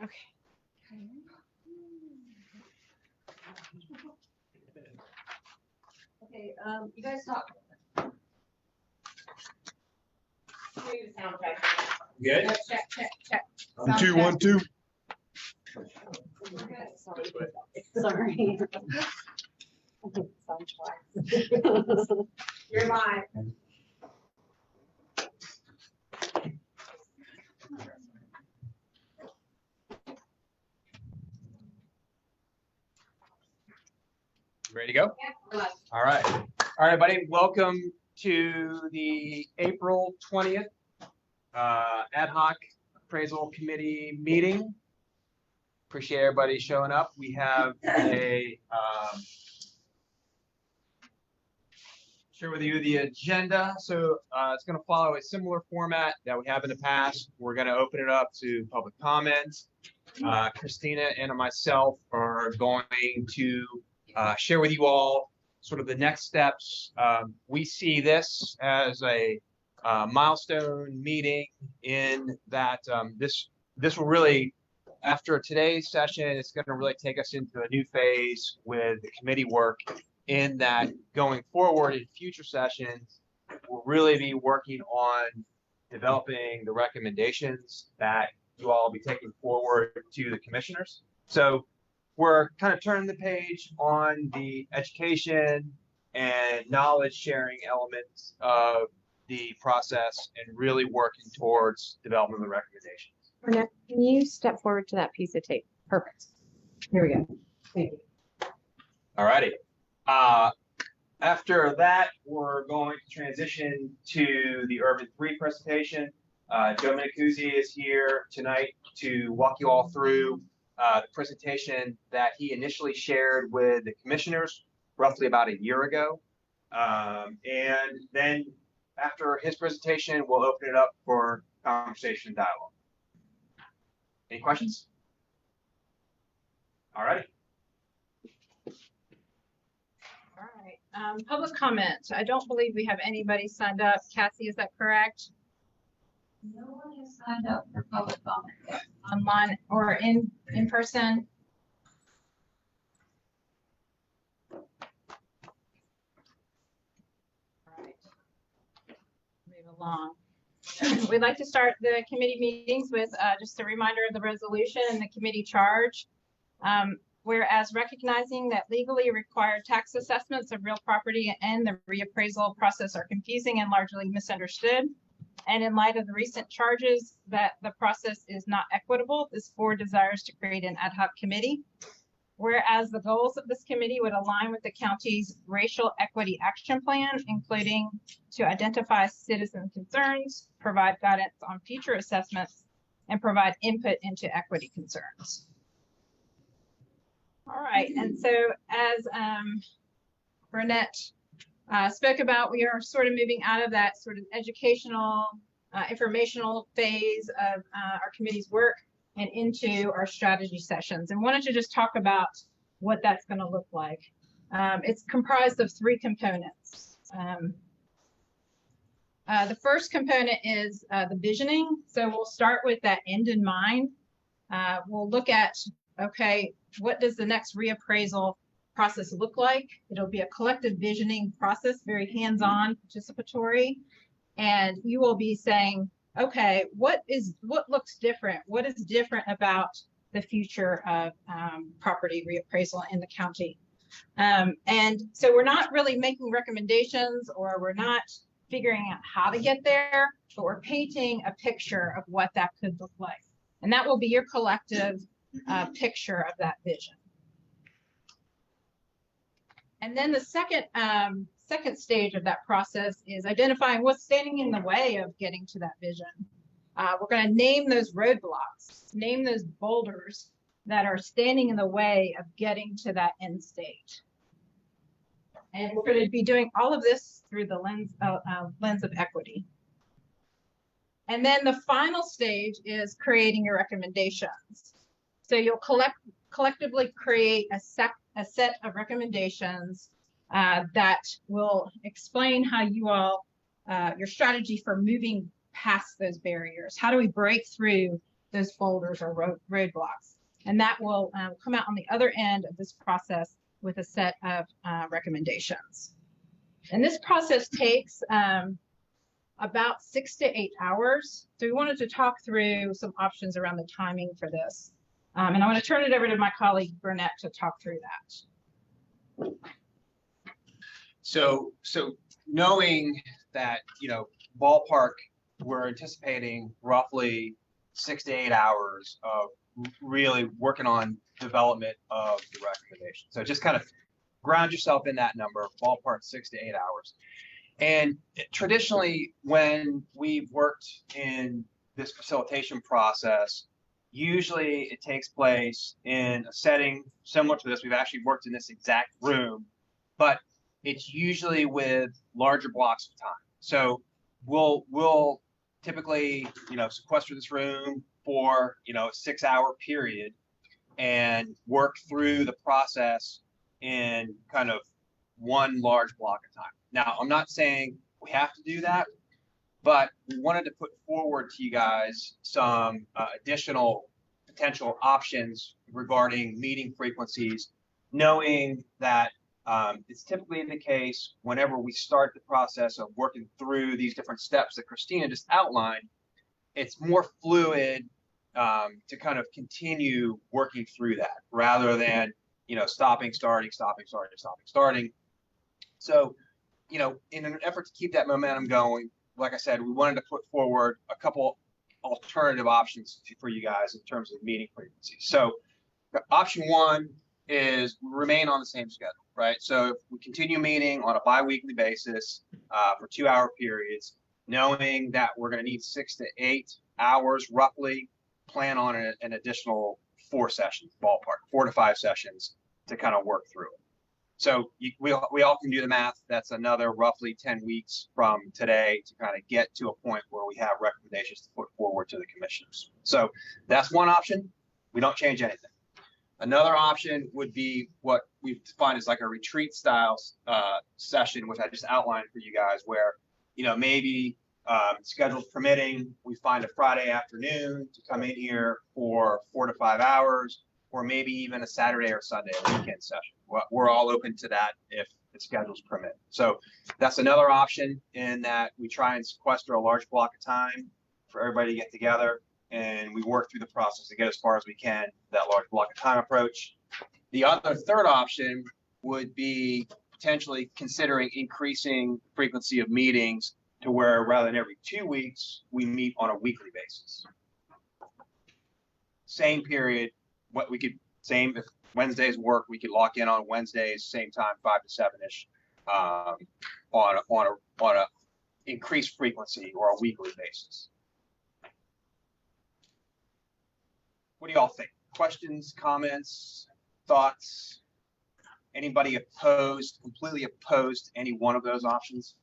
Okay. Okay, you guys talk. Maybe the sound check. Good. No, check. 1, 2, 1, 2. Sorry. You're live. Ready to go? Yeah, All right. All right, buddy. Welcome to the April 20th Ad Hoc Appraisal Committee meeting. Appreciate everybody showing up. We have a share with you the agenda. So it's going to follow a similar format that we have in the past. We're going to open it up to public comments. Christina and myself are going to share with you all sort of the next steps. We see this as a milestone meeting in that this will really, after today's session, it's going to really take us into a new phase with the committee work, in that going forward in future sessions, we'll really be working on developing the recommendations that you all will be taking forward to the commissioners. So we're kind of turning the page on the education and knowledge sharing elements of the process and really working towards development of the recommendations. Renette, can you step forward to that piece of tape? Perfect. Here we go. Thank you. All righty. After that, we're going to transition to the Urban 3 presentation. Joe Minicuzzi is here tonight to walk you all through the presentation that he initially shared with the commissioners roughly about a year ago. And then after his presentation, we'll open it up for conversation and dialogue. Any questions? All righty. All right. Public comment. I don't believe we have anybody signed up. Cassie, is that correct? No one has signed up for public comment yet. Online or in person? All right. Move along. We'd like to start the committee meetings with just a reminder of the resolution and the committee charge. Whereas recognizing that legally required tax assessments of real property and the reappraisal process are confusing and largely misunderstood, and in light of the recent charges that the process is not equitable, this board desires to create an ad hoc committee. Whereas the goals of this committee would align with the county's racial equity action plan, including to identify citizen concerns, provide guidance on future assessments, and provide input into equity concerns. All right, and so as Renette spoke about, we are sort of moving out of that sort of educational, informational phase of our committee's work and into our strategy sessions, and wanted to just talk about what that's going to look like. It's comprised of 3 components. The first component is the visioning. So we'll start with that end in mind. We'll look at, okay, what does the next reappraisal process look like? It'll be a collective visioning process, very hands-on, participatory, and you will be saying, okay, what looks different? What is different about the future of property reappraisal in the county? And so we're not really making recommendations, or we're not figuring out how to get there, but we're painting a picture of what that could look like. And that will be your collective picture of that vision. And then the second stage of that process is identifying what's standing in the way of getting to that vision. We're going to name those roadblocks, name those boulders that are standing in the way of getting to that end state. And we're going to be doing all of this through the lens of equity. And then the final stage is creating your recommendations. So you'll collectively create a set of recommendations that will explain how you all, your strategy for moving past those barriers. How do we break through those boulders or roadblocks? And that will come out on the other end of this process with a set of recommendations. And this process takes about 6 to 8 hours. So we wanted to talk through some options around the timing for this. And I want to turn it over to my colleague Burnett to talk through that. So knowing that, ballpark, we're anticipating roughly 6 to 8 hours of really working on development of the recommendation. So just kind of ground yourself in that number, ballpark 6 to 8 hours. And traditionally, when we've worked in this facilitation process, usually it takes place in a setting similar to this. We've actually worked in this exact room, but it's usually with larger blocks of time. So we'll typically, sequester this room for, a 6-hour period and work through the process in kind of one large block of time. Now, I'm not saying we have to do that, but we wanted to put forward to you guys some additional potential options regarding meeting frequencies, knowing that it's typically the case whenever we start the process of working through these different steps that Christina just outlined, it's more fluid to kind of continue working through that rather than, stopping, starting. So, in an effort to keep that momentum going, like I said, we wanted to put forward a couple alternative options for you guys in terms of meeting frequency. So option one is remain on the same schedule, right? So if we continue meeting on a bi-weekly basis for 2-hour periods, knowing that we're going to need 6 to 8 hours roughly, plan on an additional 4 sessions, ballpark, 4 to 5 sessions to kind of work through it. So we all can do the math. That's another roughly 10 weeks from today to kind of get to a point where we have recommendations to put forward to the commissioners. So that's one option. We don't change anything. Another option would be what we've defined as like a retreat style session, which I just outlined for you guys, where, maybe schedules permitting, we find a Friday afternoon to come in here for 4 to 5 hours, or maybe even a Saturday or Sunday weekend session. We're all open to that if the schedules permit. So that's another option, in that we try and sequester a large block of time for everybody to get together, and we work through the process to get as far as we can, that large block of time approach. The other third option would be potentially considering increasing frequency of meetings to where rather than every 2 weeks, we meet on a weekly basis. Same period, if Wednesdays work, we could lock in on Wednesdays, same time, 5 to 7-ish, on a increased frequency or a weekly basis. What do y'all think? Questions, comments, thoughts? Anybody completely opposed to any one of those options?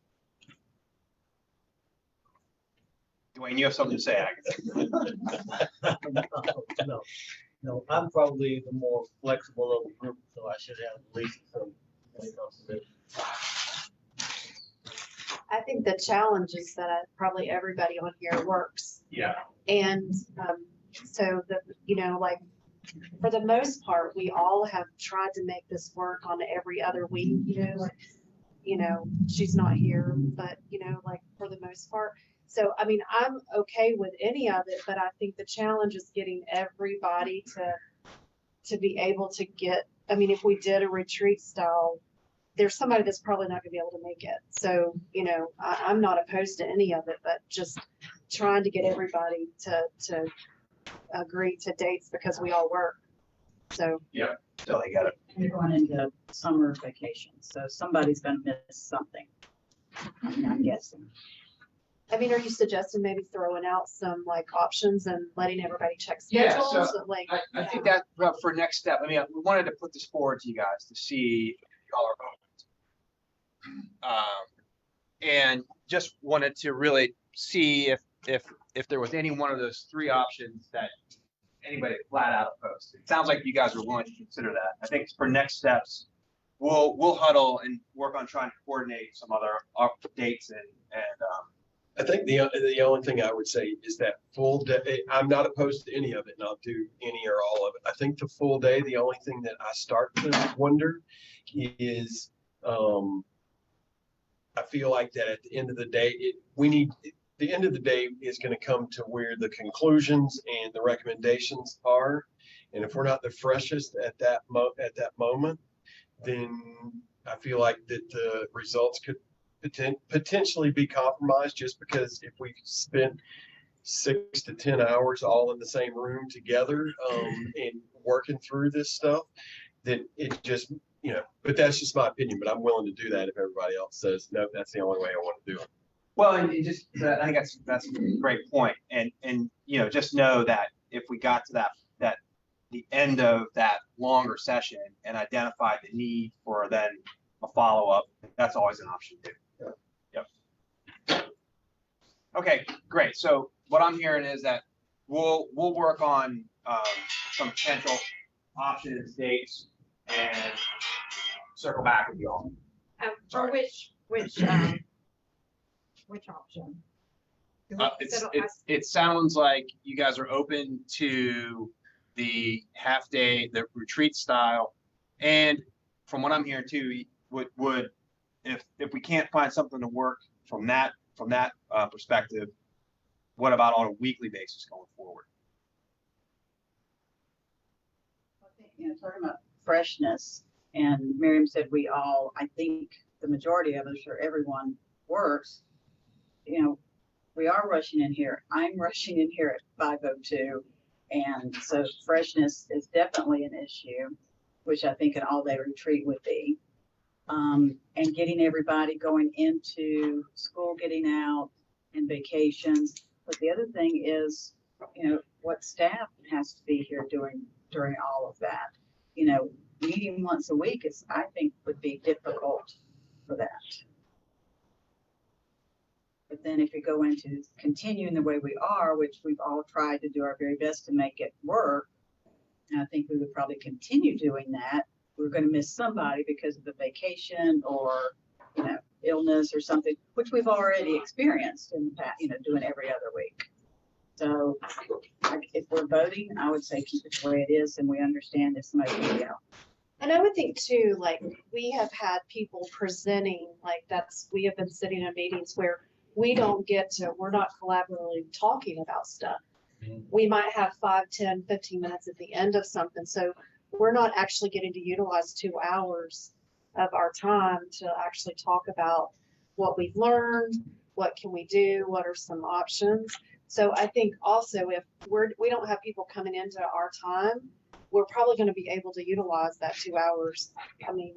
Dwayne, you have something to say, No, I'm probably the more flexible of the group, so I should have at least some when it comes to this. I think the challenge is that probably everybody on here works. Yeah. And so like for the most part, we all have tried to make this work on every other week, she's not here, but, like for the most part. So, I mean, I'm okay with any of it, but I think the challenge is getting everybody to be able to get, I mean, if we did a retreat style, there's somebody that's probably not gonna be able to make it. So, I'm not opposed to any of it, but just trying to get everybody to agree to dates because we all work. So. Yeah, so they got it. You're going into summer vacation, so somebody's gonna miss something. I'm guessing. I mean, are you suggesting maybe throwing out some like options and letting everybody check Yeah, schedules? so Like, I think that for next step, I mean, we wanted to put this forward to you guys to see if y'all are open. And just wanted to really see if there was any one of those three options that anybody flat out opposed. It sounds like you guys are willing to consider that. I think for next steps, we'll huddle and work on trying to coordinate some other dates and I think the only thing I would say is that full day. I'm not opposed to any of it, and I'll do any or all of it. I think the full day. The only thing that I start to wonder is, I feel like that at the end of the day, the end of the day is going to come to where the conclusions and the recommendations are, and if we're not the freshest at that moment, then I feel like that the results could potentially be compromised, just because if we spent 6 to 10 hours all in the same room together and working through this stuff, then it just, but that's just my opinion. But I'm willing to do that if everybody else says no, that's the only way I want to do it. well, and it just I think that's a great point. And just know that if we got to that the end of that longer session and identified the need for then a follow-up, that's always an option too. Okay, great. So what I'm hearing is that we'll work on some potential options, dates, and circle back with you all. For which option? It sounds like you guys are open to the half day, the retreat style, and from what I'm hearing too, would if we can't find something to work from that perspective, what about on a weekly basis going forward? I think, talking about freshness, and Miriam said I think the majority of us or everyone works, we are rushing in here. I'm rushing in here at 5:02. And so freshness is definitely an issue, which I think an all-day retreat would be. And getting everybody going into school, getting out, and vacations. But the other thing is, what staff has to be here during all of that. Meeting once a week I think would be difficult for that. But then if we go into continuing the way we are, which we've all tried to do our very best to make it work, and I think we would probably continue doing that. We're going to miss somebody because of the vacation or, illness or something, which we've already experienced in the past, doing every other week. So if we're voting, I would say keep it the way it is, and we understand if somebody can go. And I would think too, like we have had people presenting, we have been sitting in meetings where we're not collaboratively talking about stuff. We might have 5, 10, 15 minutes at the end of something. So we're not actually getting to utilize 2 hours of our time to actually talk about what we've learned, what can we do, what are some options. So I think also if we don't have people coming into our time, we're probably going to be able to utilize that 2 hours. I mean,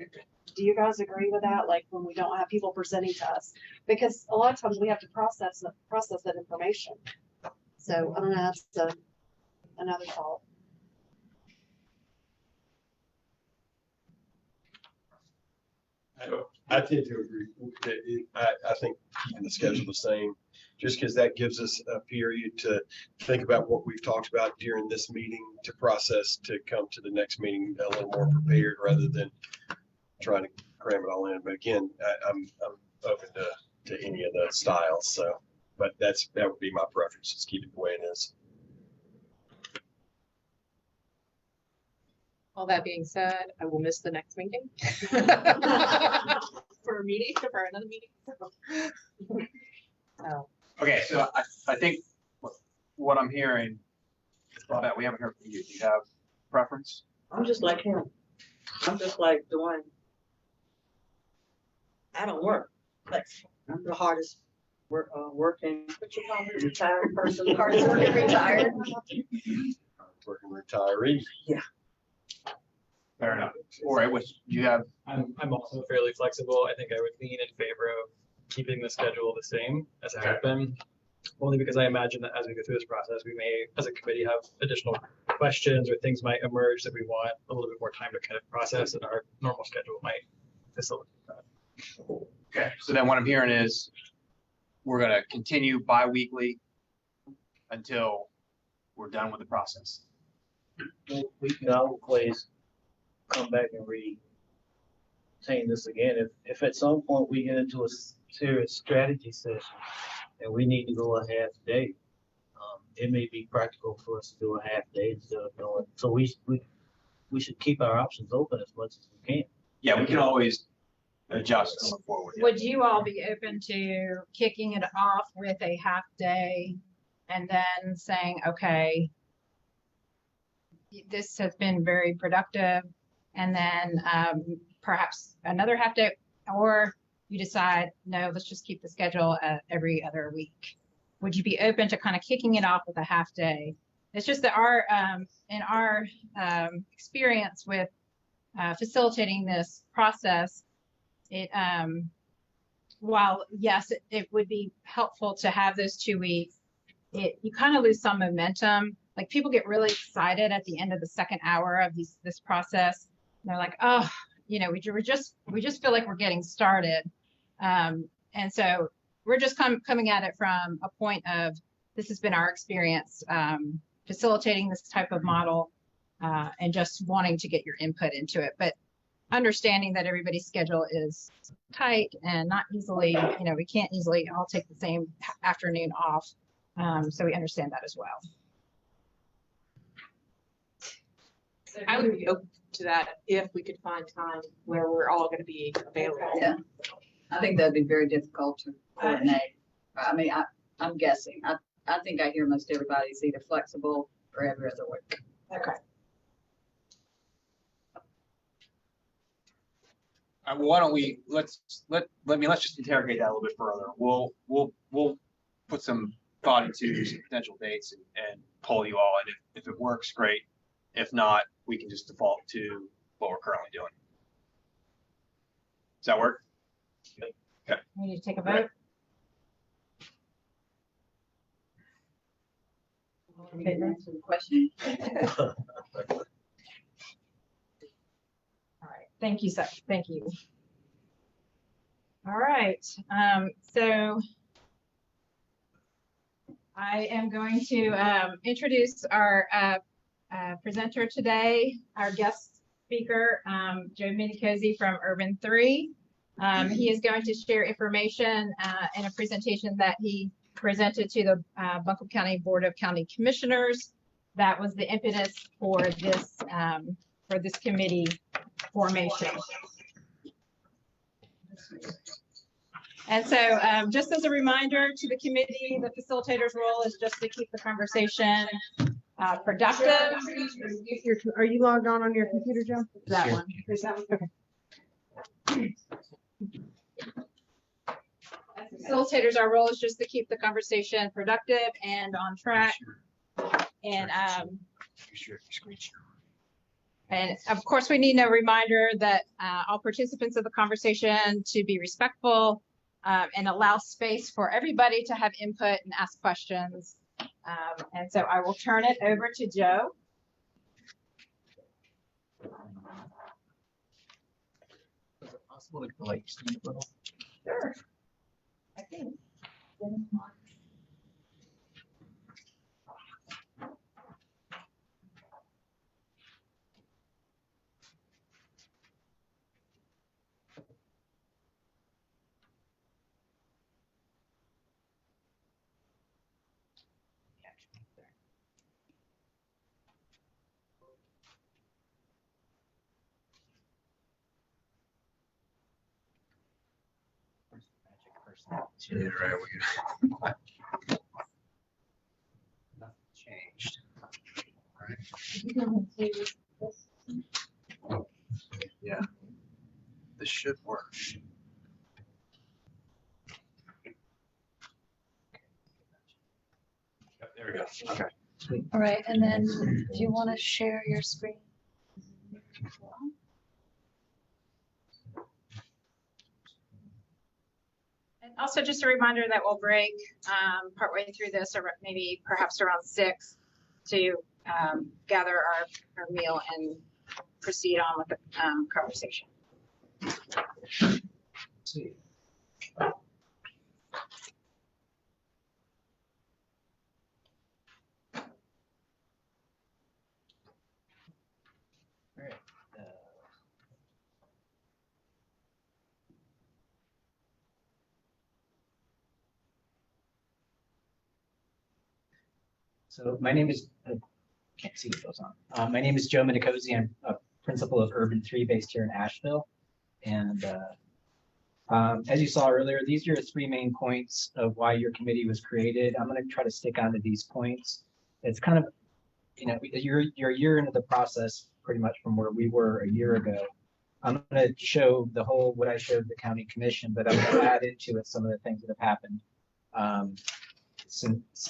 do you guys agree with that? Like when we don't have people presenting to us, because a lot of times we have to process that information. So I don't know, that's another thought. I tend to agree. I think keeping the schedule the same, just because that gives us a period to think about what we've talked about during this meeting, to process, to come to the next meeting a little more prepared rather than trying to cram it all in. But again, I'm open to any of the styles. So, but that would be my preference. Just keep it the way it is. All that being said, I will miss the next meeting. For a meeting, for another meeting. So, Okay, so I think what I'm hearing, Bobette, we haven't heard from you. Do you have preference? I'm just like him. I'm just like doing. I don't work. Like I'm the hardest working. What you call me? Retired person. The hardest working retired. Working retiree. Fair enough. All right, which you have, I'm also fairly flexible. I think I would lean in favor of keeping the schedule the same as it has been. Only because I imagine that as we go through this process, we may, as a committee, have additional questions or things might emerge that we want a little bit more time to kind of process, and our normal schedule might facilitate that. okay, so then what I'm hearing is we're gonna continue bi-weekly until we're done with the process. We can always come back and retain this again. If at some point we get into a serious strategy session and we need to go a half day, it may be practical for us to do a half day instead of going. So we should keep our options open as much as we can. Yeah, we can always adjust going forward. yeah. would you all be open to kicking it off with a half day and then saying, okay, this has been very productive, and then perhaps another half day, or you decide, no, let's just keep the schedule at every other week? Would you be open to kind of kicking it off with a half day? It's just that in our experience with facilitating this process, it while yes, it would be helpful to have those 2 weeks, you kind of lose some momentum. Like people get really excited at the end of the second hour of this process. And they're like, oh, we just feel like we're getting started. And so we're just coming at it from a point of, this has been our experience facilitating this type of model and just wanting to get your input into it. But understanding that everybody's schedule is tight and not easily, we can't easily all take the same afternoon off. So we understand that as well. I would be open to that if we could find time where we're all going to be available. Yeah. I think that'd be very difficult to coordinate. I mean, I'm guessing. I think I hear most everybody's either flexible or every other week. Okay. Why don't we let's just interrogate that a little bit further. We'll put some thought into some potential dates and poll you all, and if it works, great. If not, we can just default to what we're currently doing. Does that work? Okay. We need to take a vote. Answer the question. All right. Thank you, Seth. Thank you. All right. So I am going to introduce our presenter today, our guest speaker, Joe Minicozy from Urban 3. He is going to share information in a presentation that he presented to the Buncombe County Board of County Commissioners. That was the impetus for this committee formation. And so just as a reminder to the committee, the facilitator's role is just to keep the conversation productive. Are you logged on your computer, Joe? That one. Is that one? Okay. As facilitators, our role is just to keep the conversation productive and on track. And of course, we need no reminder that all participants of the conversation to be respectful and allow space for everybody to have input and ask questions. And so I will turn it over to Joe. Is it possible to like Steve a little? Sure. I think. Yeah, right. Nothing changed. Yeah. This should work. Yep, there we go. Okay. All right, and then do you want to share your screen? And also just a reminder that we'll break partway through this, or maybe perhaps around 6, to gather our meal and proceed on with the conversation. See. All right. So my name is, I can't see what goes on. My name is Joe Medicosi. I'm a principal of Urban 3 based here in Asheville. And as you saw earlier, these are 3 main points of why your committee was created. I'm going to try to stick onto these points. It's kind of, you know, you're a year into the process, pretty much from where we were a year ago. I'm going to show the whole, what I showed the county commission, but I'm going to add into it some of the things that have happened since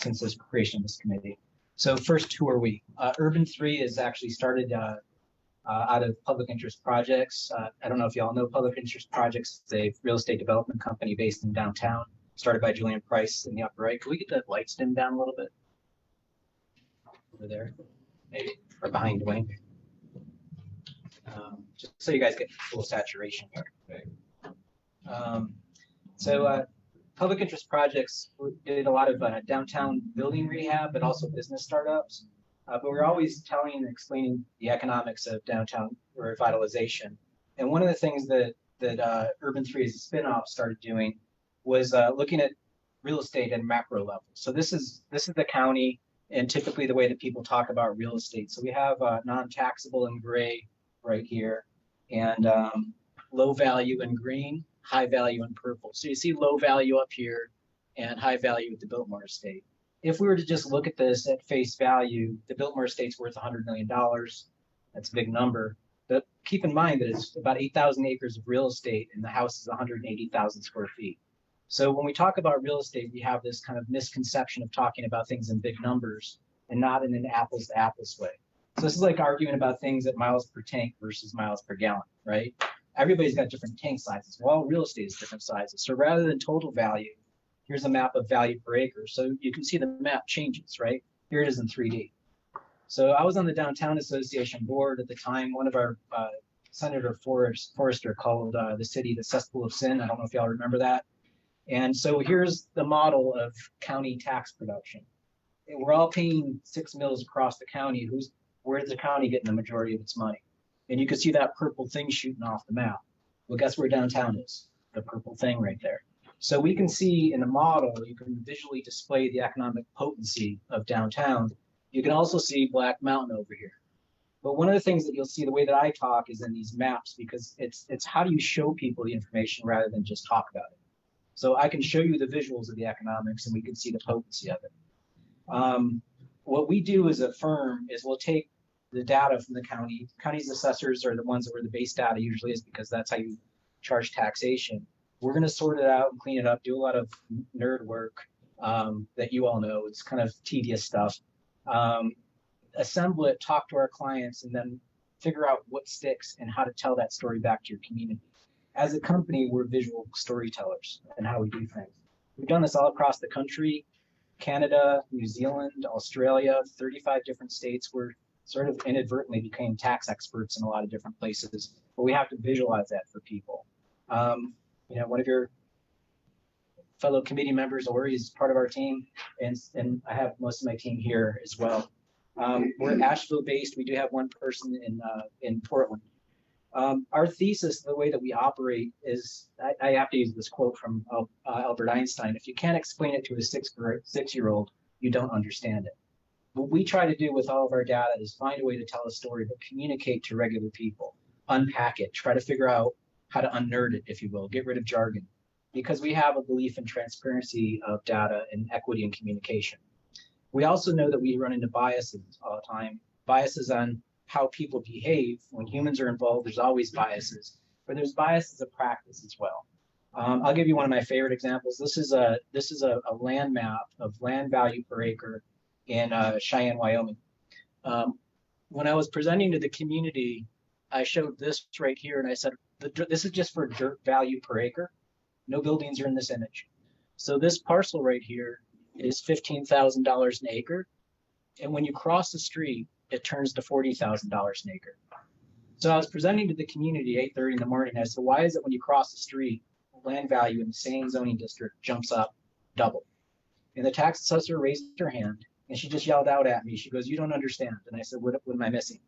this creation of this committee. So first, who are we? Urban 3 is actually started out of public interest projects. I don't know if y'all know public interest projects. It's a real estate development company based in downtown, started by Julian Price in the upper right. Can we get the lights dimmed down a little bit? Over there, maybe, or behind Dwayne. Just so you guys get full saturation here. Public interest projects did a lot of downtown building rehab, but also business startups. But we're always telling and explaining the economics of downtown revitalization. And one of the things that Urban 3 as a spinoff started doing was looking at real estate at macro level. So this is the county, and typically the way that people talk about real estate. So we have non-taxable in gray right here, and low value in green, high value in purple. So you see low value up here and high value at the Biltmore estate. If we were to just look at this at face value, the Biltmore estate's worth $100 million. That's a big number. But keep in mind that it's about 8,000 acres of real estate and the house is 180,000 square feet. So when we talk about real estate, we have this kind of misconception of talking about things in big numbers and not in an apples to apples way. So this is like arguing about things at miles per tank versus miles per gallon, right? Everybody's got different tank sizes. Well, all real estate is different sizes. So rather than total value, here's a map of value per acre. So you can see the map changes, right? Here it is in 3D. So I was on the Downtown Association board at the time. One of our Senator Forrester called the city the cesspool of sin. I don't know if y'all remember that. And so here's the model of county tax production. We're all paying 6 mills across the county. Where's the county getting the majority of its money? And you can see that purple thing shooting off the map. Well, guess where downtown is? The purple thing right there. So we can see in the model, you can visually display the economic potency of downtown. You can also see Black Mountain over here. But one of the things that you'll see the way that I talk is in these maps, because it's how do you show people the information rather than just talk about it. So I can show you the visuals of the economics and we can see the potency of it. What we do as a firm is we'll take the data from the county. County's assessors are the ones where the base data usually is, because that's how you charge taxation. We're going to sort it out and clean it up, do a lot of nerd work that you all know. It's kind of tedious stuff. Assemble it, talk to our clients, and then figure out what sticks and how to tell that story back to your community. As a company, we're visual storytellers and how we do things. We've done this all across the country, Canada, New Zealand, Australia, 35 different states. We're sort of inadvertently became tax experts in a lot of different places, but we have to visualize that for people. You know, one of your fellow committee members, Ori, is part of our team, and I have most of my team here as well. We're Asheville based. We do have one person in Portland. Our thesis, the way that we operate is, I have to use this quote from Albert Einstein: if you can't explain it to a six-year-old, you don't understand it. What we try to do with all of our data is find a way to tell a story, but communicate to regular people, unpack it, try to figure out how to unnerd it, if you will, get rid of jargon. because we have a belief in transparency of data and equity and communication. We also know that we run into biases all the time, biases on how people behave. When humans are involved, there's always biases, but there's biases of practice as well. I'll give you one of my favorite examples. This is a land map of land value per acre in Cheyenne, Wyoming. When I was presenting to the community, I showed this right here, and I said, this is just for dirt value per acre. No buildings are in this image. So this parcel right here is $15,000 an acre. And when you cross the street, it turns to $40,000 an acre. So I was presenting to the community at 8:30 in the morning. I said, why is it when you cross the street, land value in the same zoning district jumps up double? And the tax assessor raised her hand and she just yelled out at me. She goes, you don't understand. And I said, what am I missing?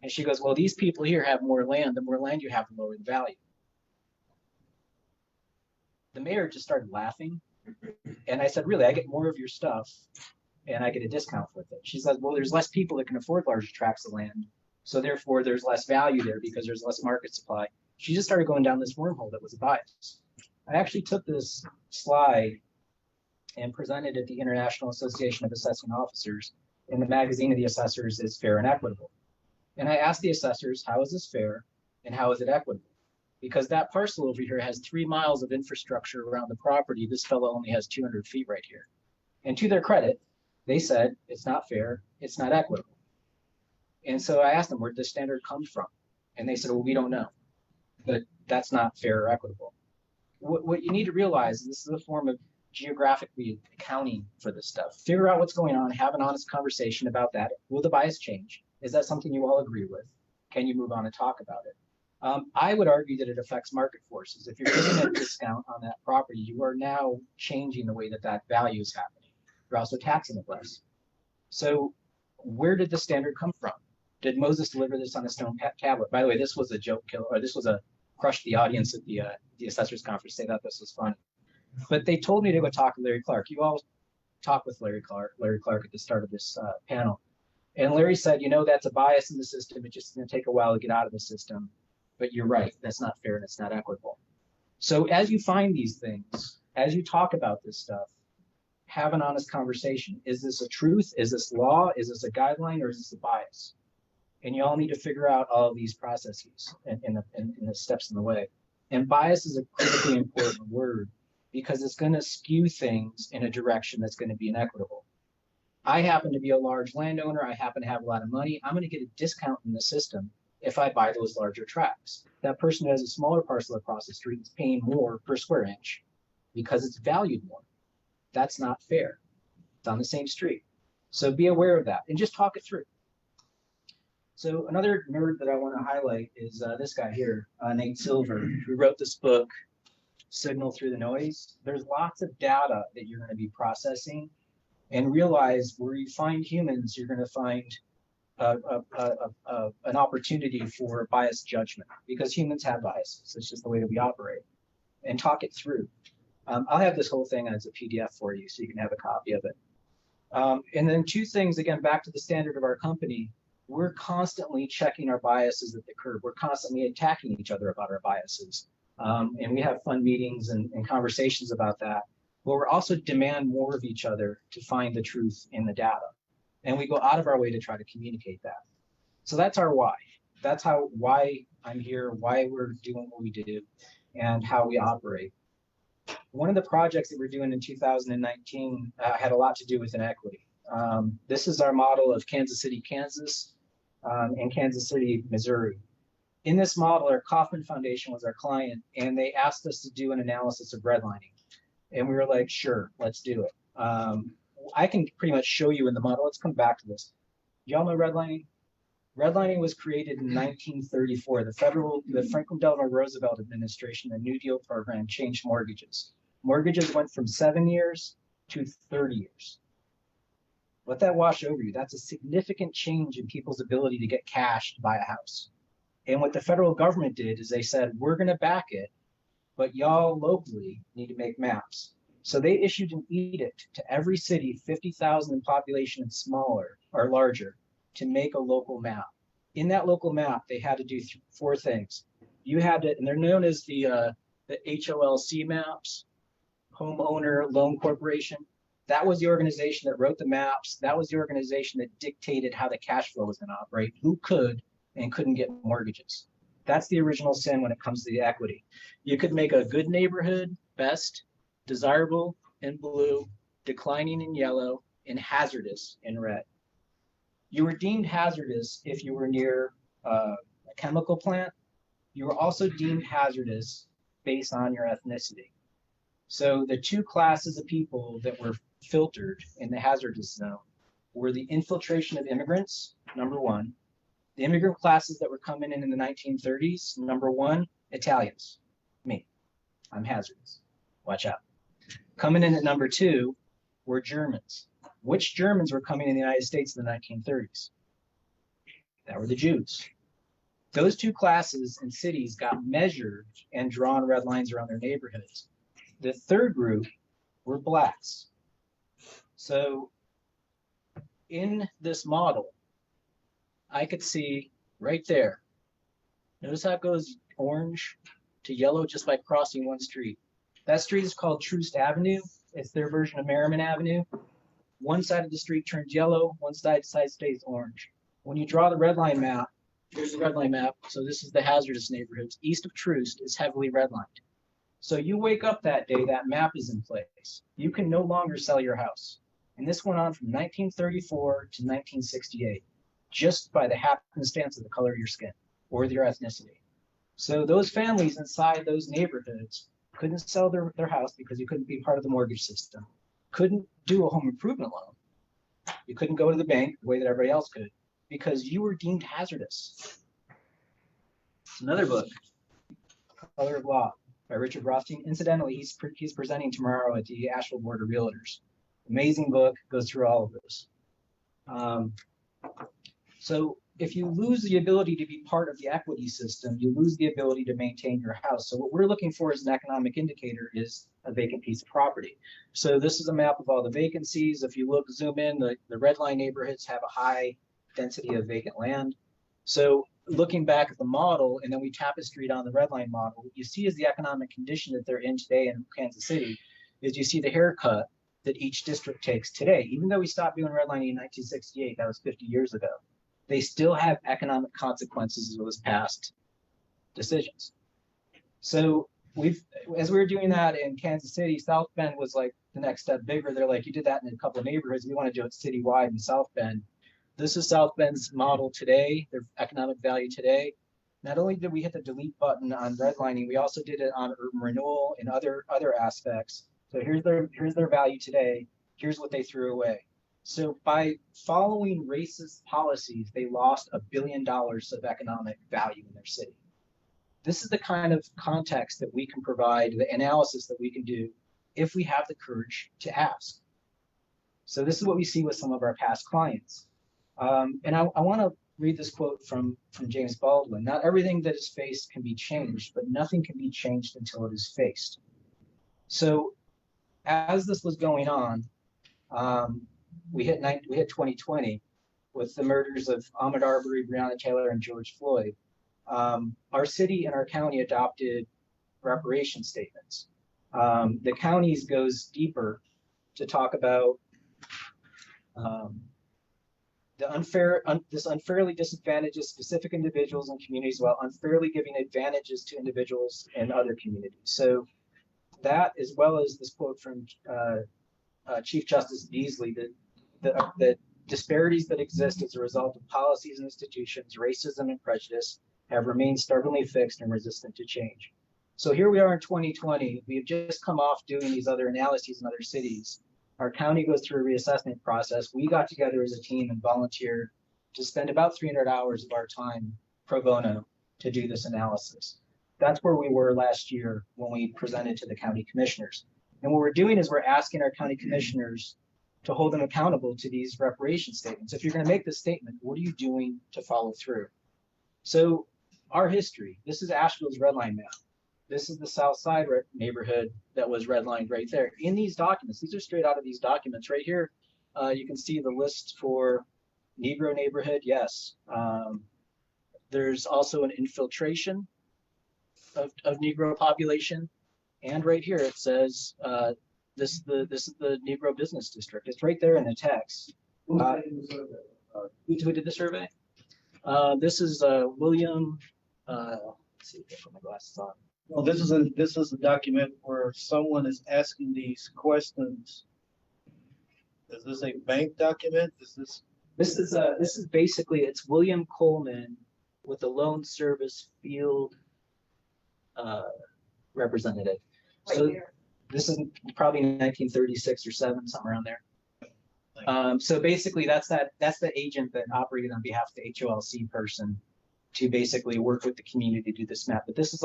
And she goes, well, these people here have more land. The more land you have, the lower the value. The mayor just started laughing. And I said, really, I get more of your stuff and I get a discount with it. She says, well, there's less people that can afford larger tracts of land. So therefore, there's less value there because there's less market supply. She just started going down this wormhole that was a bias. I actually took this slide and presented at the International Association of Assessing Officers, and the magazine of the assessors is Fair and Equitable. And I asked the assessors, how is this fair and how is it equitable? Because that parcel over here has 3 miles of infrastructure around the property. This fellow only has 200 feet right here. And to their credit, they said, it's not fair, it's not equitable. And so I asked them, where did the standard come from? And they said, well, we don't know, but that's not fair or equitable. What you need to realize is this is a form of geographically accounting for this stuff. Figure out what's going on, have an honest conversation about that. Will the bias change? Is that something you all agree with? Can you move on and talk about it? I would argue that it affects market forces. If you're giving a discount on that property, you are now changing the way that that value is happening. You're also taxing it less. So where did the standard come from? Did Moses deliver this on a stone tablet? By the way, this was a joke kill, or this was a crush the audience at the assessors conference. They thought this was funny. But they told me to go talk to Larry Clark. You all talked with Larry Clark at the start of this panel. And Larry said, you know, that's a bias in the system. It's just going to take a while to get out of the system. But you're right, that's not fair and it's not equitable. So as you find these things, as you talk about this stuff, have an honest conversation. Is this a truth? Is this law? Is this a guideline, or is this a bias? And you all need to figure out all of these processes and the steps in the way. And bias is a critically important word because it's going to skew things in a direction that's going to be inequitable. I happen to be a large landowner. I happen to have a lot of money. I'm going to get a discount in the system if I buy those larger tracts. That person who has a smaller parcel across the street is paying more per square inch because it's valued more. That's not fair. It's on the same street. So be aware of that and just talk it through. So another nerd that I want to highlight is this guy here, Nate Silver, who wrote this book, Signal Through the Noise. There's lots of data that you're going to be processing, and realize where you find humans, you're going to find an opportunity for biased judgment, because humans have biases. It's just the way that we operate. And talk it through. I'll have this whole thing as a PDF for you so you can have a copy of it. And then 2 things, again, back to the standard of our company. We're constantly checking our biases at the curb. We're constantly attacking each other about our biases. And we have fun meetings and conversations about that. But we're also demand more of each other to find the truth in the data. And we go out of our way to try to communicate that. So that's our why. That's why I'm here, why we're doing what we do, and how we operate. One of the projects that we're doing in 2019 had a lot to do with inequity. This is our model of Kansas City, Kansas, and Kansas City, Missouri. In this model, our Kauffman Foundation was our client, and they asked us to do an analysis of redlining. And we were like, sure, let's do it. I can pretty much show you in the model. Let's come back to this. Y'all know redlining? Redlining was created in 1934. The Franklin Delano Roosevelt administration, the New Deal program, changed mortgages. Mortgages went from 7 years to 30 years. Let that wash over you. That's a significant change in people's ability to get cash to buy a house. And what the federal government did is they said, we're going to back it, but y'all locally need to make maps. So they issued an edict to every city, 50,000 in population and smaller or larger, to make a local map. In that local map, they had to do 4 things. You had to, and they're known as the HOLC maps. Homeowner Loan Corporation. That was the organization that wrote the maps. That was the organization that dictated how the cash flow was going to operate, who could and couldn't get mortgages. That's the original sin when it comes to the equity. You could make a good neighborhood best, desirable in blue, declining in yellow, and hazardous in red. You were deemed hazardous if you were near a chemical plant. You were also deemed hazardous based on your ethnicity. So the two classes of people that were filtered in the hazardous zone were the infiltration of immigrants, number one. The immigrant classes that were coming in the 1930s, number one, Italians. Me, I'm hazardous. Watch out. Coming in at number two were Germans. Which Germans were coming in the United States in the 1930s? That were the Jews. Those two classes in cities got measured and drawn red lines around their neighborhoods. The third group were blacks. So in this model, I could see right there. Notice how it goes orange to yellow just by crossing one street. That street is called Troost Avenue. It's their version of Merriman Avenue. One side of the street turns yellow, one side stays orange. When you draw the red line map, here's the red line map. So this is the hazardous neighborhoods. East of Troost is heavily redlined. So you wake up that day, that map is in place. You can no longer sell your house. And this went on from 1934 to 1968, just by the happenstance of the color of your skin or your ethnicity. So those families inside those neighborhoods couldn't sell their house because you couldn't be part of the mortgage system, couldn't do a home improvement loan. You couldn't go to the bank the way that everybody else could because you were deemed hazardous. Another book, Color of Law by Richard Rothstein. Incidentally, he's presenting tomorrow at the Asheville Board of Realtors. Amazing book, goes through all of this. So if you lose the ability to be part of the equity system, you lose the ability to maintain your house. So what we're looking for as an economic indicator is a vacant piece of property. So this is a map of all the vacancies. If you look, zoom in, the red line neighborhoods have a high density of vacant land. So looking back at the model, and then we tapestry on the red line model, what you see is the economic condition that they're in today in Kansas City, is you see the haircut that each district takes today. Even though we stopped doing redlining in 1968, that was 50 years ago, they still have economic consequences of those past decisions. So as we were doing that in Kansas City, South Bend was like the next step bigger. They're like, you did that in a couple of neighborhoods. We want to do it citywide in South Bend. This is South Bend's model today, their economic value today. Not only did we hit the delete button on redlining, we also did it on urban renewal and other aspects. So here's their value today. Here's what they threw away. So by following racist policies, they lost $1 billion of economic value in their city. This is the kind of context that we can provide, the analysis that we can do if we have the courage to ask. So this is what we see with some of our past clients. And I want to read this quote from James Baldwin. Not everything that is faced can be changed, but nothing can be changed until it is faced. So as this was going on, we hit 2020 with the murders of Ahmaud Arbery, Breonna Taylor, and George Floyd. Our city and our county adopted reparation statements. The counties goes deeper to talk about this unfairly disadvantages specific individuals and communities while unfairly giving advantages to individuals and other communities. So that, as well as this quote from Chief Justice Beasley, that the disparities that exist as a result of policies and institutions, racism and prejudice have remained stubbornly fixed and resistant to change. So here we are in 2020. We've just come off doing these other analyses in other cities. Our county goes through a reassessment process. We got together as a team and volunteered to spend about 300 hours of our time pro bono to do this analysis. That's where we were last year when we presented to the county commissioners. And what we're doing is we're asking our county commissioners to hold them accountable to these reparation statements. If you're going to make this statement, what are you doing to follow through? So our history, this is Asheville's redline map. This is the South Side neighborhood that was redlined right there. In these documents, these are straight out of these documents right here. You can see the list for Negro neighborhood, yes. There's also an infiltration of Negro population. And right here it says this is the Negro Business District. It's right there in the text. Who did the survey? This is William. Let's see if I put my glasses on. Well, this is a document where someone is asking these questions. Is this a bank document? This is basically, it's William Coleman with the Loan Service Field representative. So this is probably 1936 or 7, somewhere around there. So basically, that's the agent that operated on behalf of the HOLC person to basically work with the community to do this map. But this was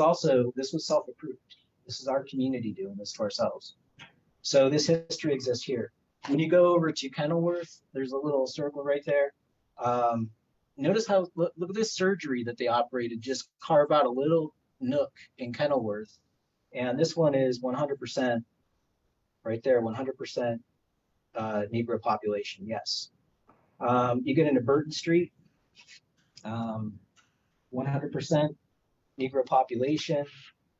self-approved. This is our community doing this to ourselves. So this history exists here. When you go over to Kenilworth, there's a little circle right there. Notice how, look at this surgery that they operated, just carve out a little nook in Kenilworth. And this one is 100%, right there, 100% Negro population, yes. You get into Burton Street, 100% Negro population,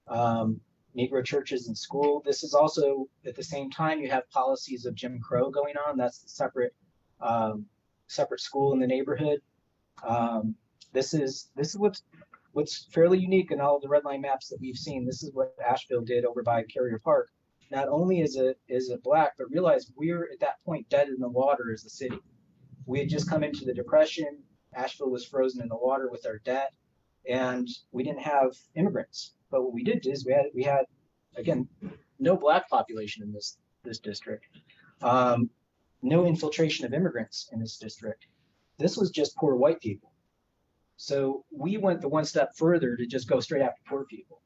Negro churches and school. This is also, at the same time, you have policies of Jim Crow going on. That's the separate school in the neighborhood. This is what's fairly unique in all of the red line maps that we've seen. This is what Asheville did over by Carrier Park. Not only is it black, but realize we're at that point dead in the water as a city. We had just come into the Depression. Asheville was frozen in the water with our debt, and we didn't have immigrants. But what we did is we had again no black population in this district, no infiltration of immigrants in this district. This was just poor white people. So we went the one step further to just go straight after poor people.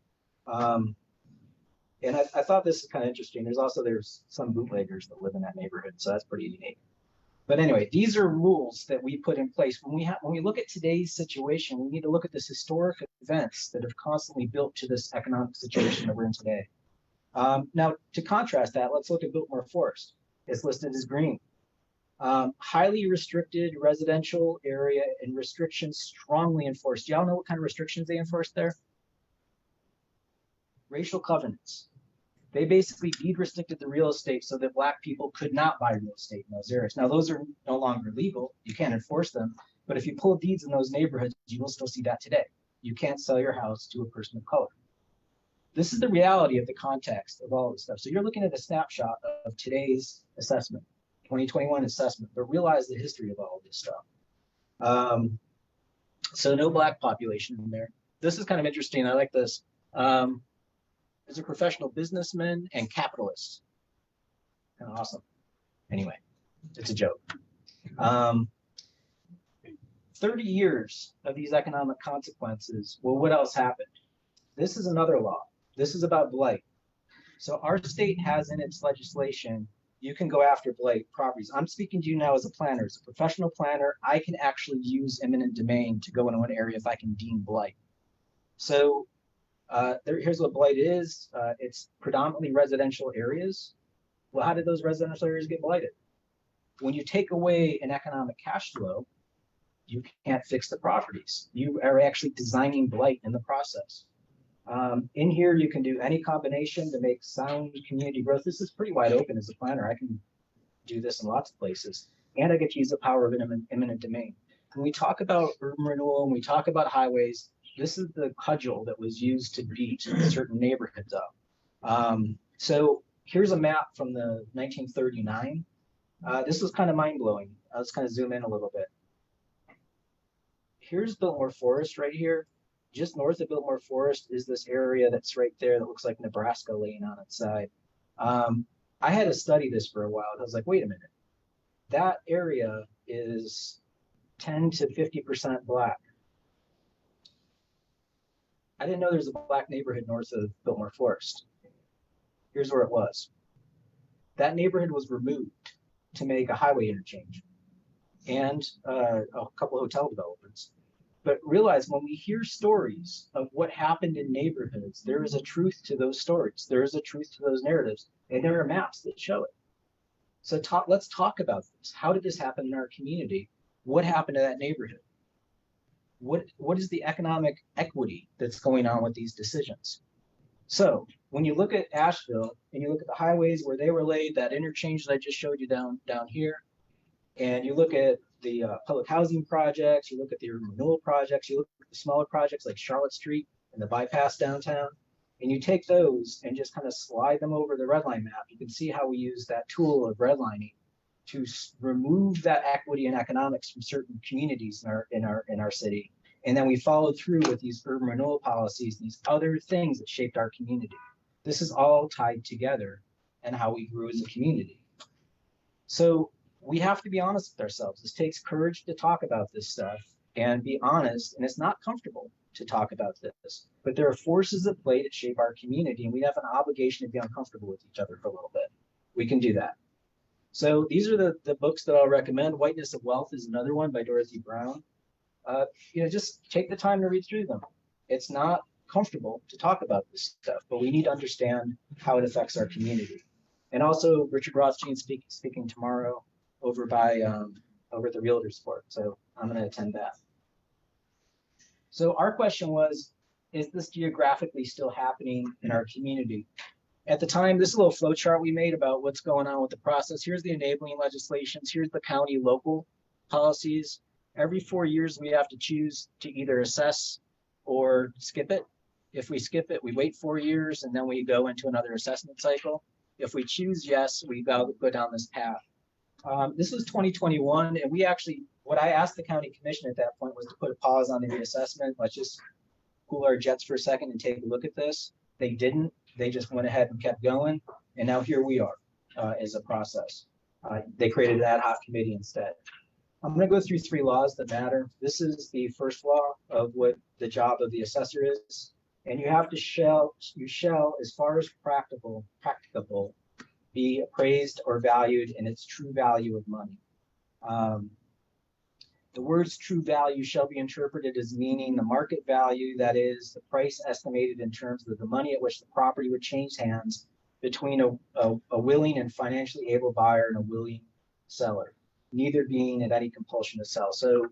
And I thought this is kind of interesting. There's some bootleggers that live in that neighborhood, so that's pretty unique. But anyway, these are rules that we put in place. When we look at today's situation, we need to look at this historic events that have constantly built to this economic situation that we're in today. Now, to contrast that, let's look at Biltmore Forest. It's listed as green. Highly restricted residential area and restrictions strongly enforced. Do y'all know what kind of restrictions they enforced there? Racial covenants. They basically deed restricted the real estate so that black people could not buy real estate in those areas. Now, those are no longer legal. You can't enforce them. But if you pull deeds in those neighborhoods, you will still see that today. You can't sell your house to a person of color. This is the reality of the context of all of this stuff. So you're looking at a snapshot of today's assessment, 2021 assessment, but realize the history of all of this stuff. So no black population in there. This is kind of interesting. I like this. As a professional businessman and capitalist. Kind of awesome. Anyway, it's a joke. 30 years of these economic consequences. Well, what else happened? This is another law. This is about blight. So our state has in its legislation, you can go after blight properties. I'm speaking to you now as a planner. As a professional planner, I can actually use eminent domain to go into an area if I can deem blight. So here's what blight is. It's predominantly residential areas. Well, how did those residential areas get blighted? When you take away an economic cash flow, you can't fix the properties. You are actually designing blight in the process. In here, you can do any combination to make sound community growth. This is pretty wide open as a planner. I can do this in lots of places. And I get to use the power of an eminent domain. When we talk about urban renewal, and we talk about highways, this is the cudgel that was used to beat certain neighborhoods up. So here's a map from the 1939. This was kind of mind-blowing. Let's kind of zoom in a little bit. Here's Biltmore Forest right here. Just north of Biltmore Forest is this area that's right there that looks like Nebraska laying on its side. I had to study this for a while. I was like, wait a minute. That area is 10 to 50% black. I didn't know there's a black neighborhood north of Biltmore Forest. Here's where it was. That neighborhood was removed to make a highway interchange and a couple hotel developments. But realize when we hear stories of what happened in neighborhoods, there is a truth to those stories. There is a truth to those narratives, and there are maps that show it. So let's talk about this. How did this happen in our community? What happened to that neighborhood? What is the economic equity that's going on with these decisions? So when you look at Asheville and you look at the highways where they were laid, that interchange that I just showed you down here, and you look at the public housing projects, you look at the urban renewal projects, you look at the smaller projects like Charlotte Street and the bypass downtown, and you take those and just kind of slide them over the red line map, you can see how we use that tool of redlining to remove that equity and economics from certain communities in our city. And then we followed through with these urban renewal policies, these other things that shaped our community. This is all tied together and how we grew as a community. So we have to be honest with ourselves. This takes courage to talk about this stuff and be honest, and it's not comfortable to talk about this, but there are forces at play that shape our community, and we have an obligation to be uncomfortable with each other for a little bit. We can do that. So these are the books that I'll recommend. Whiteness of Wealth is another one by Dorothy Brown. Just take the time to read through them. It's not comfortable to talk about this stuff, but we need to understand how it affects our community. And also Richard Rothstein speaking tomorrow over by over at the Realtors Court. So I'm going to attend that. So our question was, is this geographically still happening in our community? At the time, this is a little flow chart we made about what's going on with the process. Here's the enabling legislations. Here's the county local policies. Every 4 years, we have to choose to either assess or skip it. If we skip it, we wait 4 years and then we go into another assessment cycle. If we choose yes, we go down this path. This was 2021, and we actually, what I asked the county commission at that point was to put a pause on the reassessment. Let's just cool our jets for a second and take a look at this. They didn't. They just went ahead and kept going, and now here we are as a process. They created an ad hoc committee instead. I'm going to go through 3 laws that matter. This is the first law of what the job of the assessor is, and you have to shall, as far as practicable, be appraised or valued in its true value of money. The words true value shall be interpreted as meaning the market value, that is, the price estimated in terms of the money at which the property would change hands between a willing and financially able buyer and a willing seller, neither being at any compulsion to sell. So,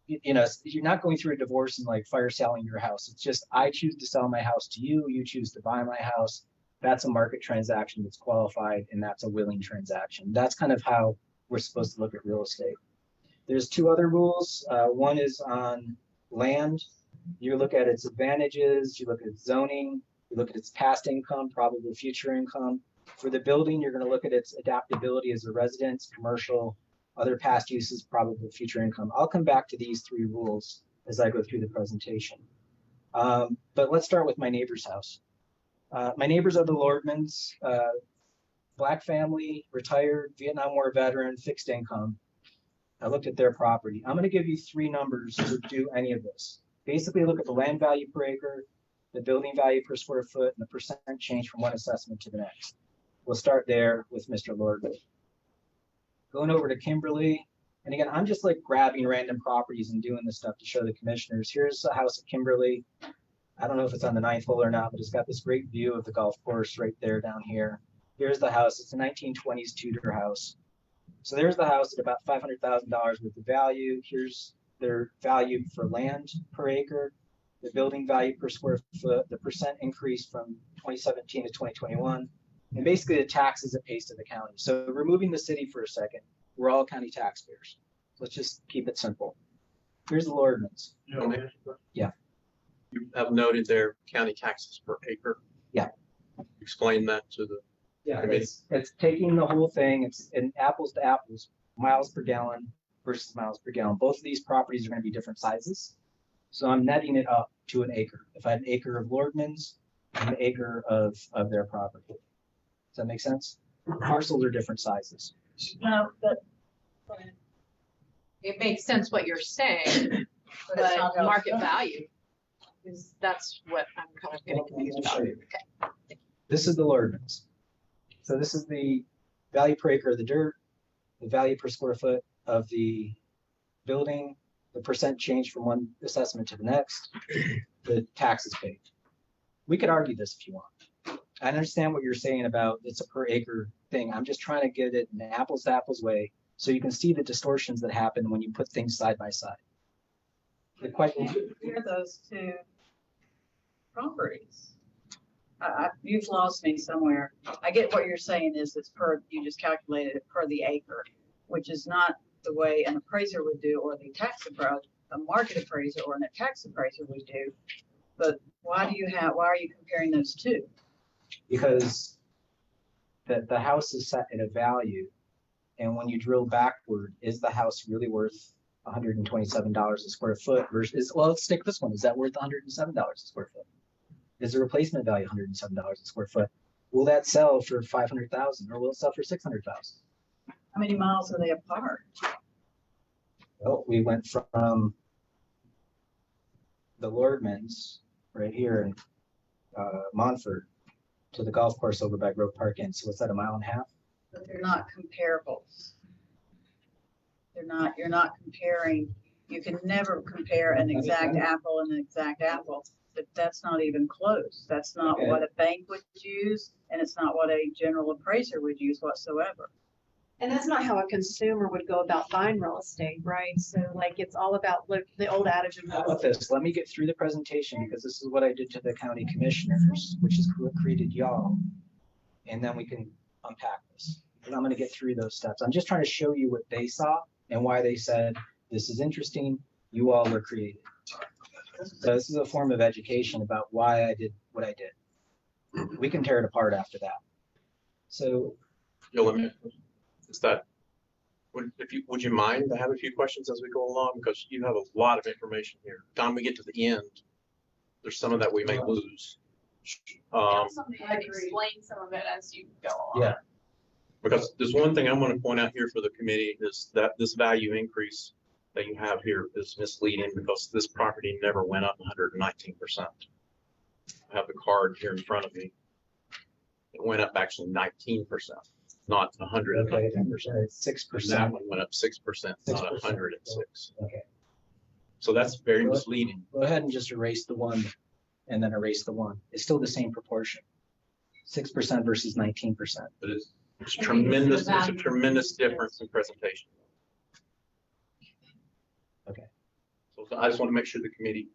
you're not going through a divorce and like fire selling your house. It's just, I choose to sell my house to you, you choose to buy my house. That's a market transaction that's qualified, and that's a willing transaction. That's kind of how we're supposed to look at real estate. There's 2 other rules. One is on land. You look at its advantages, you look at its zoning, you look at its past income, probable future income. For the building, you're going to look at its adaptability as a residence, commercial, other past uses, probable future income. I'll come back to these 3 rules as I go through the presentation. But let's start with my neighbor's house. My neighbors are the Lordmans, Black family, retired, Vietnam War veteran, fixed income. I looked at their property. I'm going to give you 3 numbers to do any of this. Basically, look at the land value per acre, the building value per square foot, and the percent change from one assessment to the next. We'll start there with Mr. Lordman. Going over to Kimberly, and again, I'm just like grabbing random properties and doing this stuff to show the commissioners. Here's the house at Kimberly. I don't know if it's on the 9th hole or not, but it's got this great view of the golf course right there down here. Here's the house. It's a 1920s Tudor house. So there's the house at about $500,000 worth of value. Here's their value for land per acre, the building value per square foot, the percent increase from 2017 to 2021, and basically the taxes it pays to the county. So removing the city for a second, we're all county taxpayers. Let's just keep it simple. Here's the Lordmans. Yeah. You have noted their county taxes per acre. Yeah. Explain that to the committee. It's taking the whole thing. It's in apples to apples, miles per gallon versus miles per gallon. Both of these properties are going to be different sizes. So I'm netting it up to an acre. If I had an acre of Lordmans and an acre of their property. Does that make sense? Parcels are different sizes. No, but. It makes sense what you're saying, But it's but not how it's market done. value that's what I'm kind of getting confused about. Okay. This is the Lordmans. So this is the value per acre of the dirt, the value per square foot of the building, the percent change from one assessment to the next, the taxes paid. We could argue this if you want. I understand what you're saying about it's a per acre thing. I'm just trying to get it in an apples to apples way so you can see the distortions that happen when you put things side by side. The question. Compare those 2 properties. You've lost me somewhere. I get what you're saying is it's per, you just calculated it per the acre, which is not the way an appraiser would do, or the tax appraiser, a market appraiser or a tax appraiser would do. But why are you comparing those two? Because the house is set at a value, and when you drill backward, is the house really worth $127 a square foot versus, well, let's stick this one. Is that worth $107 a square foot? Is the replacement value $107 a square foot? Will that sell for $500,000 or will it sell for $600,000? How many miles are they apart? Well, we went from the Lordmans right here in Montfort to the golf course over by Grove Park Inn. So what's that, a mile and a half? But they're not comparables. You're not comparing, you can never compare an exact apple and an exact apple, but that's not even close. That's not Okay. what a bank would use, and it's not what a general appraiser would use whatsoever. And that's not how a consumer would go about buying real estate, right? So like, it's all about, look, the old adage of How about this? Let me get through the presentation because this is what I did to the county commissioners, which is what created y'all. And then we can unpack this. And I'm going to get through those steps. I'm just trying to show you what they saw and why they said, this is interesting. You all were created. So this is a form of education about why I did what I did. We can tear it apart after that. So Is that, would you mind to have a few questions as we go along? Because you have a lot of information here. Time we get to the end, there's some of that we may lose. Explain some of it as you go along. yeah, Because there's one thing I want to point out here for the committee is that this value increase that you have here is misleading because this property never went up 119%. I have the card here in front of me. It went up actually 19%, not 119%. okay, it's 6%. That one went up 6%, not 6%. 106. Okay. So that's very misleading. Go ahead and just erase the one and then erase the one. It's still the same proportion. 6% versus 19%. But it's tremendous, there's a tremendous difference in presentation. Okay. So I just want to make sure the committee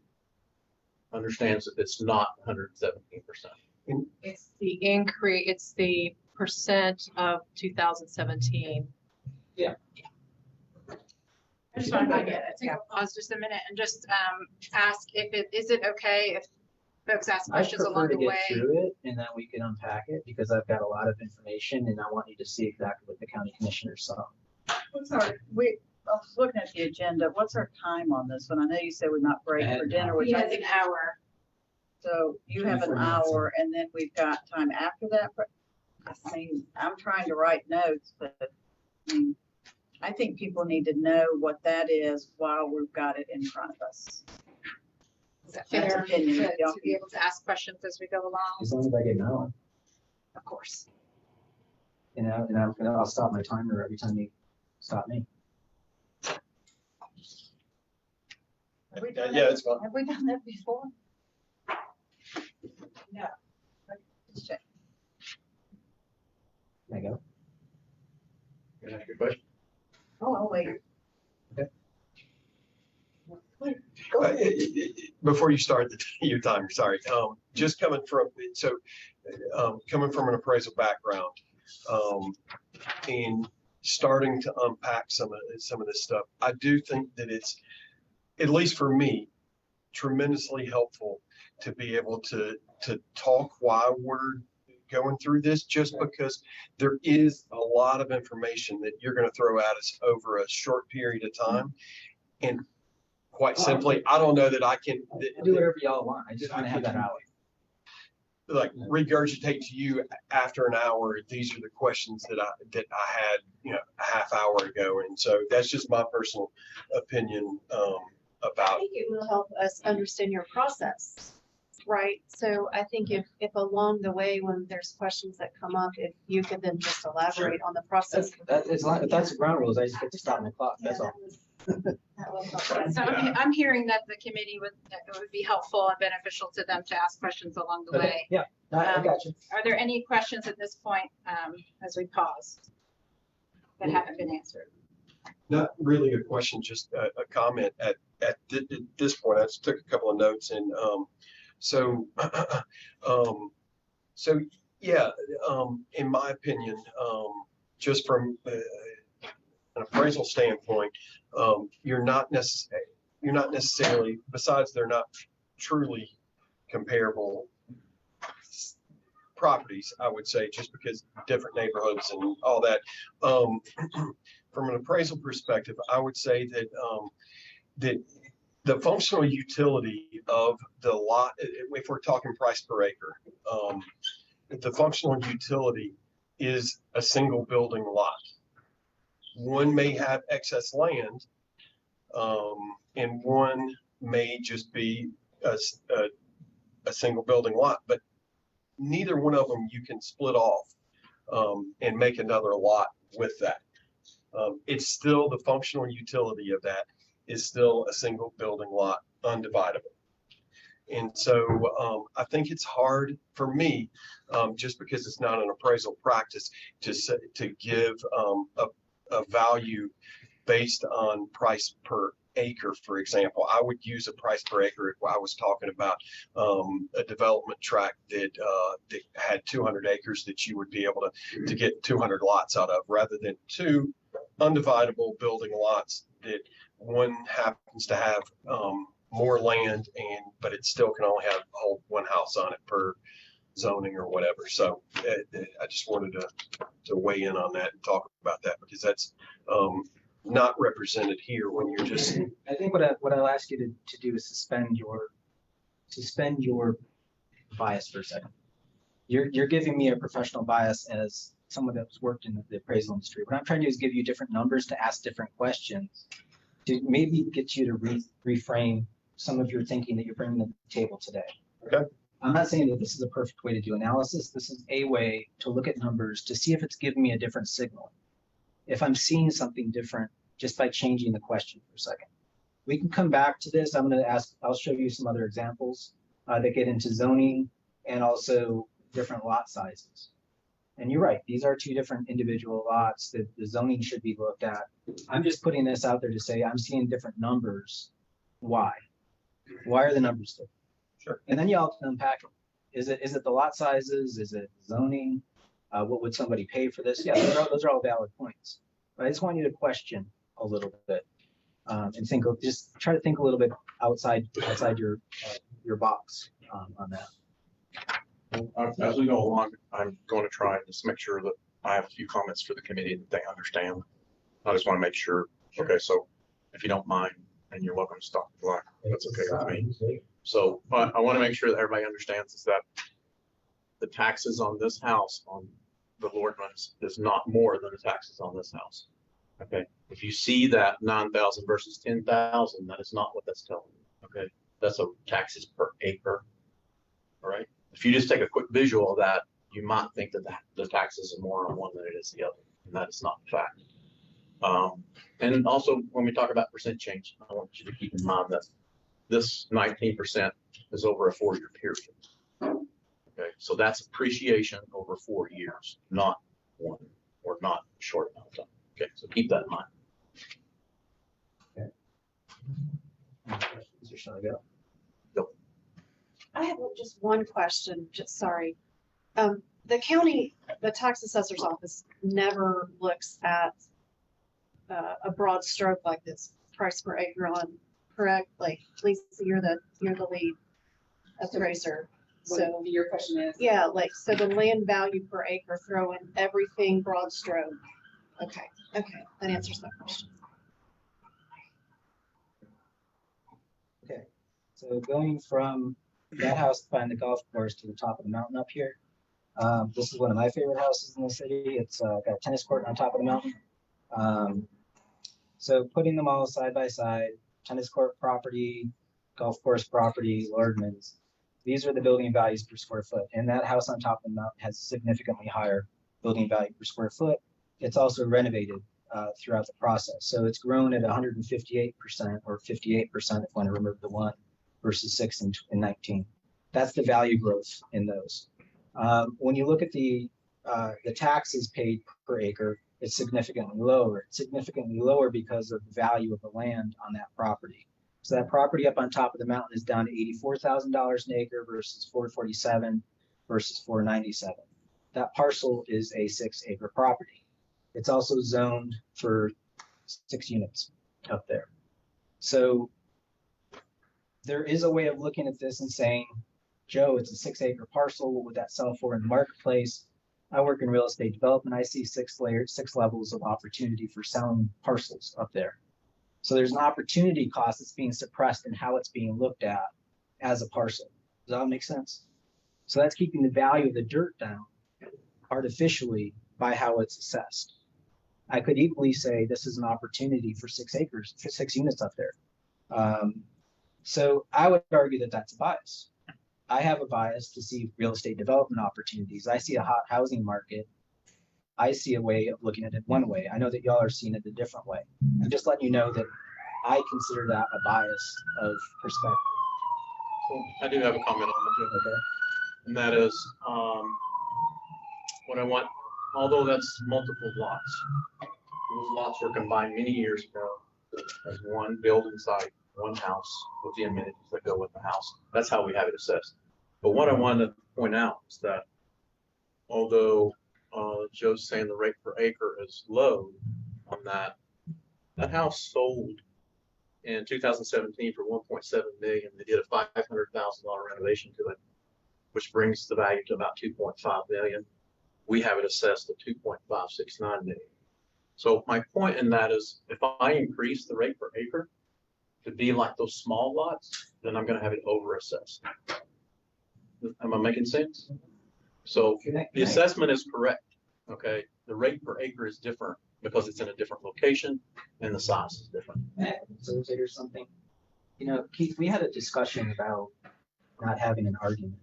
understands that it's not 117%. It's the increase, it's the percent of 2017. I just want to take a pause just a minute and just ask is it okay if folks ask I questions prefer along to the get way? through it and then we can unpack it because I've got a lot of information and I want you to see exactly what the county commissioners saw. What's our, I was looking at the agenda, what's our time on this one? I know you said we're not break for dinner, which He I has think, an hour. so you have an 24 minutes. hour and then we've got time after that. I mean, I'm trying to write notes, but I mean, I think people need to know what that is while we've got it in front of us. Is that That's fair opinion, to yeah. be able to ask questions as we go along? As long as I get an hour, Of course. and I'll stop my timer every time you stop me. Have we done Yeah, that? it's fine. Have we done that before? No. Let's check. There you go. Can I ask you a question? Oh, I'll wait. Before you start your timer, sorry. Just coming from, coming from an appraisal background, and starting to unpack some of this stuff, I do think that it's, at least for me, tremendously helpful to be able to talk why we're going through this, just because there is a lot of information that you're going to throw at us over a short period of time. And quite simply, I don't know that I can Do whatever y'all want. I just want to have that hour. like regurgitate to you after an hour. These are the questions that I had, a half hour ago. And so that's just my personal opinion I about. think it will help us understand your process, right? So I think if along the way, when there's questions that come up, if you could then just elaborate on the process. If that's the ground rules, I just get to stop my clock. That's Yeah, all. that would help. So I'm hearing that the committee that it would be helpful and beneficial to them to ask questions along the way. Yeah, I got you. Are there any questions at this point as we pause that haven't been answered? Not really a question, just a comment at this point. I just took a couple of notes and So, yeah, in my opinion, just from an appraisal standpoint, you're not necessarily, besides they're not truly comparable properties, I would say, just because different neighborhoods and all that. From an appraisal perspective, I would say that that the functional utility of the lot, if we're talking price per acre, the functional utility is a single building lot. One may have excess land, and one may just be a single building lot, but neither one of them you can split off and make another lot with that. It's still the functional utility of that is still a single building lot, undividable. And so I think it's hard for me, just because it's not an appraisal practice, to give a value based on price per acre. For example, I would use a price per acre if I was talking about a development tract that had 200 acres that you would be able to get 200 lots out of, rather than two undividable building lots that one happens to have more land, but it still can only hold one house on it per zoning or whatever. So I just wanted to weigh in on that and talk about that, because that's not represented here when you're just. I think what I'll ask you to do is suspend your bias for a second. You're giving me a professional bias as someone that's worked in the appraisal industry. What I'm trying to do is give you different numbers to ask different questions to maybe get you to reframe some of your thinking that you're bringing to the table today. Okay. I'm not saying that this is a perfect way to do analysis. This is a way to look at numbers to see if it's giving me a different signal. If I'm seeing something different just by changing the question for a second. We can come back to this. I'll show you some other examples that get into zoning and also different lot sizes. And you're right, these are two different individual lots that the zoning should be looked at. I'm just putting this out there to say I'm seeing different numbers. Why? Why are the numbers different? Sure. And then y'all can unpack them. Is it the lot sizes? Is it zoning? What would somebody pay for this? Yeah, those are all valid points. But I just want you to question a little bit and just try to think a little bit outside your box on that. As we go along, I'm going to try and just make sure that I have a few comments for the committee that they understand. I just want to make sure. Okay, so if you don't mind, and you're welcome to stop the clock, that's okay with me. So I want to make sure that everybody understands is that the taxes on this house, on the Lordmans, is not more than the taxes on this house. Okay, if you see that 9,000 versus 10,000, that is not what that's telling you. Okay, that's a taxes per acre. All right. If you just take a quick visual of that, you might think that the taxes are more on one than it is the other, and that is not the fact. And also, when we talk about percent change, I want you to keep in mind that this 19% is over a 4-year period. Okay, so that's appreciation over 4 years, not one, or not a short amount of time. Okay, so keep that in mind. Okay. Shall I go? I have just one question, sorry. The county, the tax assessor's office never looks at a broad stroke like this, price per acre on, correct? Like, Lisa, you're the lead appraiser. So your question is? Yeah, like, so the land value per acre, throw in everything broad stroke. Okay, that answers my question. Okay, so going from that house behind the golf course to the top of the mountain up here. This is one of my favorite houses in the city. It's got a tennis court on top of the mountain. So putting them all side by side, tennis court property, golf course property, Lordman's, these are the building values per square foot. And that house on top of the mountain has significantly higher building value per square foot. It's also renovated throughout the process. So it's grown at 158% or 58% if one remove the one versus 6 and 19. That's the value growth in those. When you look at the taxes paid per acre, it's significantly lower. It's significantly lower because of the value of the land on that property. So that property up on top of the mountain is down to $84,000 an acre versus $447 versus 497. That parcel is a 6-acre property. It's also zoned for 6 units up there. So there is a way of looking at this and saying, Joe, it's a 6-acre parcel. What would that sell for in the marketplace? I work in real estate development. I see 6 levels of opportunity for selling parcels up there. So there's an opportunity cost that's being suppressed in how it's being looked at as a parcel. Does that make sense? So that's keeping the value of the dirt down artificially by how it's assessed. I could equally say this is an opportunity for 6 acres, for 6 units up there. So I would argue that that's a bias. I have a bias to see real estate development opportunities. I see a hot housing market. I see a way of looking at it one way. I know that y'all are seeing it a different way. I'm just letting you know that I consider that a bias of perspective. I do have a comment on that, Joe. Okay. And that is, what I want, although that's multiple lots, those lots were combined many years ago as one building site, one house with the amenities that go with the house. That's how we have it assessed. But what I wanted to point out is that although Joe's saying the rate per acre is low on that, that house sold in 2017 for 1.7 million. They did a $500,000 renovation to it, which brings the value to about 2.5 million. We have it assessed at 2.569 million. So my point in that is, if I increase the rate per acre to be like those small lots, then I'm going to have it over assessed. Am I making sense? So the assessment is correct. Okay, the rate per acre is different because it's in a different location and the size is different. So here's something. You know, Keith, we had a discussion about not having an argument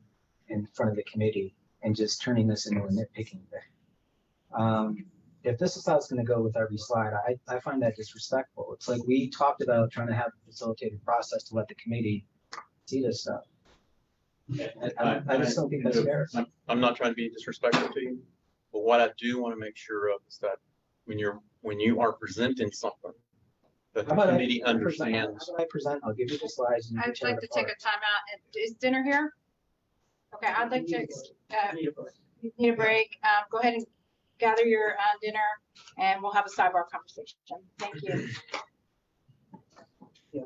in front of the committee and just turning this into a nitpicking thing. If this is how it's going to go with every slide, I find that disrespectful. It's like we talked about trying to have a facilitated process to let the committee see this stuff. I just don't think that's fair. I'm not trying to be disrespectful to you, but what I do want to make sure of is that when you are presenting something, that the committee understands. How about I present? I'll give you the slides. And you can I'd tear like it to take apart. a time out. Is dinner here? Okay, I'd like to, need a break. Go ahead and gather your dinner and we'll have a sidebar conversation. Thank you. Yeah.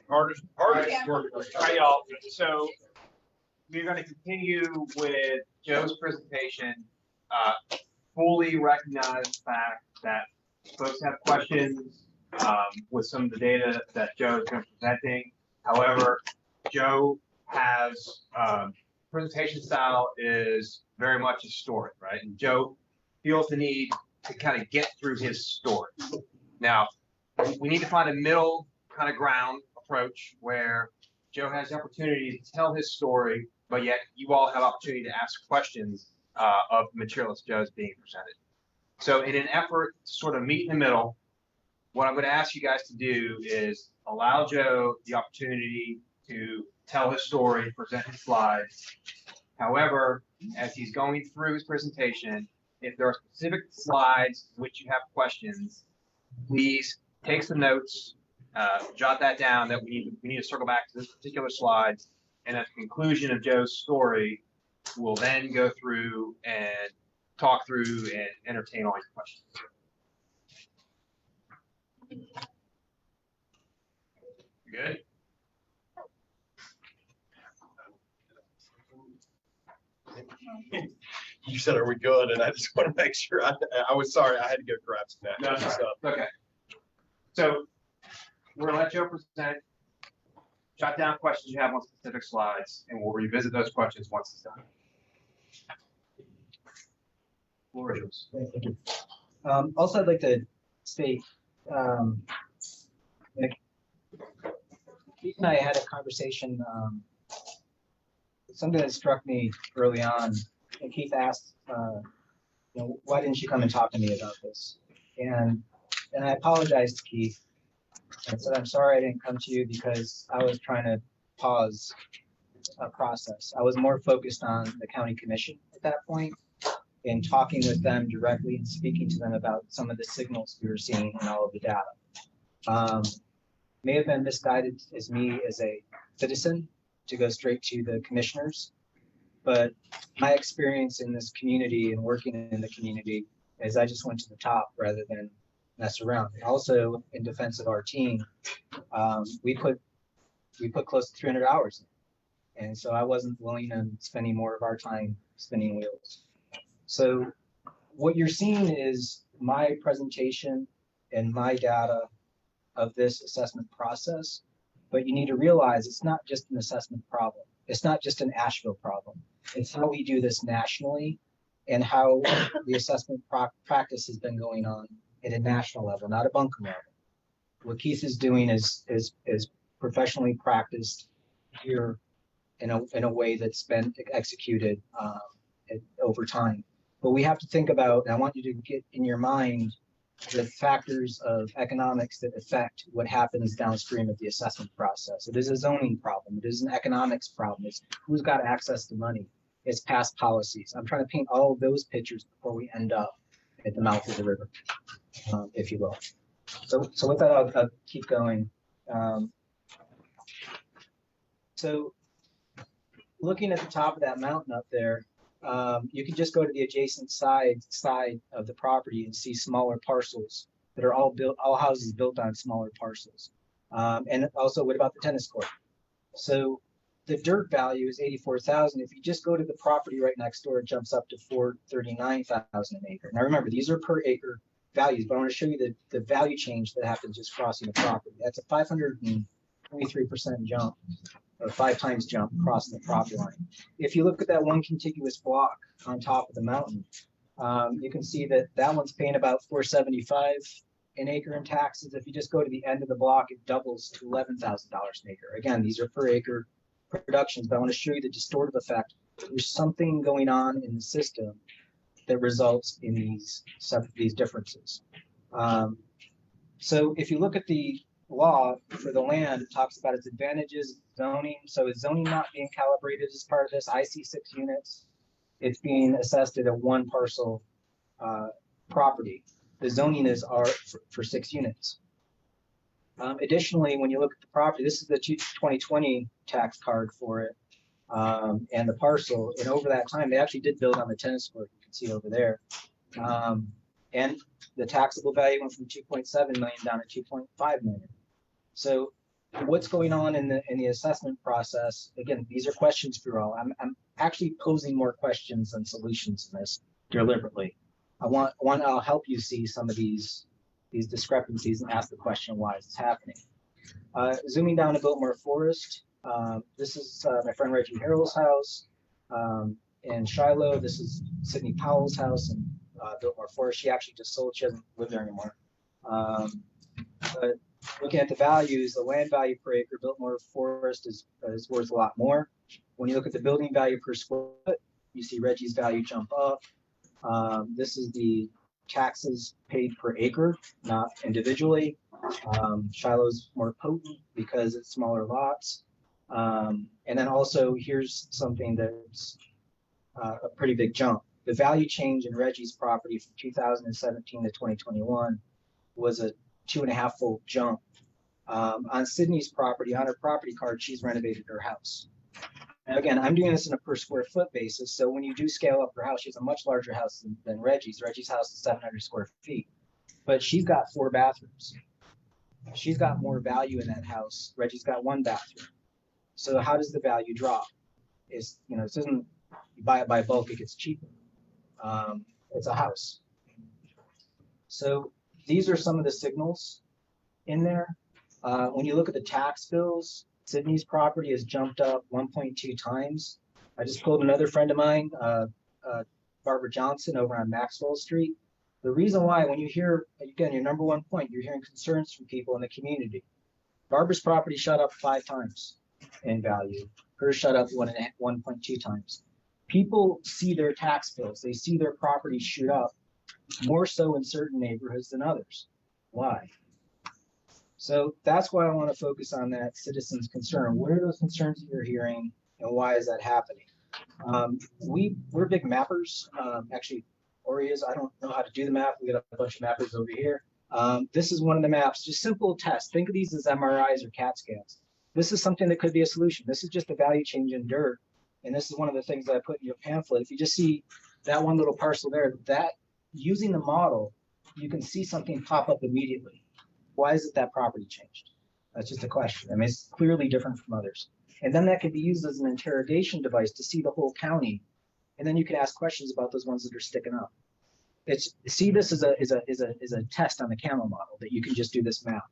Hardest work. All right, y'all. So we're going to continue with Joe's presentation. Fully recognize the fact that folks have questions with some of the data that Joe is going to be presenting. However, Joe has presentation style is very much a story, right? And Joe feels the need to kind of get through his story. Now, we need to find a middle kind of ground approach where Joe has the opportunity to tell his story, but yet you all have opportunity to ask questions of the material that Joe is being presented. So in an effort to sort of meet in the middle, what I'm going to ask you guys to do is allow Joe the opportunity to tell his story, present his slides. However, as he's going through his presentation, if there are specific slides which you have questions, please take some notes, jot that down that we need to circle back to this particular slide. And at the conclusion of Joe's story, we'll then go through and talk through and entertain all your questions. You good? You said, are we good? And I just want to make sure, I was sorry, I had to go grab some No, napkins and sorry. stuff. Okay. So we're gonna let Joe present. Jot down questions you have on specific slides, and we'll revisit those questions once it's done. Floor is yours. Thank you. Also, I'd like to state, Keith and I had a conversation, something that struck me early on, and Keith asked, why didn't you come and talk to me about this? And I apologized to Keith. I said, I'm sorry I didn't come to you because I was trying to pause a process. I was more focused on the county commission at that point and talking with them directly and speaking to them about some of the signals we were seeing in all of the data. May have been misguided as me as a citizen to go straight to the commissioners, but my experience in this community and working in the community is I just went to the top rather than mess around. Also, in defense of our team, we put close to 300 hours in, and so I wasn't willing on spending more of our time spinning wheels. So what you're seeing is my presentation and my data of this assessment process, but you need to realize it's not just an assessment problem. It's not just an Asheville problem. It's how we do this nationally and how the assessment practice has been going on at a national level, not a bunker level. What Keith is doing is professionally practiced here in a way that's been executed over time. But we have to think about, and I want you to get in your mind the factors of economics that affect what happens downstream of the assessment process. It is a zoning problem. It is an economics problem. It's who's got access to money. It's past policies. I'm trying to paint all of those pictures before we end up at the mouth of the river, if you will. So with that, I'll keep going. So looking at the top of that mountain up there, you can just go to the adjacent side of the property and see smaller parcels that are all houses built on smaller parcels. And also, what about the tennis court? So the dirt value is 84,000. If you just go to the property right next door, it jumps up to 439,000 an acre. Now remember, these are per acre values, but I want to show you the value change that happens just crossing the property. That's a 523% jump, or 5 times jump across the property line. If you look at that one contiguous block on top of the mountain, you can see that that one's paying about 475 an acre in taxes. If you just go to the end of the block, it doubles to $11,000 an acre. Again, these are per acre productions, but I want to show you the distortive effect. There's something going on in the system that results in these differences. So if you look at the law for the land, it talks about its advantages, zoning. So is zoning not being calibrated as part of this? I see 6 units. It's being assessed at a 1 parcel property. The zoning is for 6 units. Additionally, when you look at the property, this is the 2020 tax card for it, and the parcel. And over that time, they actually did build on the tennis court. You can see over there. And the taxable value went from 2.7 million down to 2.5 million. So what's going on in the assessment process? Again, these are questions for you all. I'm actually posing more questions than solutions in this deliberately. I'll help you see some of these discrepancies and ask the question, why is this happening? Zooming down to Biltmore Forest, this is my friend Reggie Harrell's house. In Shiloh, this is Sydney Powell's house in Biltmore Forest. She actually just sold, she doesn't live there anymore. But looking at the values, the land value per acre, Biltmore Forest is worth a lot more. When you look at the building value per square foot, you see Reggie's value jump up. This is the taxes paid per acre, not individually. Shiloh's more potent because it's smaller lots. And then also here's something that's a pretty big jump. The value change in Reggie's property from 2017 to 2021 was a 2.5-fold jump. On Sydney's property, on her property card, she's renovated her house. And again, I'm doing this in a per square foot basis. So when you do scale up her house, she has a much larger house than Reggie's. Reggie's house is 700 square feet, but she's got 4 bathrooms. She's got more value in that house. Reggie's got 1 bathroom. So how does the value drop? It's, this isn't, you buy it by bulk, it gets cheaper. It's a house. So these are some of the signals in there. When you look at the tax bills, Sydney's property has jumped up 1.2 times. I just pulled another friend of mine, Barbara Johnson, over on Maxwell Street. The reason why, when you hear, again, your number one point, you're hearing concerns from people in the community. Barbara's property shot up 5 times in value. Hers shot up 1.2 times. People see their tax bills. They see their property shoot up more so in certain neighborhoods than others. Why? So that's why I want to focus on that citizens' concern. What are those concerns that you're hearing, and why is that happening? We're big mappers. Actually, Ori is. I don't know how to do the map. We got a bunch of mappers over here. This is one of the maps. Just simple tests. Think of these as MRIs or CAT scans. This is something that could be a solution. This is just a value change in dirt, and this is one of the things that I put in your pamphlet. If you just see that one little parcel there, that using the model, you can see something pop up immediately. Why is it that property changed? That's just a question. I mean, it's clearly different from others. And then that could be used as an interrogation device to see the whole county. And then you can ask questions about those ones that are sticking up. See this as a test on the camel model that you can just do this map.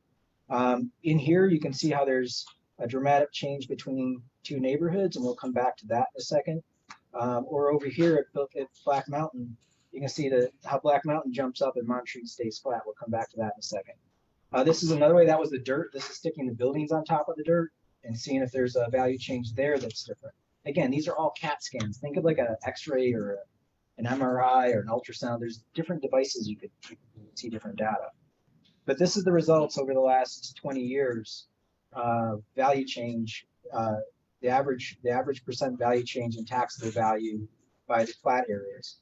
In here, you can see how there's a dramatic change between 2 neighborhoods, and we'll come back to that in a second. Or over here at Black Mountain, you can see how Black Mountain jumps up and Montreat stays flat. We'll come back to that in a second. This is another way. That was the dirt. This is sticking the buildings on top of the dirt and seeing if there's a value change there that's different. Again, these are all CAT scans. Think of like an X-ray or an MRI or an ultrasound. There's different devices you could see different data. But this is the results over the last 20 years. Value change, the average percent value change in taxable value by the flat areas.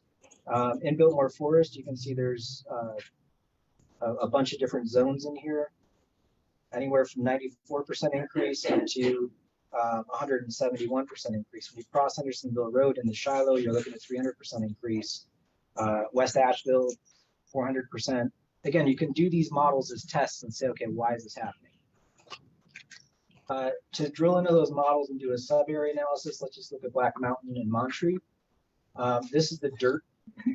In Biltmore Forest, you can see there's a bunch of different zones in here, anywhere from 94% increase up to 171% increase. When you cross Hendersonville Road into Shiloh, you're looking at 300% increase. West Asheville, 400%. Again, you can do these models as tests and say, okay, why is this happening? To drill into those models and do a sub-area analysis, let's just look at Black Mountain and Montreat. This is the dirt.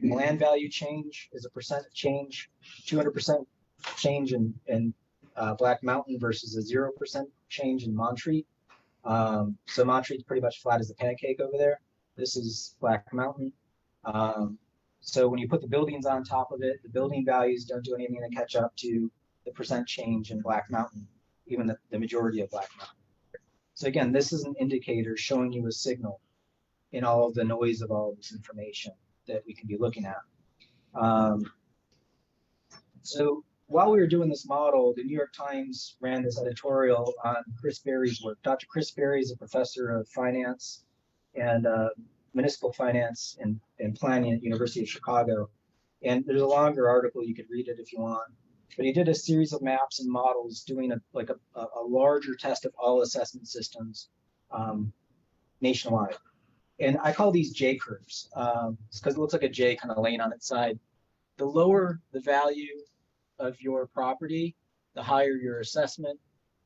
Land value change is a percent change, 200% change in Black Mountain versus a 0% change in Montreat. So Montreat's pretty much flat as a pancake over there. This is Black Mountain. So when you put the buildings on top of it, the building values don't do anything to catch up to the percent change in Black Mountain, even the majority of Black Mountain. So again, this is an indicator showing you a signal in all of the noise of all of this information that we can be looking at. So while we were doing this model, the New York Times ran this editorial on Chris Berry's work. Dr. Chris Berry is a professor of finance and municipal finance and planning at University of Chicago. And there's a longer article, you could read it if you want. But he did a series of maps and models doing a larger test of all assessment systems nationwide. And I call these J curves because it looks like a J kind of laying on its side. The lower the value of your property, the higher your assessment,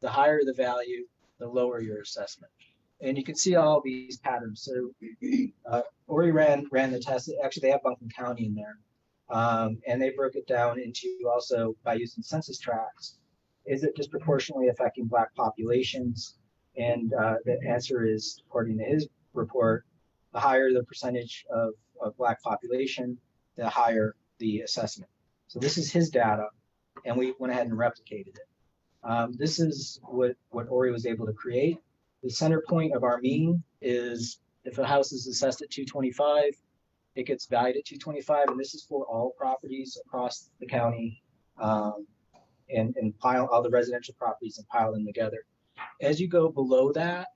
the higher the value, the lower your assessment. And you can see all these patterns. So Ori ran the test. Actually, they have Buncombe County in there. And they broke it down into also by using census tracts. Is it disproportionately affecting Black populations? And the answer is, according to his report, the higher the percentage of Black population, the higher the assessment. So this is his data, and we went ahead and replicated it. This is what Ori was able to create. The center point of our mean is if a house is assessed at 225, it gets valued at 225, and this is for all properties across the county, and pile all the residential properties and pile them together. As you go below that,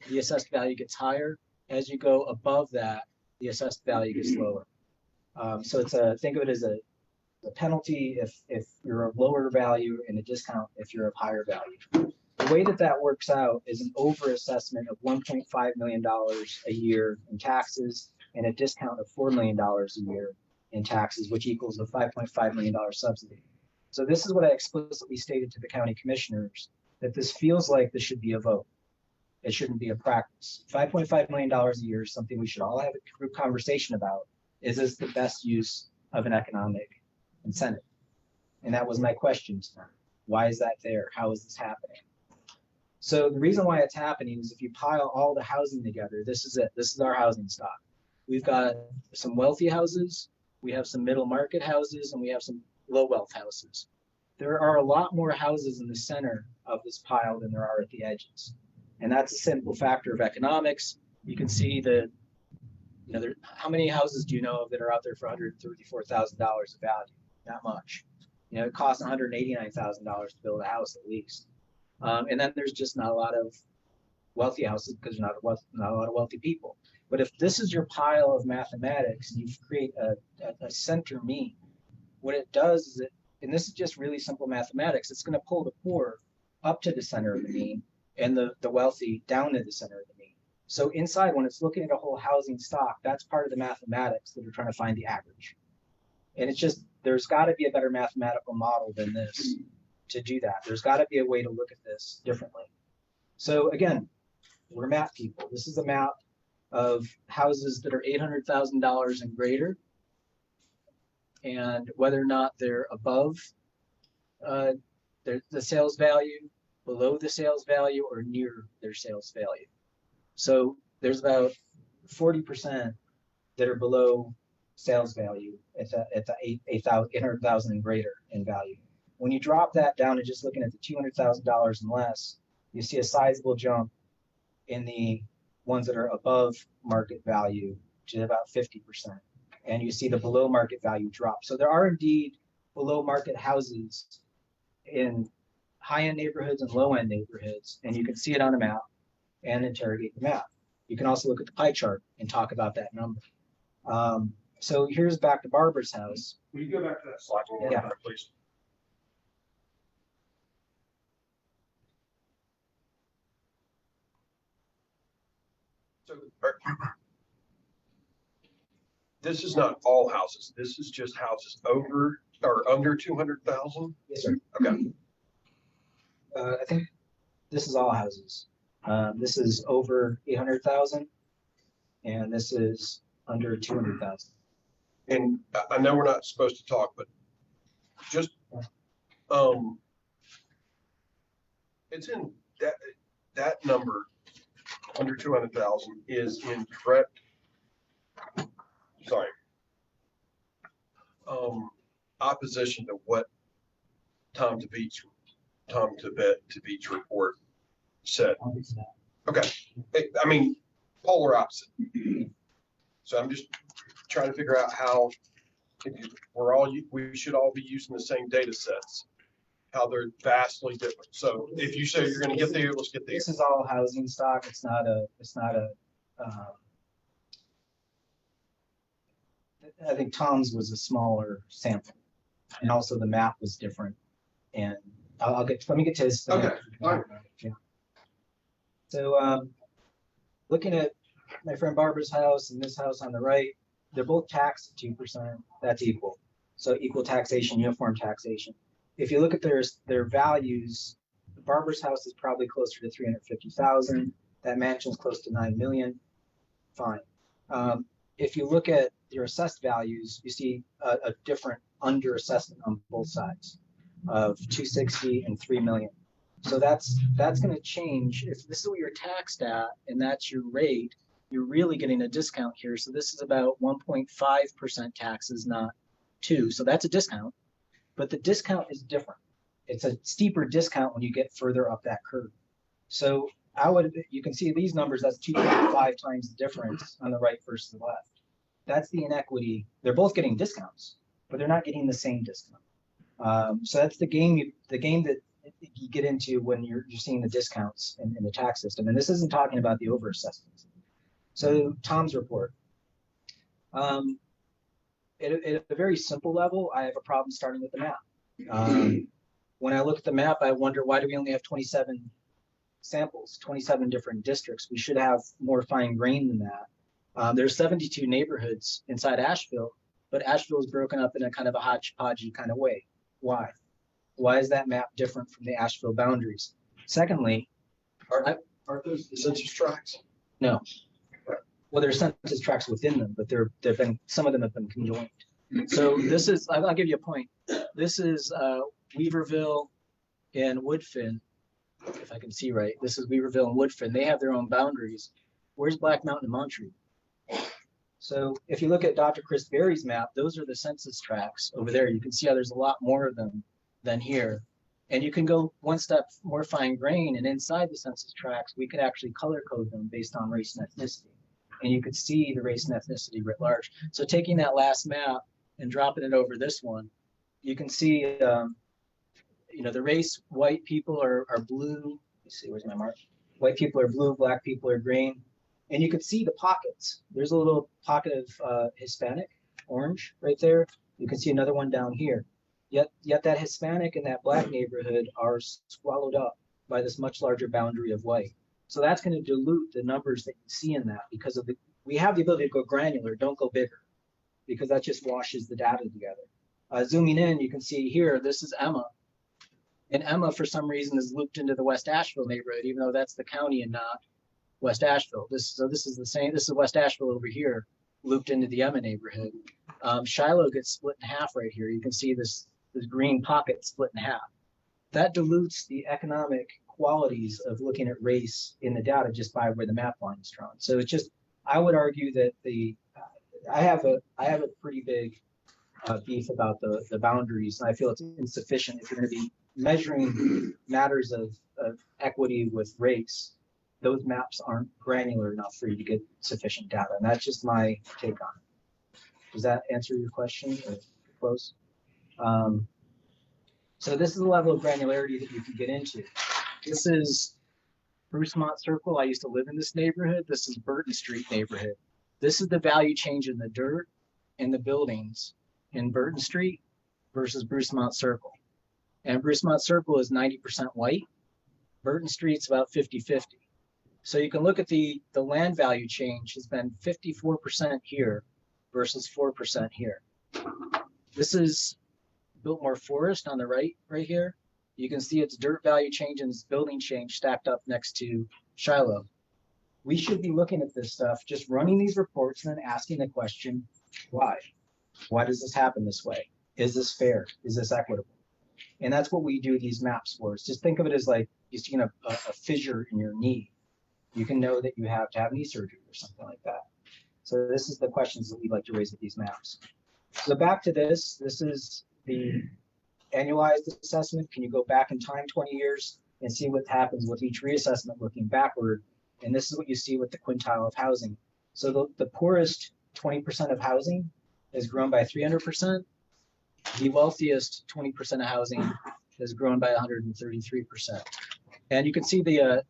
the assessed value gets higher. As you go above that, the assessed value gets lower. So it's think of it as a penalty if you're of lower value and a discount if you're of higher value. The way that works out is an overassessment of $1.5 million a year in taxes and a discount of $4 million a year in taxes, which equals a $5.5 million subsidy. So this is what I explicitly stated to the county commissioners, that this feels like this should be a vote. It shouldn't be a practice. $5.5 million a year is something we should all have a group conversation about. Is this the best use of an economic incentive? And that was my question to them. Why is that there? How is this happening? So the reason why it's happening is if you pile all the housing together, this is it. This is our housing stock. We've got some wealthy houses, we have some middle market houses, and we have some low wealth houses. There are a lot more houses in the center of this pile than there are at the edges. And that's a simple factor of economics. You can see that, how many houses do you know of that are out there for $134,000 of value? Not much. It costs $189,000 to build a house at least. And then there's just not a lot of wealthy houses because there's not a lot of wealthy people. But if this is your pile of mathematics and you create a center mean, what it does is and this is just really simple mathematics, it's going to pull the poor up to the center of the mean and the wealthy down to the center of the mean. So inside, when it's looking at a whole housing stock, that's part of the mathematics that are trying to find the average. And it's just, there's got to be a better mathematical model than this to do that. There's got to be a way to look at this differently. So again, we're map people. This is a map of houses that are $800,000 and greater, and whether or not they're above the sales value, below the sales value, or near their sales value. So there's about 40% that are below sales value at the 800,000 and greater in value. When you drop that down to just looking at the $200,000 and less, you see a sizable jump in the ones that are above market value to about 50%. And you see the below market value drop. So there are indeed below market houses in high-end neighborhoods and low-end neighborhoods, and you can see it on a map and interrogate the map. You can also look at the pie chart and talk about that number. So here's back to Barbara's house. Will you go back to that slide one more time, please? So, this is not all houses. This is just houses over or under 200,000? Yes, sir. Okay. I think this is all houses. This is over 800,000, and this is under 200,000. And I know we're not supposed to talk, but just, it's in that number under 200,000 is in direct, opposition to what Tom Tavit's report said. Okay, I mean, polar opposite. So I'm just trying to figure out how we should all be using the same data sets, how they're vastly different. So if you say you're going to get there, let's get there. This is all housing stock. It's not a I think Tom's was a smaller sample, and also the map was different. And let me get to his. Okay. All right. Yeah. So looking at my friend Barbara's house and this house on the right, they're both taxed at 2%. That's equal. So equal taxation, uniform taxation. If you look at their values, Barber's house is probably closer to 350,000. That mansion's close to 9 million. Fine. If you look at your assessed values, you see a different under assessment on both sides of 260 and 3 million. So that's going to change. If this is what you're taxed at and that's your rate, you're really getting a discount here. So this is about 1.5% taxes, not 2. So that's a discount, but the discount is different. It's a steeper discount when you get further up that curve. So you can see these numbers, that's 2.5 times the difference on the right versus the left. That's the inequity. They're both getting discounts, but they're not getting the same discount. So that's the game that you get into when you're seeing the discounts in the tax system. And this isn't talking about the overassessments. So Tom's report. At a very simple level, I have a problem starting with the map. When I look at the map, I wonder, why do we only have 27 samples, 27 different districts? We should have more fine grain than that. There's 72 neighborhoods inside Asheville, but Asheville is broken up in a kind of a hodgepodgey kind of way. Why? Why is that map different from the Asheville boundaries? Secondly, Aren't those the census tracts? no. Well, there's census tracts within them, but some of them have been conjoined. So this is, I'll give you a point. This is Weaverville and Woodfin, if I can see right. This is Weaverville and Woodfin. They have their own boundaries. Where's Black Mountain and Montreat? So if you look at Dr. Chris Berry's map, those are the census tracts over there. You can see how there's a lot more of them than here. And you can go one step more fine grain, and inside the census tracts, we could actually color code them based on race and ethnicity. And you could see the race and ethnicity writ large. So taking that last map and dropping it over this one, you can see, the race, white people are blue. Let me see, where's my mark? White people are blue, black people are green. And you could see the pockets. There's a little pocket of Hispanic, orange right there. You can see another one down here. Yet that Hispanic and that black neighborhood are swallowed up by this much larger boundary of white. So that's going to dilute the numbers that you see in that, because we have the ability to go granular, don't go bigger, because that just washes the data together. Zooming in, you can see here, this is Emma. And Emma, for some reason, is looped into the West Asheville neighborhood, even though that's the county and not West Asheville. This is the same. This is West Asheville over here, looped into the Emma neighborhood. Shiloh gets split in half right here. You can see this green pocket split in half. That dilutes the economic qualities of looking at race in the data just by where the map line is drawn. So it's just, I would argue that I have a pretty big beef about the boundaries, and I feel it's insufficient if you're going to be measuring matters of equity with race. Those maps aren't granular enough for you to get sufficient data, and that's just my take on it. Does that answer your question, or close? So this is the level of granularity that you can get into. This is Brucemont Circle. I used to live in this neighborhood. This is Burton Street neighborhood. This is the value change in the dirt and the buildings in Burton Street versus Brucemont Circle. And Brucemont Circle is 90% white. Burton Street's about 50-50. So you can look at the land value change has been 54% here versus 4% here. This is Biltmore Forest on the right here. You can see its dirt value change and its building change stacked up next to Shiloh. We should be looking at this stuff, just running these reports and then asking the question, why? Why does this happen this way? Is this fair? Is this equitable? And that's what we do these maps for. Just think of it as like you're seeing a fissure in your knee. You can know that you have to have knee surgery or something like that. So this is the questions that we like to raise with these maps. So back to this is the annualized assessment. Can you go back in time 20 years and see what happens with each reassessment looking backward? And this is what you see with the quintile of housing. So the poorest 20% of housing has grown by 300%. The wealthiest 20% of housing has grown by 133%. And you can see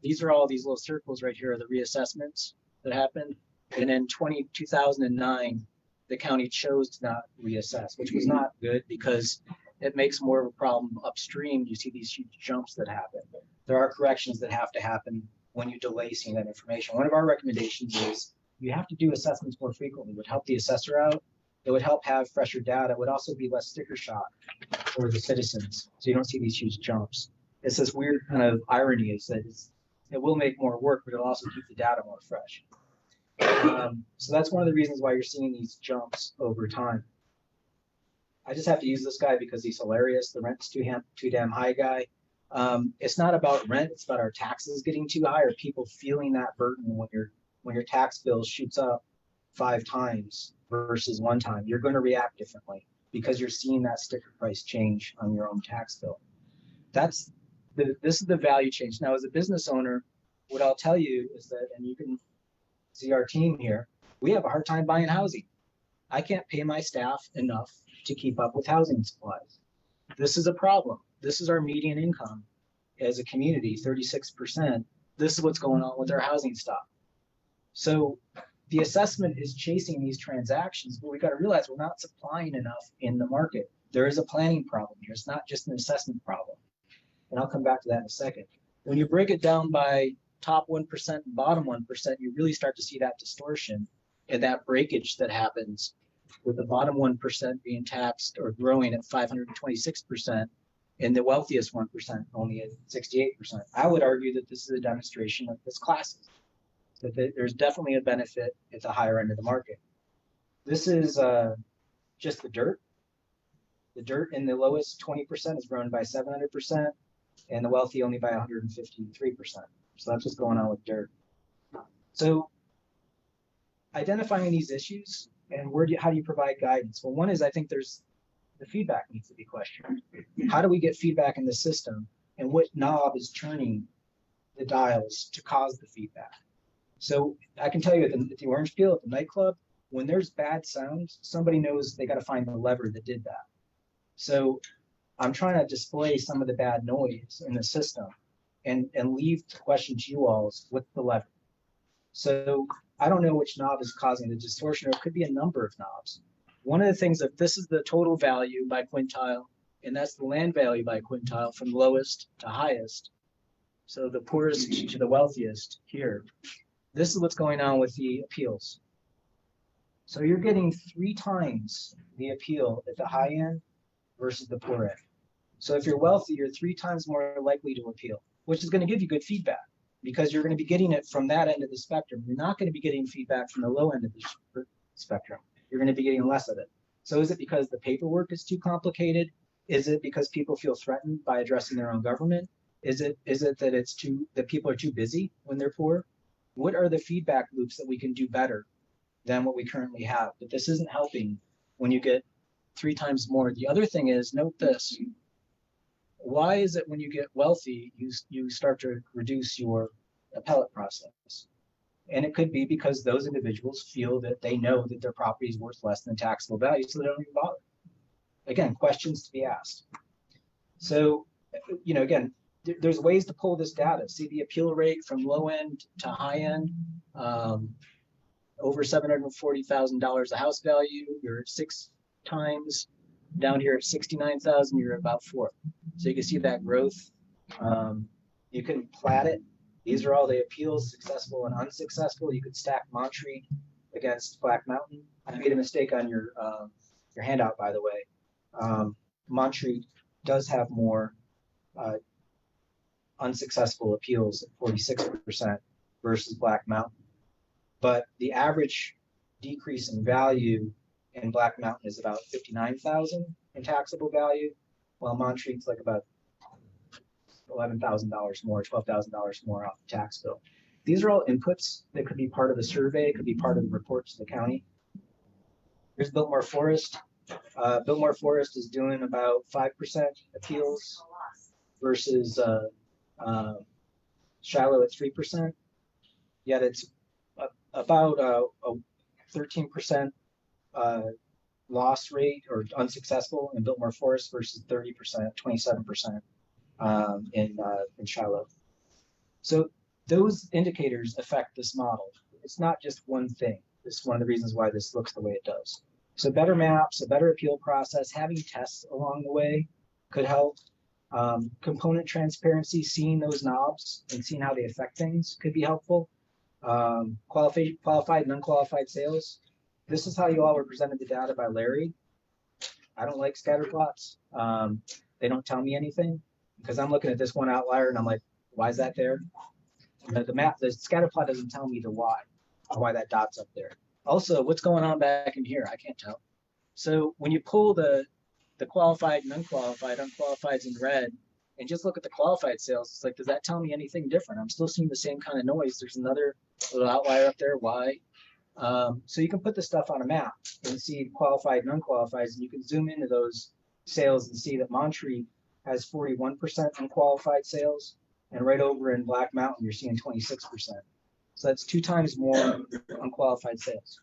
these are all these little circles right here are the reassessments that happened. And in 2009, the county chose to not reassess, which was not good because it makes more of a problem upstream. You see these huge jumps that happen. There are corrections that have to happen when you delay seeing that information. One of our recommendations is you have to do assessments more frequently. It would help the assessor out. It would help have fresher data. It would also be less sticker shock for the citizens, so you don't see these huge jumps. it's this weird kind of irony is that it will make more work, but it'll also keep the data more fresh. So that's one of the reasons why you're seeing these jumps over time. I just have to use this guy because he's hilarious. The rent's too damn high guy. It's not about rent, it's about our taxes getting too high or people feeling that burden when your tax bill shoots up 5 times versus 1 time. You're going to react differently because you're seeing that sticker price change on your own tax bill. This is the value change. Now, as a business owner, what I'll tell you is that, and you can see our team here, we have a hard time buying housing. I can't pay my staff enough to keep up with housing supplies. This is a problem. This is our median income as a community, 36%. This is what's going on with our housing stock. So the assessment is chasing these transactions, but we got to realize we're not supplying enough in the market. There is a planning problem here. It's not just an assessment problem. And I'll come back to that in a second. When you break it down by top 1% and bottom 1%, you really start to see that distortion and that breakage that happens with the bottom 1% being taxed or growing at 526% and the wealthiest 1% only at 68%. I would argue that this is a demonstration of this classes, that there's definitely a benefit at the higher end of the market. This is just the dirt. The dirt in the lowest 20% is grown by 700%, and the wealthy only by 153%. So that's what's going on with dirt. So identifying these issues and how do you provide guidance? Well, one is I think the feedback needs to be questioned. How do we get feedback in the system, and what knob is turning the dials to cause the feedback? So I can tell you at the Orange Peel, at the nightclub, when there's bad sound, somebody knows they got to find the lever that did that. So I'm trying to display some of the bad noise in the system and leave the question to you all is what's the lever? So I don't know which knob is causing the distortion, or it could be a number of knobs. One of the things that this is the total value by quintile, and that's the land value by quintile from lowest to highest. So the poorest to the wealthiest here. This is what's going on with the appeals. So you're getting 3 times the appeal at the high end versus the poor end. So if you're wealthy, you're 3 times more likely to appeal, which is going to give you good feedback because you're going to be getting it from that end of the spectrum. You're not going to be getting feedback from the low end of the spectrum. You're going to be getting less of it. So is it because the paperwork is too complicated? Is it because people feel threatened by addressing their own government? Is it that people are too busy when they're poor? What are the feedback loops that we can do better than what we currently have? But this isn't helping when you get 3 times more. The other thing is, note this. Why is it when you get wealthy, you start to reduce your appellate process? And it could be because those individuals feel that they know that their property is worth less than taxable value, so they don't even bother. Again, questions to be asked. So, again, there's ways to pull this data. See the appeal rate from low end to high end, over $740,000 a house value. You're at 6 times. Down here at 69,000, you're about 4. So you can see that growth. You can plat it. These are all the appeals, successful and unsuccessful. You could stack Montreat against Black Mountain. I made a mistake on your handout, by the way. Montreat does have more unsuccessful appeals at 46% versus Black Mountain. But the average decrease in value in Black Mountain is about 59,000 in taxable value, while Montreat's like about $11,000 more, $12,000 more off the tax bill. These are all inputs that could be part of the survey, could be part of the report to the county. Here's Biltmore Forest. Biltmore Forest is doing about 5% appeals versus Shiloh at 3%. Yet it's about a 13% loss rate or unsuccessful in Biltmore Forest versus 30%, 27% in Shiloh. So those indicators affect this model. It's not just one thing. This is one of the reasons why this looks the way it does. So better maps, a better appeal process, having tests along the way could help. Component transparency, seeing those knobs and seeing how they affect things could be helpful. Qualified and unqualified sales. This is how you all were presented the data by Larry. I don't like scatter plots. They don't tell me anything. Because I'm looking at this one outlier and I'm like, why is that there? The map, the scatter plot doesn't tell me the why that dot's up there. Also, what's going on back in here? I can't tell. So when you pull the qualified and unqualified's in red, and just look at the qualified sales, it's like, does that tell me anything different? I'm still seeing the same kind of noise. There's another little outlier up there. Why? So you can put this stuff on a map and see qualified and unqualified, and you can zoom into those sales and see that Monterey has 41% unqualified sales, and right over in Black Mountain, you're seeing 26%. So that's 2 times more unqualified sales.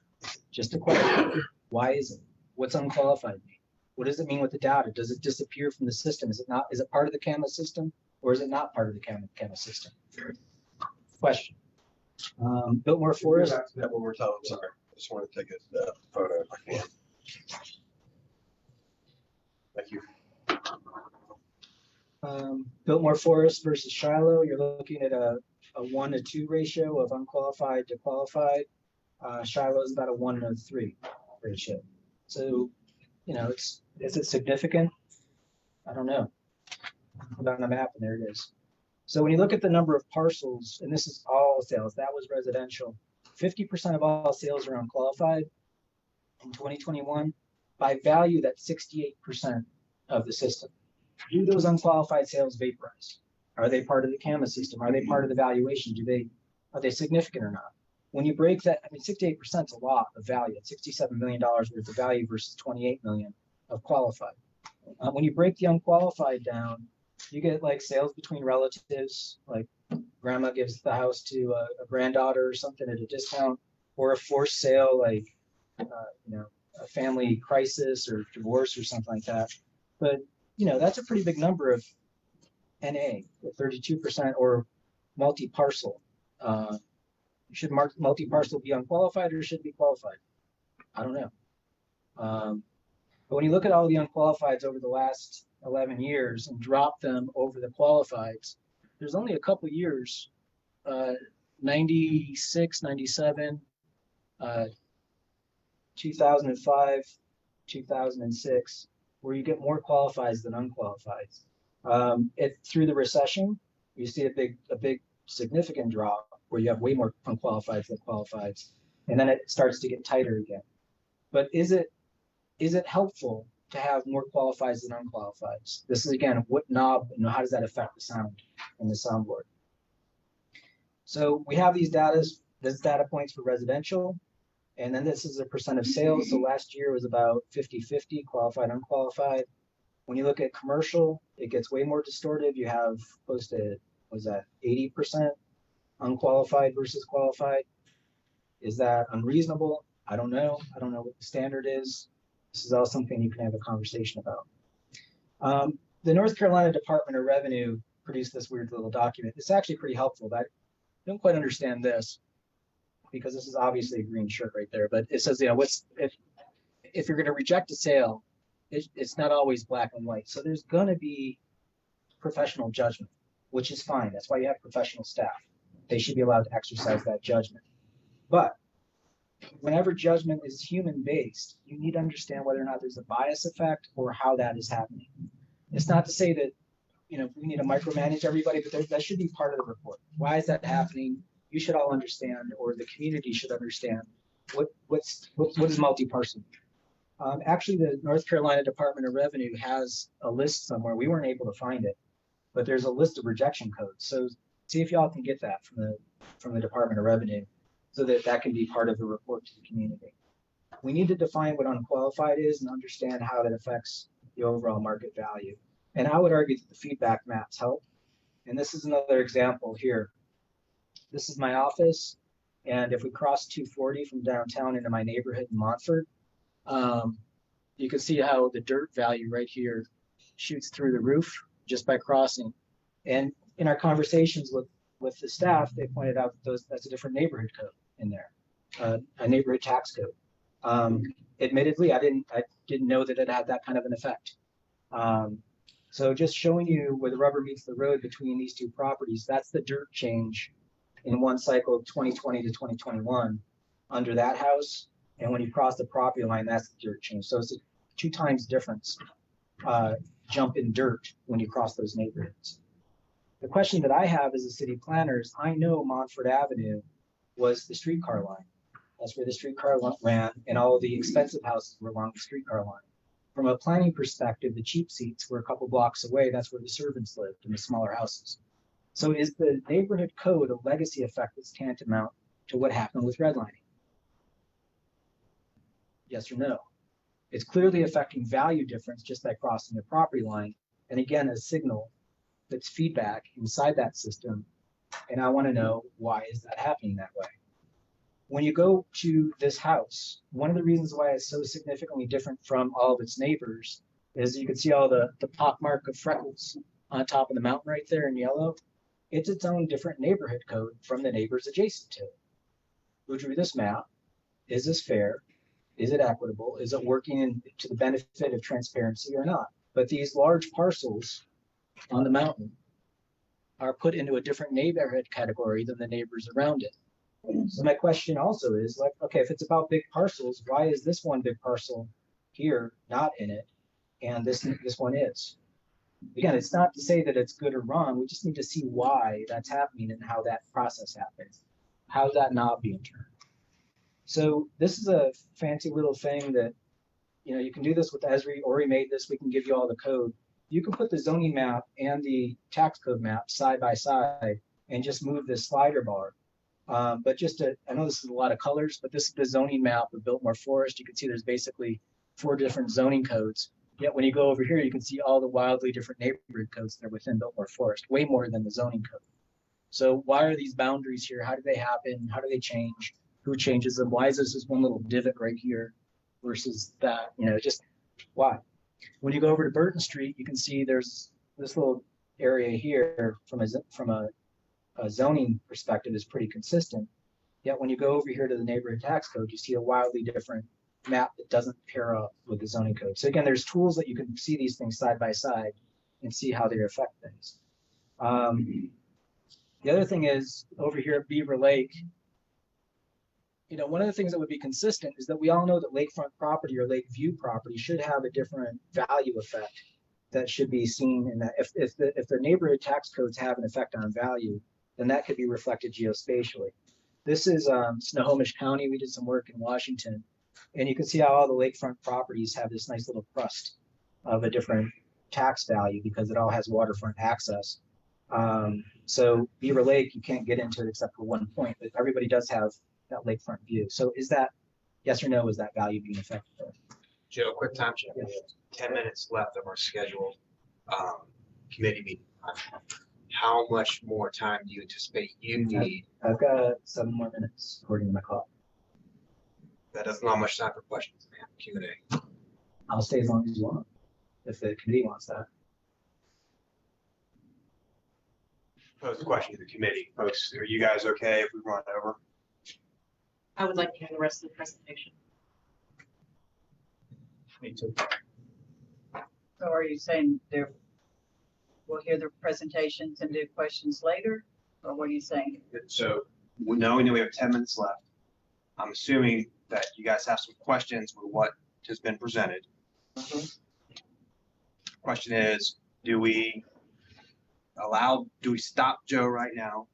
Just a question, why is it? What's unqualified mean? What does it mean with the data? Does it disappear from the system? Is it part of the CAMA system, or is it not part of the CAMA system? Question. Biltmore Forest. That one more time, I'm sorry. I just want to take a photo if I can. Thank you. Biltmore Forest versus Shiloh, you're looking at a 1-to-2 ratio of unqualified to qualified. Shiloh is about a 1-to-3 ratio. So, is it significant? I don't know. Put it on the map and there it is. So when you look at the number of parcels, and this is all sales, that was residential, 50% of all sales are unqualified in 2021. By value, that's 68% of the system. Do those unqualified sales vaporize? Are they part of the CAMA system? Are they part of the valuation? Are they significant or not? When you break that, 68% is a lot of value. It's $67 million worth of value versus 28 million of qualified. When you break the unqualified down, you get like sales between relatives, like grandma gives the house to a granddaughter or something at a discount, or a forced sale, like a family crisis or divorce or something like that. But that's a pretty big number of NA, 32%, or multi-parcel. Should multi-parcel be unqualified or should it be qualified? I don't know. But when you look at all the unqualifieds over the last 11 years and drop them over the qualifieds, there's only a couple years, 96, 97, 2005, 2006, where you get more qualifieds than unqualifieds. Through the recession, you see a big significant drop where you have way more unqualifieds than qualifieds, and then it starts to get tighter again. But is it helpful to have more qualifieds than unqualifieds? This is again, what knob and how does that affect the sound in the soundboard? So we have these data points for residential, and then this is a percent of sales. So last year was about 50-50 qualified, unqualified. When you look at commercial, it gets way more distorted. You have close to, 80% unqualified versus qualified. Is that unreasonable? I don't know. I don't know what the standard is. This is all something you can have a conversation about. The North Carolina Department of Revenue produced this weird little document. It's actually pretty helpful. I don't quite understand this because this is obviously a green shirt right there, but it says, if you're going to reject a sale, it's not always black and white. So there's going to be professional judgment, which is fine. That's why you have professional staff. They should be allowed to exercise that judgment. But whenever judgment is human-based, you need to understand whether or not there's a bias effect or how that is happening. It's not to say that we need to micromanage everybody, but that should be part of the report. Why is that happening? You should all understand, or the community should understand, what is multi-parcel. Actually, the North Carolina Department of Revenue has a list somewhere. We weren't able to find it, but there's a list of rejection codes. So see if y'all can get that from the Department of Revenue, so that can be part of the report to the community. We need to define what unqualified is and understand how that affects the overall market value. And I would argue that the feedback maps help. And this is another example here. This is my office. And if we cross 240 from downtown into my neighborhood in Montford, you can see how the dirt value right here shoots through the roof just by crossing. And in our conversations with the staff, they pointed out that that's a different neighborhood code in there, a neighborhood tax code. Admittedly, I didn't know that it had that kind of an effect. So just showing you where the rubber meets the road between these two properties, that's the dirt change in one cycle of 2020 to 2021 under that house. And when you cross the property line, that's the dirt change. So it's a 2 times difference jump in dirt when you cross those neighborhoods. The question that I have as a city planner is, I know Montford Avenue was the streetcar line. That's where the streetcar ran, and all of the expensive houses were along the streetcar line. From a planning perspective, the cheap seats were a couple blocks away. That's where the servants lived in the smaller houses. So is the neighborhood code a legacy effect that's tantamount to what happened with redlining? Yes or no? It's clearly affecting value difference just by crossing the property line. And again, a signal that's feedback inside that system. And I want to know, why is that happening that way? When you go to this house, one of the reasons why it's so significantly different from all of its neighbors is you can see all the pockmark of freckles on top of the mountain right there in yellow. It's its own different neighborhood code from the neighbors adjacent to it. Who drew this map? Is this fair? Is it equitable? Is it working to the benefit of transparency or not? But these large parcels on the mountain are put into a different neighborhood category than the neighbors around it. So my question also is, like, okay, if it's about big parcels, why is this one big parcel here not in it, and this one is? Again, it's not to say that it's good or wrong. We just need to see why that's happening and how that process happens. How's that not being turned? So this is a fancy little thing that, you know, you can do this with Esri. Ori made this. We can give you all the code. You can put the zoning map and the tax code map side by side and just move this slider bar. But just to, I know this is a lot of colors, but this is the zoning map of Biltmore Forest. You can see there's basically 4 different zoning codes. Yet when you go over here, you can see all the wildly different neighborhood codes that are within Biltmore Forest, way more than the zoning code. So why are these boundaries here? How do they happen? How do they change? Who changes them? Why is this one little divot right here versus that? You know, just why? When you go over to Burton Street, you can see there's this little area here from a zoning perspective is pretty consistent. Yet when you go over here to the neighborhood tax code, you see a wildly different map that doesn't pair up with the zoning code. So again, there's tools that you can see these things side by side and see how they affect things. The other thing is over here at Beaver Lake, you know, one of the things that would be consistent is that we all know that lakefront property or lake view property should have a different value effect that should be seen in that. If the neighborhood tax codes have an effect on value, then that could be reflected geospatially. This is Snohomish County. We did some work in Washington, and you can see how all the lakefront properties have this nice little crust of a different tax value because it all has waterfront access. So Beaver Lake, you can't get into it except for one point, but everybody does have that lakefront view. So is that, yes or no, is that value being affected? Joe, quick time check. We have 10 minutes left of our scheduled committee meeting. How much more time do you anticipate you need? I've got 7 more minutes according to my clock. That doesn't allow much time for questions, man. Q&A. I'll stay as long as you want, if the committee wants that. Pose the question to the committee. Folks, are you guys okay if we run over? I would like to hear the rest of the presentation. Me too. So are you saying we'll hear the presentations and do questions later? Or what are you saying? So knowing that we have 10 minutes left, I'm assuming that you guys have some questions with what has been presented. Question is, do we stop Joe right now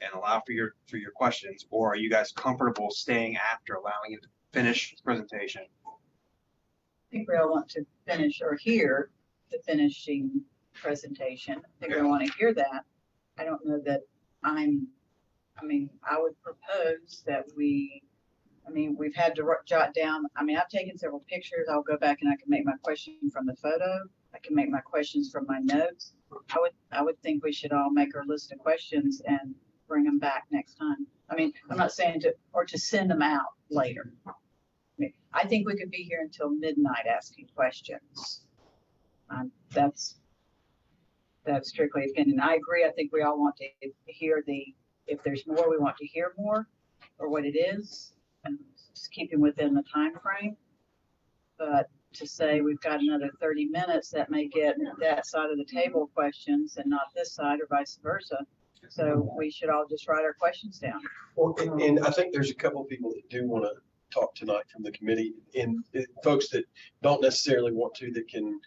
and allow for your questions, or are you guys comfortable staying after, allowing him to finish his presentation? I think we all want to finish or hear the finishing presentation. I think we want to hear that. I don't know that I would propose that we've had to jot down, I've taken several pictures. I'll go back and I can make my question from the photo. I can make my questions from my notes. I would think we should all make our list of questions and bring them back next time. I'm not saying to send them out later. I think we could be here until midnight asking questions. That's strictly opinion. I agree. I think we all want to hear if there's more, we want to hear more, or what it is, and just keeping within the time frame. But to say we've got another 30 minutes, that may get that side of the table questions and not this side, or vice versa. So we should all just write our questions down. Well, and I think there's a couple of people that do want to talk tonight from the committee, and folks that don't necessarily want to, that can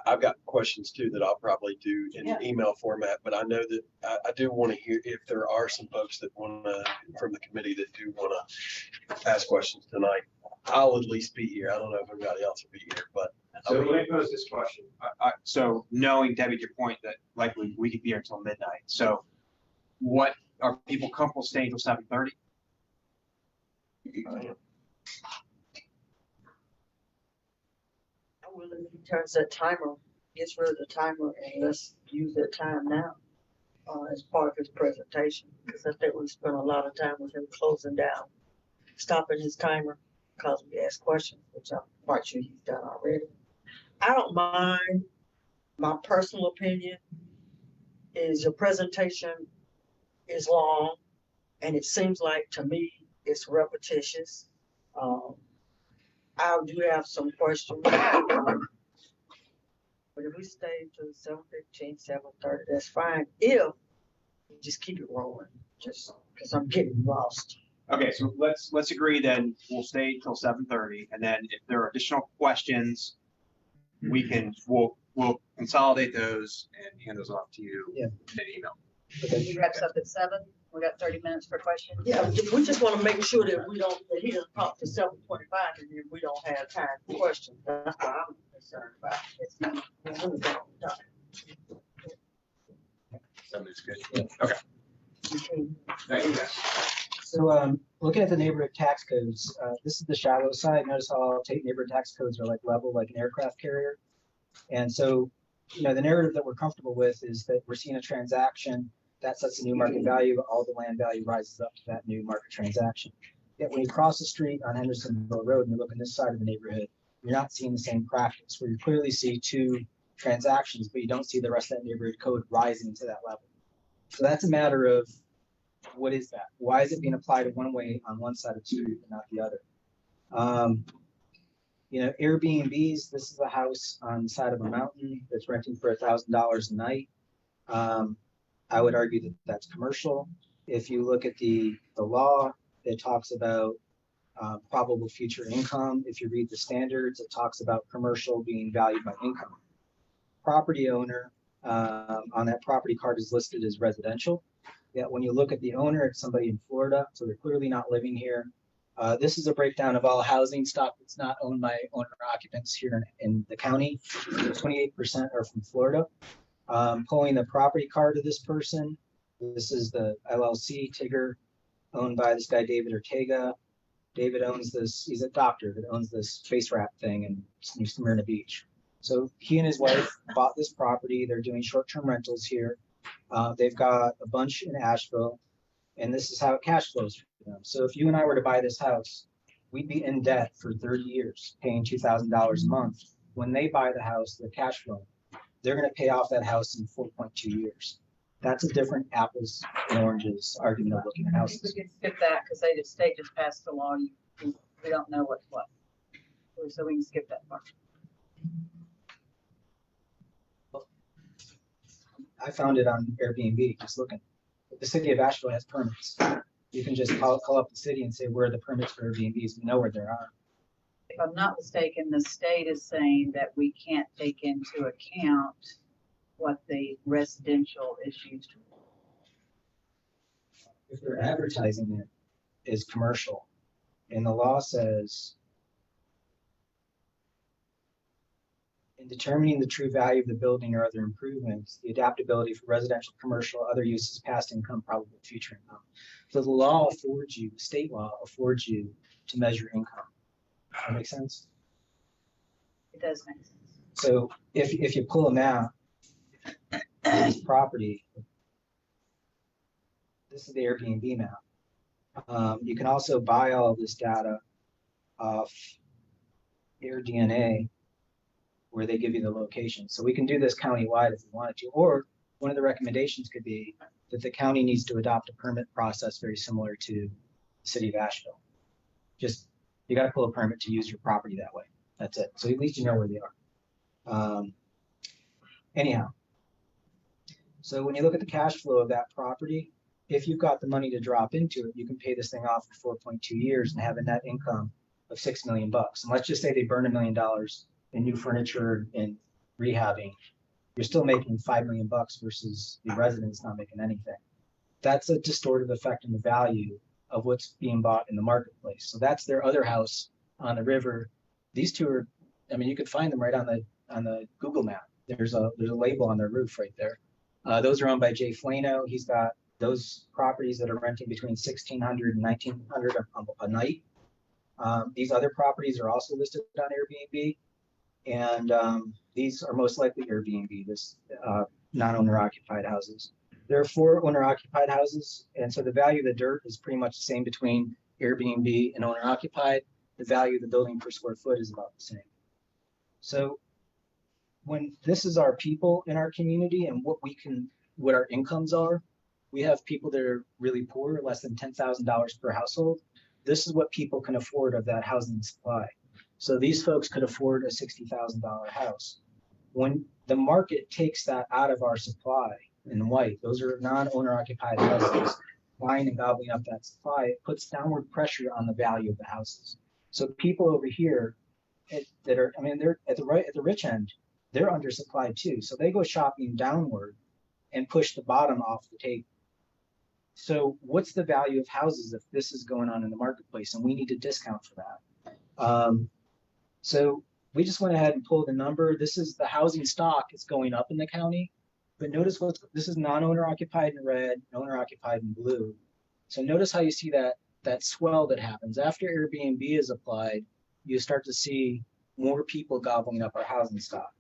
I've got questions too that I'll probably do in Yeah. email format, but I know that I do want to hear if there are some folks that want to, from the committee that do want to ask questions tonight. I'll at least be here. I don't know if everybody else will be here, but. So let me pose this question. So knowing, Debbie, your point that likely we could be here until midnight. So what, are people comfortable staying till 7:30? I will if he turns that timer, gets rid of the timer and let's use that time now. As part of his presentation, because I think we spent a lot of time with him closing down, stopping his timer, because we asked questions, which I'm quite sure he's done already. I don't mind. My personal opinion is your presentation is long, and it seems like to me it's repetitious. I do have some questions. But if we stay to 7:15, 7:30, that's fine. If we just keep it rolling, just because I'm getting lost. Okay, so let's agree then we'll stay till 7:30, and then if there are additional questions, we'll consolidate those and hand those off to you Yeah. in an email. He wraps up at 7. We got 30 minutes for questions. Yeah, we just want to make sure that that he doesn't talk to 7:25 and then we don't have time for questions. That's what I'm concerned about. It's not, we're really going to time. 7 is good. Yeah. Okay, Okay. thank you guys. So looking at the neighborhood tax codes, this is the shallow side. Notice how all neighborhood tax codes are like level, like an aircraft carrier. And so, the narrative that we're comfortable with is that we're seeing a transaction that sets a new market value, but all the land value rises up to that new market transaction. Yet when you cross the street on Hendersonville Road and you look on this side of the neighborhood, you're not seeing the same practice where you clearly see two transactions, but you don't see the rest of that neighborhood code rising to that level. So that's a matter of, what is that? Why is it being applied one way on one side of the street but not the other? Airbnbs, this is a house on the side of a mountain that's renting for $1,000 a night. I would argue that that's commercial. If you look at the law, it talks about probable future income. If you read the standards, it talks about commercial being valued by income. Property owner on that property card is listed as residential. Yet when you look at the owner, it's somebody in Florida, so they're clearly not living here. This is a breakdown of all housing stock that's not owned by owner occupants here in the county. 28% are from Florida. Pulling the property card of this person, this is the LLC Tigger, owned by this guy, David Ortega. David owns this, he's a doctor that owns this face wrap thing in New Smyrna Beach. So he and his wife bought this property. They're doing short-term rentals here. They've got a bunch in Asheville, and this is how it cash flows for them. So if you and I were to buy this house, we'd be in debt for 30 years, paying $2,000 a month. When they buy the house, the cash flow, they're going to pay off that house in 4.2 years. That's a different apples and oranges argument of looking at I think houses. we can skip that because the state just passed the law. We don't know what's what. So we can skip that part. I found it on Airbnb, just looking. The city of Asheville has permits. You can just call up the city and say, where are the permits for Airbnbs? We know where there are. If I'm not mistaken, the state is saying that we can't take into account what the residential issues. If they're advertising it as commercial, and the law says, in determining the true value of the building or other improvements, the adaptability for residential, commercial, other uses, past income, probable future income. So the law affords you, state law affords you to measure income. That makes sense? It does make sense. So if you pull a map of this property, this is the Airbnb map. You can also buy all of this data off AirDNA, where they give you the location. So we can do this countywide if we wanted to, or one of the recommendations could be that the county needs to adopt a permit process very similar to the city of Asheville. Just, you got to pull a permit to use your property that way. That's it. So at least you know where they are. Anyhow, so when you look at the cash flow of that property, if you've got the money to drop into it, you can pay this thing off for 4.2 years and have a net income of $6 million. And let's just say they burn $1 million in new furniture and rehabbing, you're still making $5 million versus the residents not making anything. That's a distorted effect in the value of what's being bought in the marketplace. So that's their other house on the river. These two are, I mean, you could find them right on the Google map. There's a label on their roof right there. Those are owned by Jay Flano. He's got those properties that are renting between $1,600 and $1,900 a night. These other properties are also listed on Airbnb, and these are most likely Airbnb, this non-owner occupied houses. There are 4 owner occupied houses, and so the value of the dirt is pretty much the same between Airbnb and owner occupied. The value of the building per square foot is about the same. So when this is our people in our community and what our incomes are, we have people that are really poor, less than $10,000 per household. This is what people can afford of that housing supply. So these folks could afford a $60,000 house. When the market takes that out of our supply in white, those are non-owner occupied houses, buying and gobbling up that supply, it puts downward pressure on the value of the houses. So people over here that are, I mean, they're at the rich end, they're undersupplied too. So they go shopping downward and push the bottom off the table. So what's the value of houses if this is going on in the marketplace, and we need a discount for that? So we just went ahead and pulled a number. This is the housing stock is going up in the county, but notice this is non-owner occupied in red, owner occupied in blue. So notice how you see that swell that happens after Airbnb is applied. You start to see more people gobbling up our housing stock.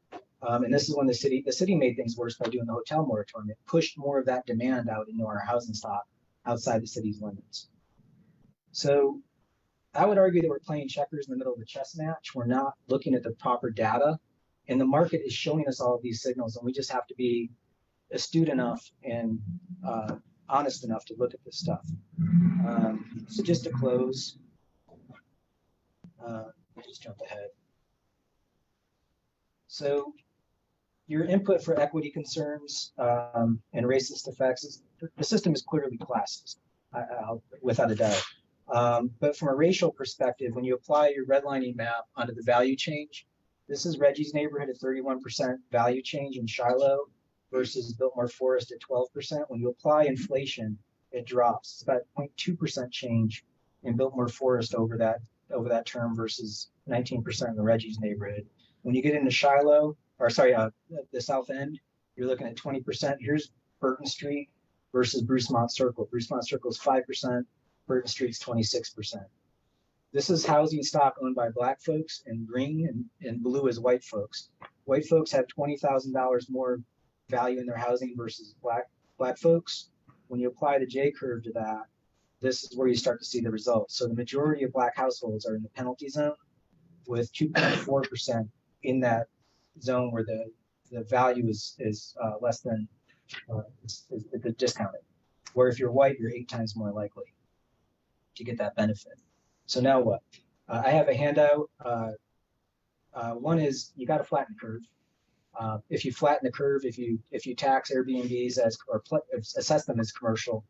And this is when the city made things worse by doing the hotel moratorium. It pushed more of that demand out into our housing stock outside the city's limits. So I would argue that we're playing checkers in the middle of a chess match. We're not looking at the proper data, and the market is showing us all of these signals, and we just have to be astute enough and honest enough to look at this stuff. So just to close, just jump ahead. So your input for equity concerns and racist effects is the system is clearly classist, without a doubt. But from a racial perspective, when you apply your redlining map onto the value change, this is Reggie's neighborhood at 31% value change in Shiloh versus Biltmore Forest at 12%. When you apply inflation, it drops. It's about 0.2% change in Biltmore Forest over that term versus 19% in the Reggie's neighborhood. When you get into Shiloh, the South End, you're looking at 20%. Here's Burton Street versus Brucemont Circle. Brucemont Circle is 5%. Burton Street's 26%. This is housing stock owned by Black folks, and green and blue is white folks. White folks have $20,000 more value in their housing versus black folks. When you apply the J curve to that, this is where you start to see the results. So the majority of Black households are in the penalty zone, with 2.4% in that zone where the value is less than the discounted. Where if you're white, you're 8 times more likely to get that benefit. So now what? I have a handout. One is you got to flatten the curve. If you flatten the curve, if you tax Airbnbs or assess them as commercial,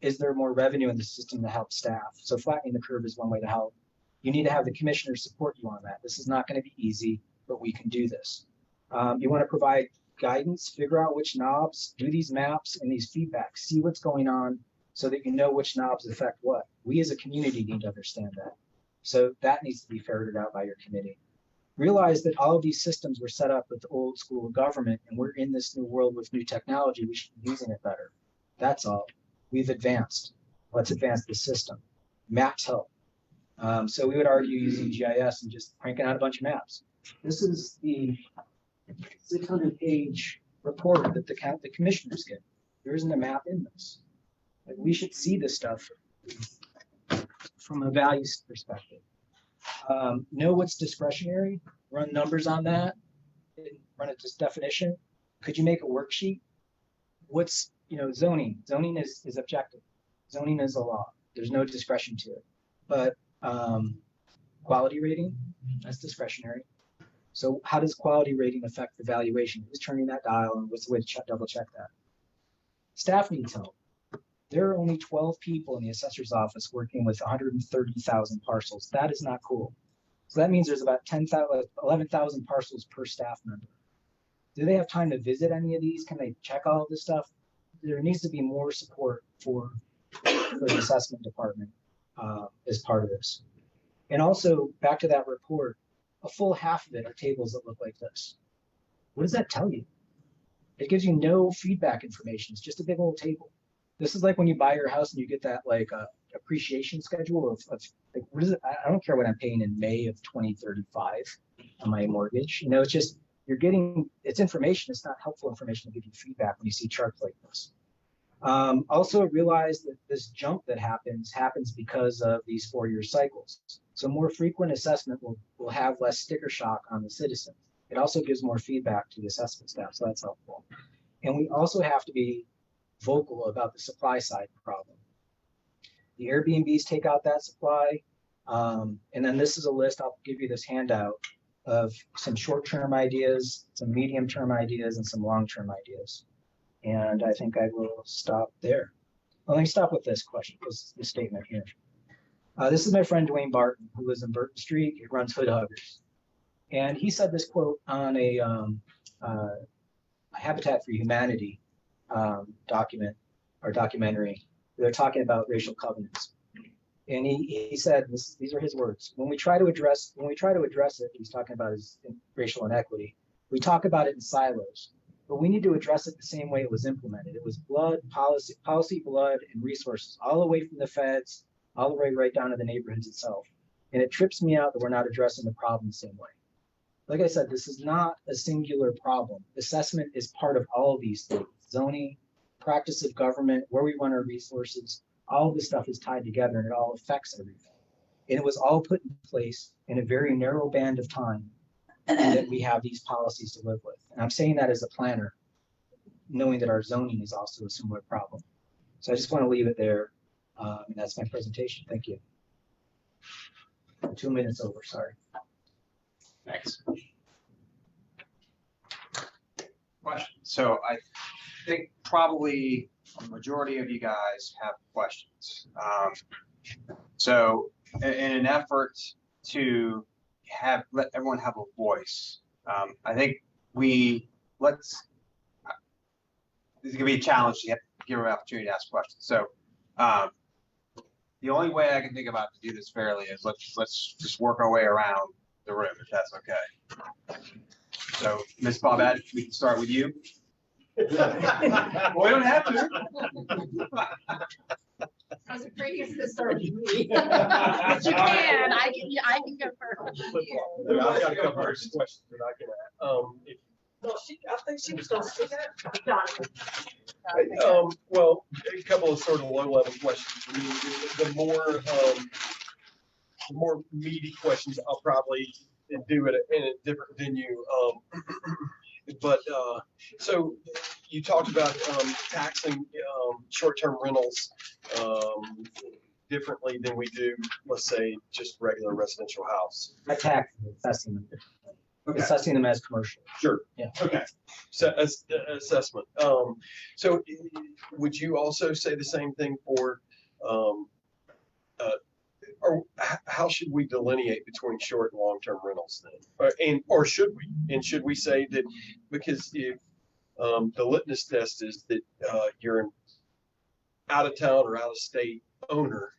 is there more revenue in the system to help staff? So flattening the curve is one way to help. You need to have the commissioners support you on that. This is not going to be easy, but we can do this. You want to provide guidance, figure out which knobs, do these maps and these feedbacks, see what's going on so that you know which knobs affect what. We as a community need to understand that. So that needs to be ferreted out by your committee. Realize that all of these systems were set up with the old school of government, and we're in this new world with new technology. We should be using it better. That's all. We've advanced. Let's advance the system. Maps help. So we would argue using GIS and just cranking out a bunch of maps. This is the 600-page report that the commissioners get. There isn't a map in this. Like, we should see this stuff from a values perspective. Know what's discretionary, run numbers on that, run a definition. Could you make a worksheet? What's, zoning? Zoning is objective. Zoning is a law. There's no discretion to it. But quality rating, that's discretionary. So how does quality rating affect the valuation? Who's turning that dial, and what's the way to double check that? Staff needs help. There are only 12 people in the assessor's office working with 130,000 parcels. That is not cool. So that means there's about 11,000 parcels per staff member. Do they have time to visit any of these? Can they check all of this stuff? There needs to be more support for the assessment department as part of this. And also back to that report, a full half of it are tables that look like this. What does that tell you? It gives you no feedback information. It's just a big old table. This is like when you buy your house and you get that like appreciation schedule of like, what is it? I don't care what I'm paying in May of 2035 on my mortgage. You know, it's just, you're getting, it's information. It's not helpful information to give you feedback when you see charts like this. Also realize that this jump that happens because of these 4-year cycles. So more frequent assessment will have less sticker shock on the citizens. It also gives more feedback to the assessment staff, so that's helpful. And we also have to be vocal about the supply side problem. The Airbnbs take out that supply. And then this is a list, I'll give you this handout of some short-term ideas, some medium-term ideas, and some long-term ideas. And I think I will stop there. Well, let me stop with this question, this statement here. This is my friend Dwayne Barton, who lives in Burton Street. He runs Hood Huggers. And he said this quote on a Habitat for Humanity documentary. They're talking about racial covenants. And he said, these are his words. When we try to address it, he's talking about his racial inequity. We talk about it in silos, but we need to address it the same way it was implemented. It was blood, policy, blood, and resources, all the way from the feds, all the way right down to the neighborhoods itself. And it trips me out that we're not addressing the problem the same way. Like I said, this is not a singular problem. Assessment is part of all of these things. Zoning, practice of government, where we run our resources, all of this stuff is tied together and it all affects everything. And it was all put in place in a very narrow band of time that we have these policies to live with. And I'm saying that as a planner, knowing that our zoning is also a similar problem. So I just want to leave it there. And that's my presentation. Thank you. 2 minutes over, sorry. Thanks. Question. So I think probably a majority of you guys have questions. So in an effort to let everyone have a voice, I think this is gonna be a challenge to give an opportunity to ask questions. So the only way I can think about to do this fairly is let's just work our way around the room, if that's okay. So, Ms. Bobette, we can start with you. Well, we don't have to. I was afraid you to start with me. But you can, I can go first. I've got a couple of questions that I can ask. I think she was gonna speak out. Well, a couple of sort of low-level questions. I mean, the more meaty questions, I'll probably do it in a different venue. So you talked about taxing short-term rentals differently than we do, let's say, just regular residential house. I tax assessing them. Okay. Assessing them as commercial. Sure. Yeah. Okay. So assessment. So would you also say the same thing for, or how should we delineate between short and long-term rentals then? Or should we? And should we say that because if the litmus test is that you're an out of town or out of state owner,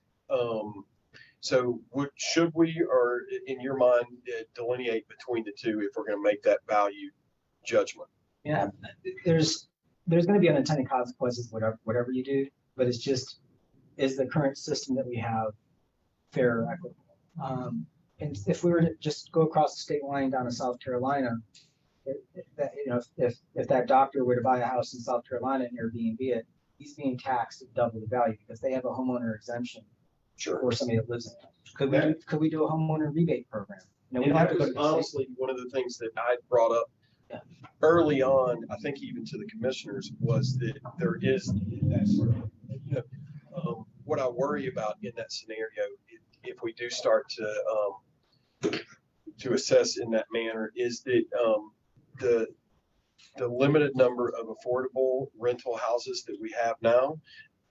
so should we, or in your mind, delineate between the two if we're going to make that value judgment? Yeah, there's going to be unintended consequences whatever you do, but it's just, is the current system that we have fair or equitable? And if we were to just go across the state line down to South Carolina, if that doctor were to buy a house in South Carolina and Airbnb it, he's being taxed at double the value because they have a homeowner exemption. Sure. For somebody that lives in it. Could we do a homeowner rebate program? No, we And don't have that to go was to the honestly one of the things that I brought up early on, I think even to the commissioners, was that there is that sort of, what I worry about in that scenario, if we do start to assess in that manner, is that the limited number of affordable rental houses that we have now,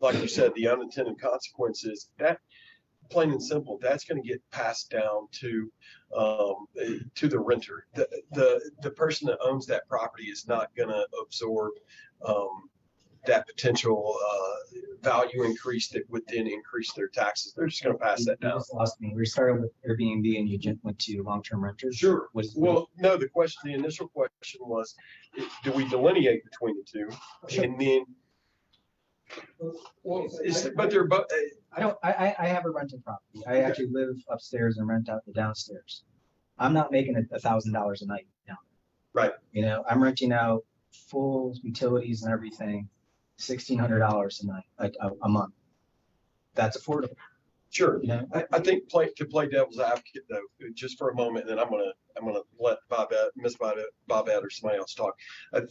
like you said, the unintended consequences, plain and simple, that's going to get passed down to the renter. The person that owns that property is not going to absorb that potential value increase that would then increase their taxes. They're just going to pass that You down. just lost me. We started with Airbnb and you went to long-term renters. Sure. Was, Well, no, the initial question was, do we delineate between the two? Sure. And then, well, but they're both. I have a rental property. I actually live upstairs and rent out the downstairs. I'm not making $1,000 a night now. Right. You know, I'm renting out full utilities and everything, $1,600 a night, a month. That's affordable. Sure. You know? I think to play devil's advocate though, just for a moment, and then I'm gonna let Miss Bobette or somebody else talk.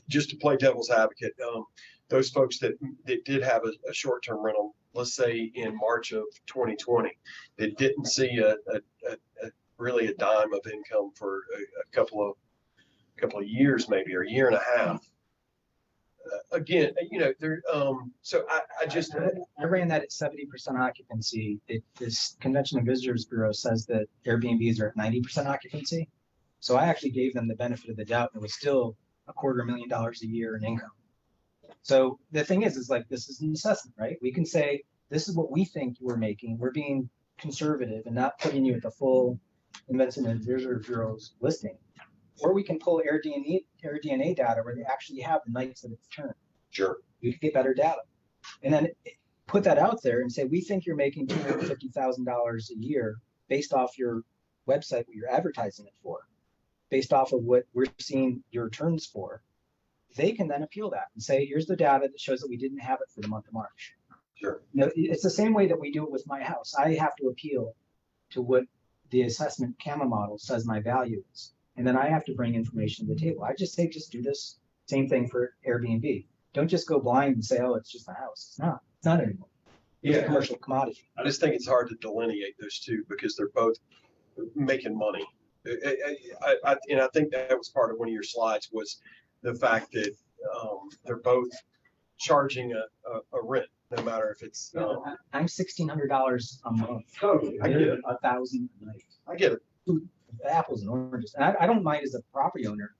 Just to play devil's advocate, those folks that did have a short-term rental, let's say in March of 2020, that didn't see a really a dime of income for a couple of years, maybe, or a year and a half. Again, you know, there. So I ran that at 70% occupancy. This Convention and Visitors Bureau says that Airbnbs are at 90% occupancy. So I actually gave them the benefit of the doubt, and it was still $250,000 a year in income. So the thing is like, this is an assessment, right? We can say, this is what we think we're making. We're being conservative and not putting you at the full Convention and Visitors Bureau's listing. Or we can pull AirDNA data where they actually have the nights that it's turned. Sure. You can get better data. And then put that out there and say, we think you're making $250,000 a year based off your website, what you're advertising it for, based off of what we're seeing your returns for. They can then appeal that and say, here's the data that shows that we didn't have it for the month of March. Sure. You know, it's the same way that we do it with my house. I have to appeal to what the assessment CAMA model says my value is. And then I have to bring information to the table. I just say, just do this same thing for Airbnb. Don't just go blind and say, oh, it's just a house. It's not. It's not anymore. It's a commercial commodity. I just think it's hard to delineate those two because they're both making money. And I think that was part of one of your slides was the fact that they're both charging a rent, no matter if it's. I'm $1,600 a month. Totally, I get it. $1,000 a night. I get it. Apples and oranges. And I don't mind as a property owner.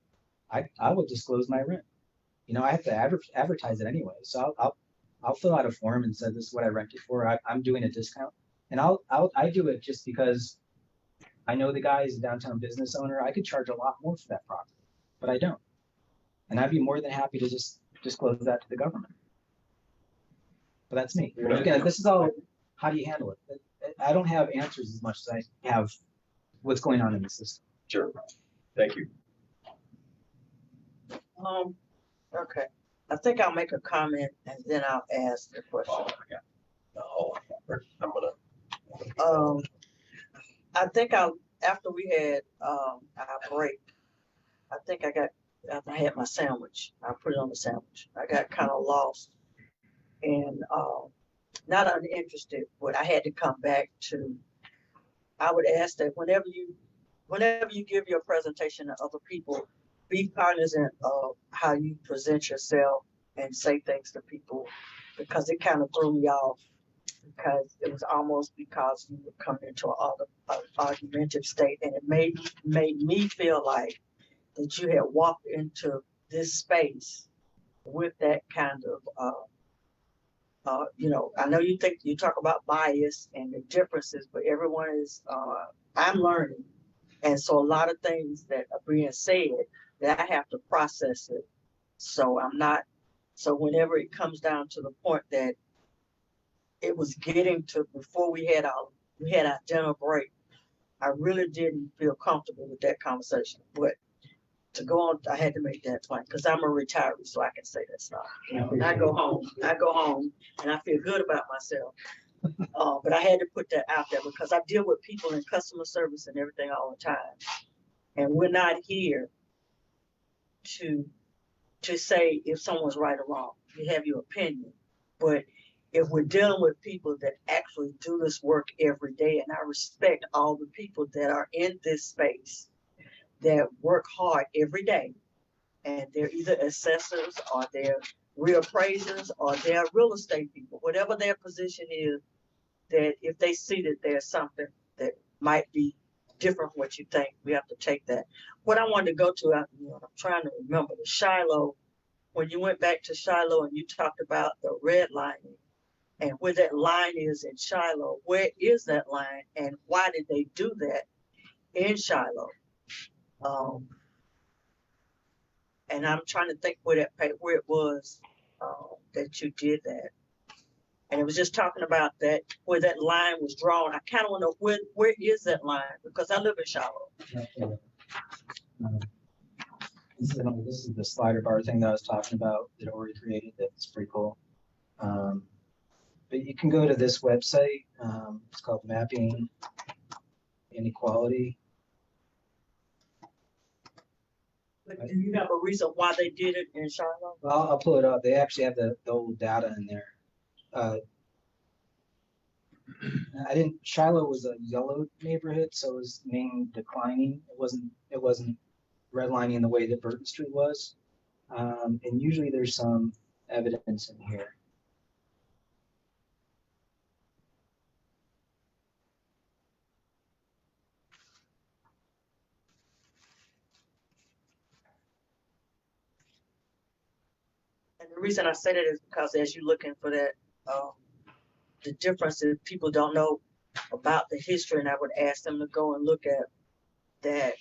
I will disclose my rent. You know, I have to advertise it anyway. So I'll fill out a form and say this is what I rented for. I'm doing a discount, and I do it just because I know the guy is a downtown business owner. I could charge a lot more for that property, but I don't. And I'd be more than happy to just disclose that to the government. But that's me. Again, this is all, how do you handle it? I don't have answers as much as I have what's going on in the system. Sure. Thank you. Okay. I think I'll make a comment and then I'll ask the question. I'm gonna. I think after we had our break, I think I had my sandwich. I put it on the sandwich. I got kind of lost and not uninterested, but I had to come back to. I would ask that whenever you give your presentation to other people, be cognizant of how you present yourself and say things to people, because it kind of threw me off, because it was almost because you were coming into an argumentative state, and it made me feel like that you had walked into this space with that kind of you know, I know you talk about bias and the differences, but everyone is, I'm learning. And so a lot of things that are being said that I have to process it. So so whenever it comes down to the point that it was getting to before we had our dinner break, I really didn't feel comfortable with that conversation. But to go on, I had to make that point because I'm a retiree, so I can say that stuff. You know, and I go home and I feel good about myself. But I had to put that out there because I deal with people in customer service and everything all the time. And we're not here to say if someone's right or wrong. You have your opinion. But if we're dealing with people that actually do this work every day, and I respect all the people that are in this space that work hard every day, and they're either assessors or they're reappraisers or they're real estate people, whatever their position is, that if they see that there's something that might be different from what you think, we have to take that. What I wanted to go to, I'm trying to remember, the Shiloh, when you went back to Shiloh and you talked about the redlining and where that line is in Shiloh, where is that line and why did they do that in Shiloh? And I'm trying to think where it was that you did that. And it was just talking about that, where that line was drawn. I kind of want to know where is that line? Because I live in Shiloh. This is the slider bar thing that I was talking about that Ori created. That's pretty cool. But you can go to this website. It's called Mapping Inequality. But do you have a reason why they did it in Shiloh? Well, I'll pull it up. They actually have the old data in there. Shiloh was a yellow neighborhood, so it was named declining. It wasn't redlining the way that Burton Street was. And usually there's some evidence in here. And the reason I say that is because as you're looking for that, the difference is people don't know about the history, and I would ask them to go and look at that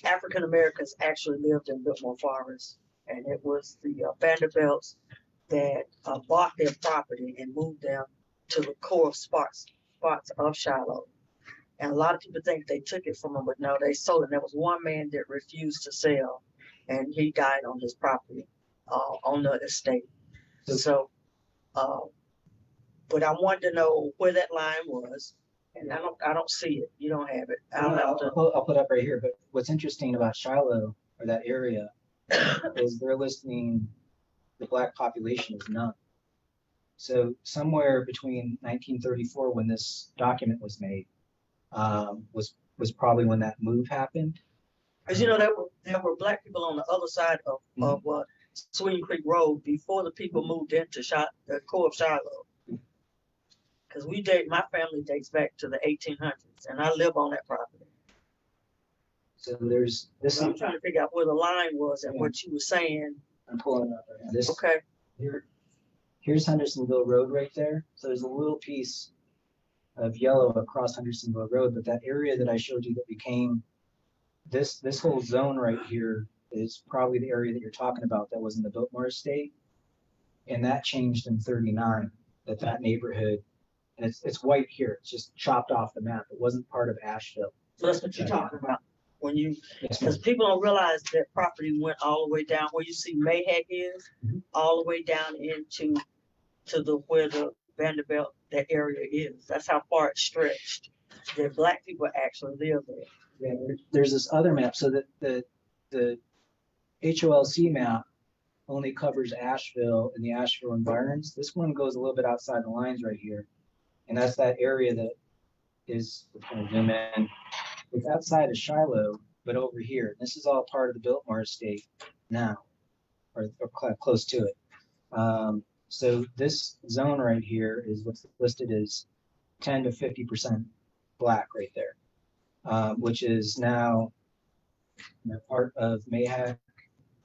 African Americans actually lived in Biltmore Forest, and it was the Vanderbilts that bought their property and moved them to the core spots of Shiloh. And a lot of people think they took it from them, but no, they sold it. There was one man that refused to sell, and he died on his property, on the estate. So, but I wanted to know where that line was, and I don't see it. You don't have it. I'll put it up right here. But what's interesting about Shiloh, or that area, is they're listing the Black population as none. So somewhere between 1934, when this document was made, was probably when that move happened. Because there were Black people on the other side of Swing Creek Road before the people moved into the core of Shiloh. Because my family dates back to the 1800s, and I live on that property. So there's this. I'm trying to figure out where the line was and what you were saying. I'm pulling it up right now. This, okay. Here's Hendersonville Road right there. So there's a little piece of yellow across Hendersonville Road, but that area that I showed you that became this whole zone right here is probably the area that you're talking about that was in the Biltmore estate, and that changed in '39. That neighborhood, and it's white here. It's just chopped off the map. It wasn't part of Asheville. So that's what you're talking about. Because people don't realize that property went all the way down where you see Mayheck is, all the way down into where the Vanderbilt, that area is. That's how far it stretched. That Black people actually live there. Yeah, there's this other map. So that the HOLC map only covers Asheville and the Asheville environs. This one goes a little bit outside the lines right here, and that's that area that is, kind of zoom in. It's outside of Shiloh, but over here. This is all part of the Biltmore estate now, or close to it. So this zone right here is what's listed as 10 to 50% Black right there, which is now part of Mayheck,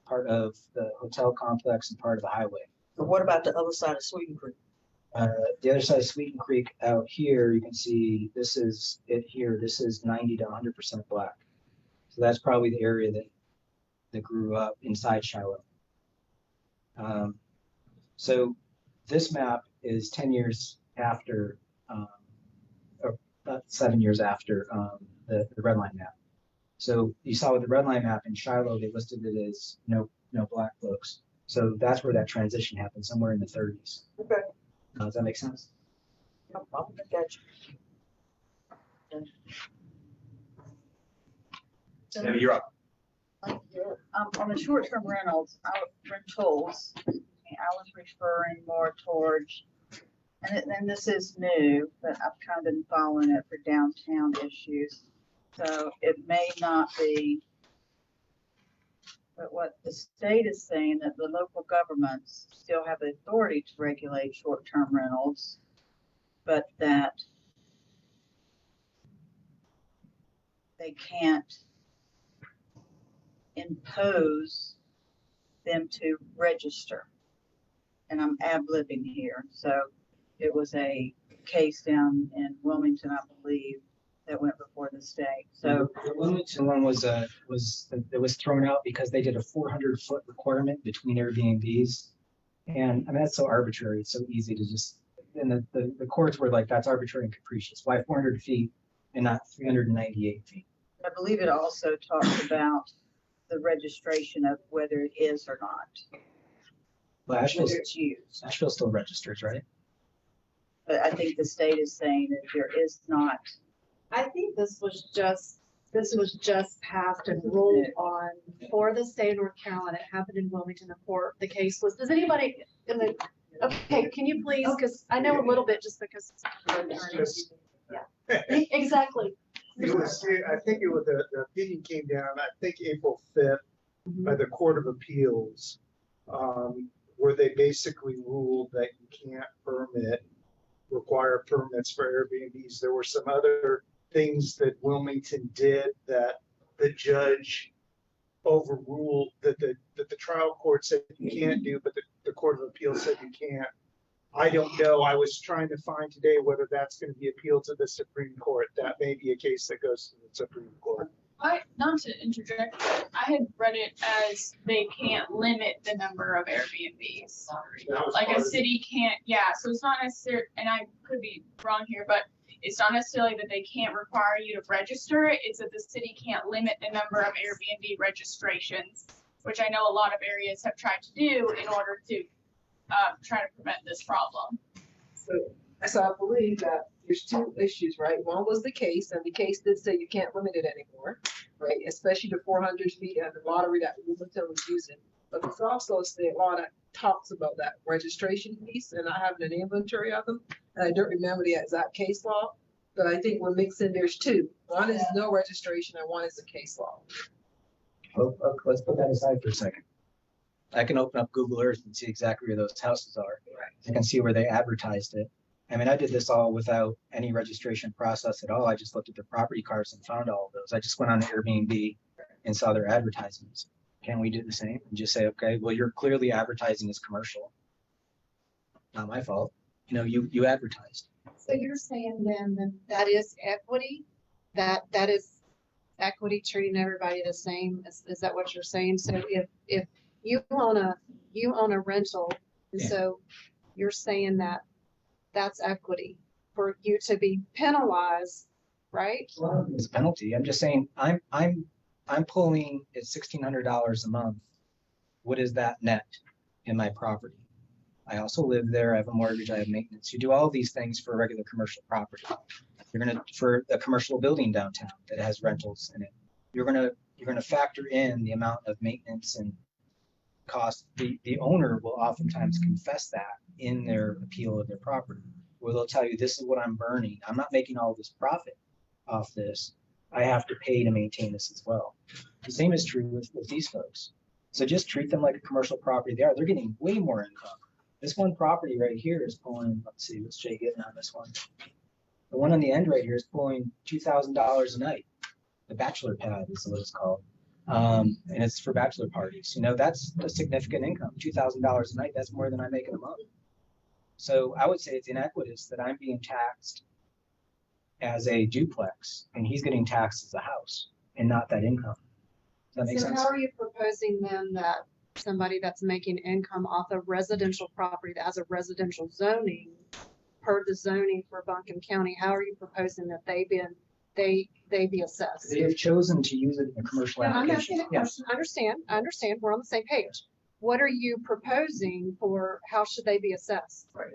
part of the hotel complex, and part of the highway. So what about the other side of Sweeten Creek? The other side of Sweeten Creek out here, you can see this is it here. This is 90 to 100% Black. So that's probably the area that grew up inside Shiloh. So this map is 10 years after, or about 7 years after the red line map. So you saw with the red line map in Shiloh, they listed it as no Black folks. So that's where that transition happened, somewhere in the 30s. Okay. Does that make sense? No problem. I got you. Tammy, you're up. On the short-term rentals, I was referring more towards, and this is new, but I've kind of been following it for downtown issues. So it may not be, but what the state is saying, that the local governments still have the authority to regulate short-term rentals, but that they can't impose them to register. And I'm ad-libbing here, so it was a case down in Wilmington, I believe, that went before the state. So The Wilmington one was it was thrown out because they did a 400-foot requirement between Airbnbs. And I mean, that's so arbitrary. It's so easy to just, and the courts were like, that's arbitrary and capricious. Why 400 feet and not 398 feet? I believe it also talks about the registration of whether it is or not, Well, whether it's used. Asheville still registers, right? But I think the state is saying that there is not. I think this was just passed and ruled on for the state of North Carolina. It happened in Wilmington. The case was, does anybody in the, okay, can you please, because I know a little bit just because. Yeah, exactly. It was, I think it was, the opinion came down, I think April 5th by the Court of Appeals, where they basically ruled that you can't require permits for Airbnbs. There were some other things that Wilmington did that the judge overruled, that the trial court said you can't do, but the Court of Appeals said you can't. I don't know. I was trying to find today whether that's going to be appealed to the Supreme Court. That may be a case that goes to the Supreme Court. Not to interject, but I had read it as they can't limit the number of Airbnbs. Like a city can't, yeah, so it's not necessarily, and I could be wrong here, but it's not necessarily that they can't require you to register it, it's that the city can't limit the number of Airbnb registrations, which I know a lot of areas have tried to do in order to try to prevent this problem. So I believe that there's two issues, right? One was the case, and the case did say you can't limit it anymore, right? Especially the 400 feet and the lottery that Wilmington was using. But there's also a state law that talks about that registration piece, and I have an inventory of them. And I don't remember the exact case law, but I think we're mixing, there's two. One is no registration and one is a case law. Oh, let's put that aside for a second. I can open up Google Earth and see exactly where those houses are. I can see where they advertised it. I mean, I did this all without any registration process at all. I just looked at their property cards and found all of those. I just went on Airbnb and saw their advertisements. Can we do the same and just say, okay, well, you're clearly advertising as commercial. Not my fault. You know, you advertised. So you're saying then that is equity? That is equity, treating everybody the same? Is that what you're saying? So if you own a rental, and so you're saying that that's equity for you to be penalized, right? Well, it's a penalty. I'm just saying I'm pulling at $1,600 a month. What is that net in my property? I also live there. I have a mortgage. I have maintenance. You do all these things for a regular commercial property. For a commercial building downtown that has rentals in it. You're gonna factor in the amount of maintenance and cost. The owner will oftentimes confess that in their appeal of their property, where they'll tell you, this is what I'm burning. I'm not making all this profit off this. I have to pay to maintain this as well. The same is true with these folks. So just treat them like a commercial property they are. They're getting way more income. This one property right here is pulling, let's see, what's Jay getting on this one? The one on the end right here is pulling $2,000 a night. The bachelor pad is what it's called. And it's for bachelor parties. You know, that's a significant income. $2,000 a night, that's more than I make in a month. So I would say it's inequitous that I'm being taxed as a duplex and he's getting taxed as a house and not that income. Does that make sense? How are you proposing then that somebody that's making income off a residential property that has a residential zoning, per the zoning for Buncombe County, how are you proposing that they be assessed? They have chosen to use it in a commercial I'm application. asking a question. I understand. We're on the same page. What are you proposing for how should they be assessed? Right.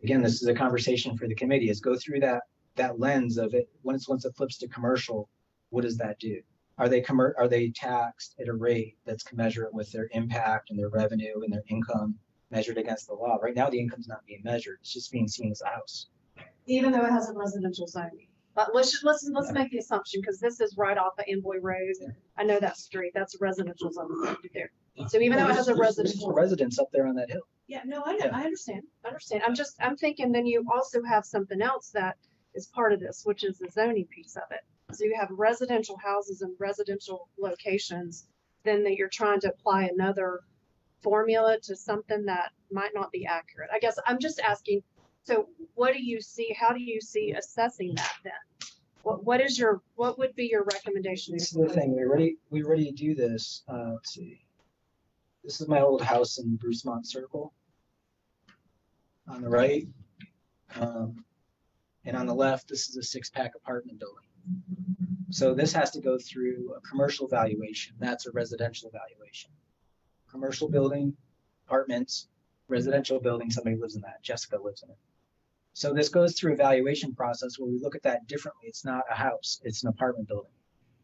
Again, this is a conversation for the committee, is go through that lens of it. Once it flips to commercial, what does that do? Are they taxed at a rate that's commensurate with their impact and their revenue and their income measured against the law? Right now, the income's not being measured. It's just being seen as a house. Even though it has a residential zoning. But let's make the assumption, because this is right off of Amboy Road. I know that street. That's a residential zone right there. So even though it has a residential residence up there on that hill. Yeah, no, I know. I understand. I'm thinking then you also have something else that is part of this, which is the zoning piece of it. So you have residential houses and residential locations, then that you're trying to apply another formula to something that might not be accurate. I guess I'm just asking, so what do you see, how do you see assessing that then? What would be your recommendation? This is the thing, we already do this, let's see. This is my old house in Brucemont Circle. On the right. And on the left, this is a 6-pack apartment building. So this has to go through a commercial valuation. That's a residential valuation. Commercial building, apartments, residential building, somebody lives in that. Jessica lives in it. So this goes through a valuation process where we look at that differently. It's not a house, it's an apartment building.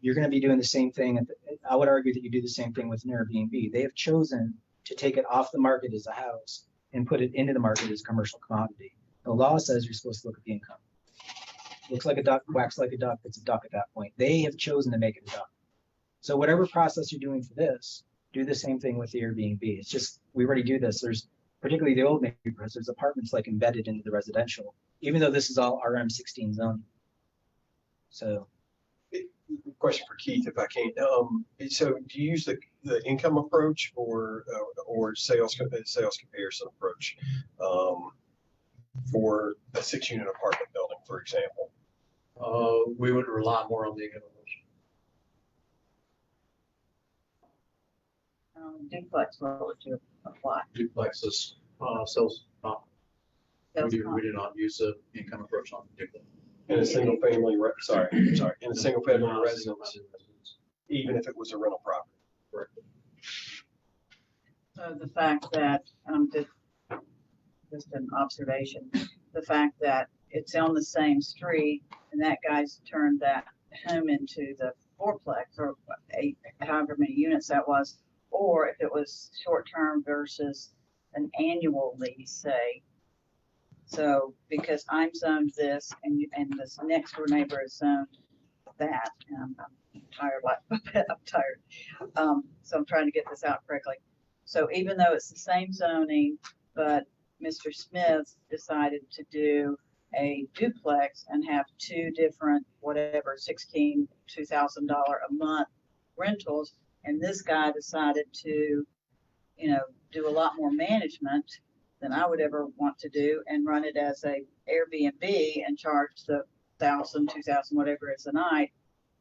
You're going to be doing the same thing. I would argue that you do the same thing with an Airbnb. They have chosen to take it off the market as a house and put it into the market as commercial commodity. The law says you're supposed to look at the income. Looks like a duck, quacks like a duck, it's a duck at that point. They have chosen to make it a duck. So whatever process you're doing for this, do the same thing with the Airbnb. It's just, we already do this. There's particularly the old neighborhoods, there's apartments like embedded into the residential, even though this is all RM16 zone. So. Question for Keith, if I can. So do you use the income approach or sales comparison approach for a 6-unit apartment building, for example? We would rely more on the income approach. Duplex, what would you apply? Duplexes, sales, we do not use the income approach on duplex. In a single family, in a single family residence, even if it was a rental property. Correct. So the fact that, just an observation, the fact that it's on the same street and that guy's turned that home into the fourplex or however many units that was, or if it was short-term versus an annual lease, say. So because I'm zoned this and this next door neighbor is zoned that, and I'm tired, I'm tired. So I'm trying to get this out correctly. So even though it's the same zoning, but Mr. Smith decided to do a duplex and have 2 different, whatever, $2,000 a month rentals, and this guy decided to, do a lot more management than I would ever want to do and run it as a Airbnb and charge the $1,000, $2,000, whatever it's a night.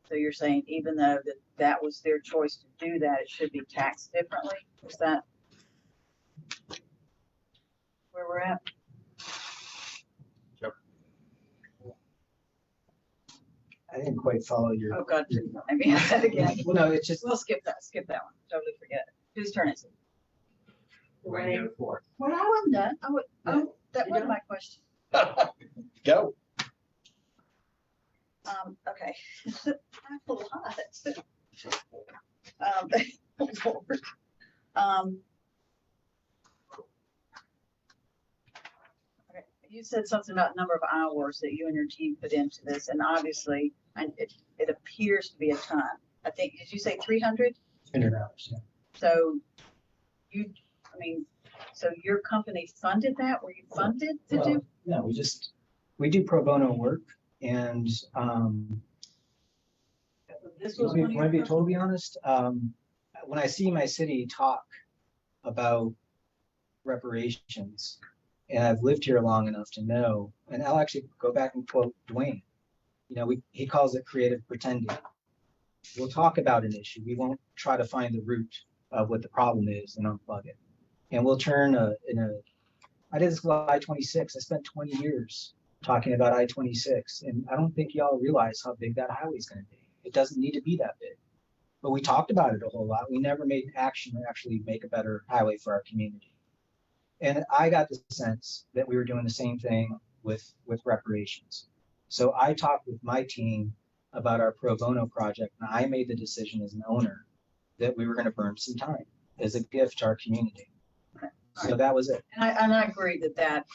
So you're saying even though that was their choice to do that, it should be taxed differently? Is that where we're at? Yep. I didn't quite follow your. Oh God, maybe I said again. Well, no, it's just. We'll skip that one. Totally forget it. Whose turn is it? Well, I wasn't done. That wasn't my question. Go. Okay. I have a lot. Lord. Okay. You said something about number of hours that you and your team put into this, and obviously, it appears to be a ton. I think, did you say 300? 300 hours, yeah. So so your company funded that? Were you funded to do? No, we do pro bono work, and This was when I be totally honest, when I see my city talk about reparations, and I've lived here long enough to know, and I'll actually go back and quote Dwayne. He calls it creative pretending. We'll talk about an issue. We won't try to find the root of what the problem is and unplug it. And we'll turn I did this with I-26. I spent 20 years talking about I-26, and I don't think y'all realize how big that highway is going to be. It doesn't need to be that big, but we talked about it a whole lot. We never made action to actually make a better highway for our community. And I got the sense that we were doing the same thing with reparations. So I talked with my team about our pro bono project, and I made the decision as an owner that we were going to burn some time as a gift to our community. So that was it. And I agree that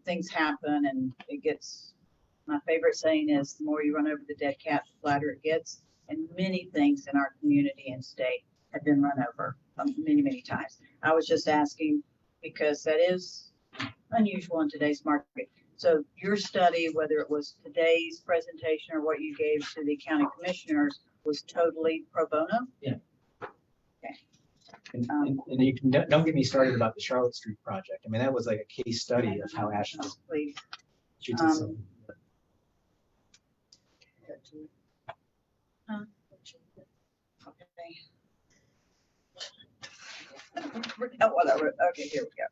things happen and it gets, my favorite saying is the more you run over the dead cat, the flatter it gets. And many things in our community and state have been run over many, many times. I was just asking because that is unusual in today's market. So your study, whether it was today's presentation or what you gave to the county commissioners, was totally pro bono? And you can, don't get me started about the Charlotte Street project. I mean, that was like a case study of how Ashland Please. treats itself. Oh, whatever. Okay, here we go.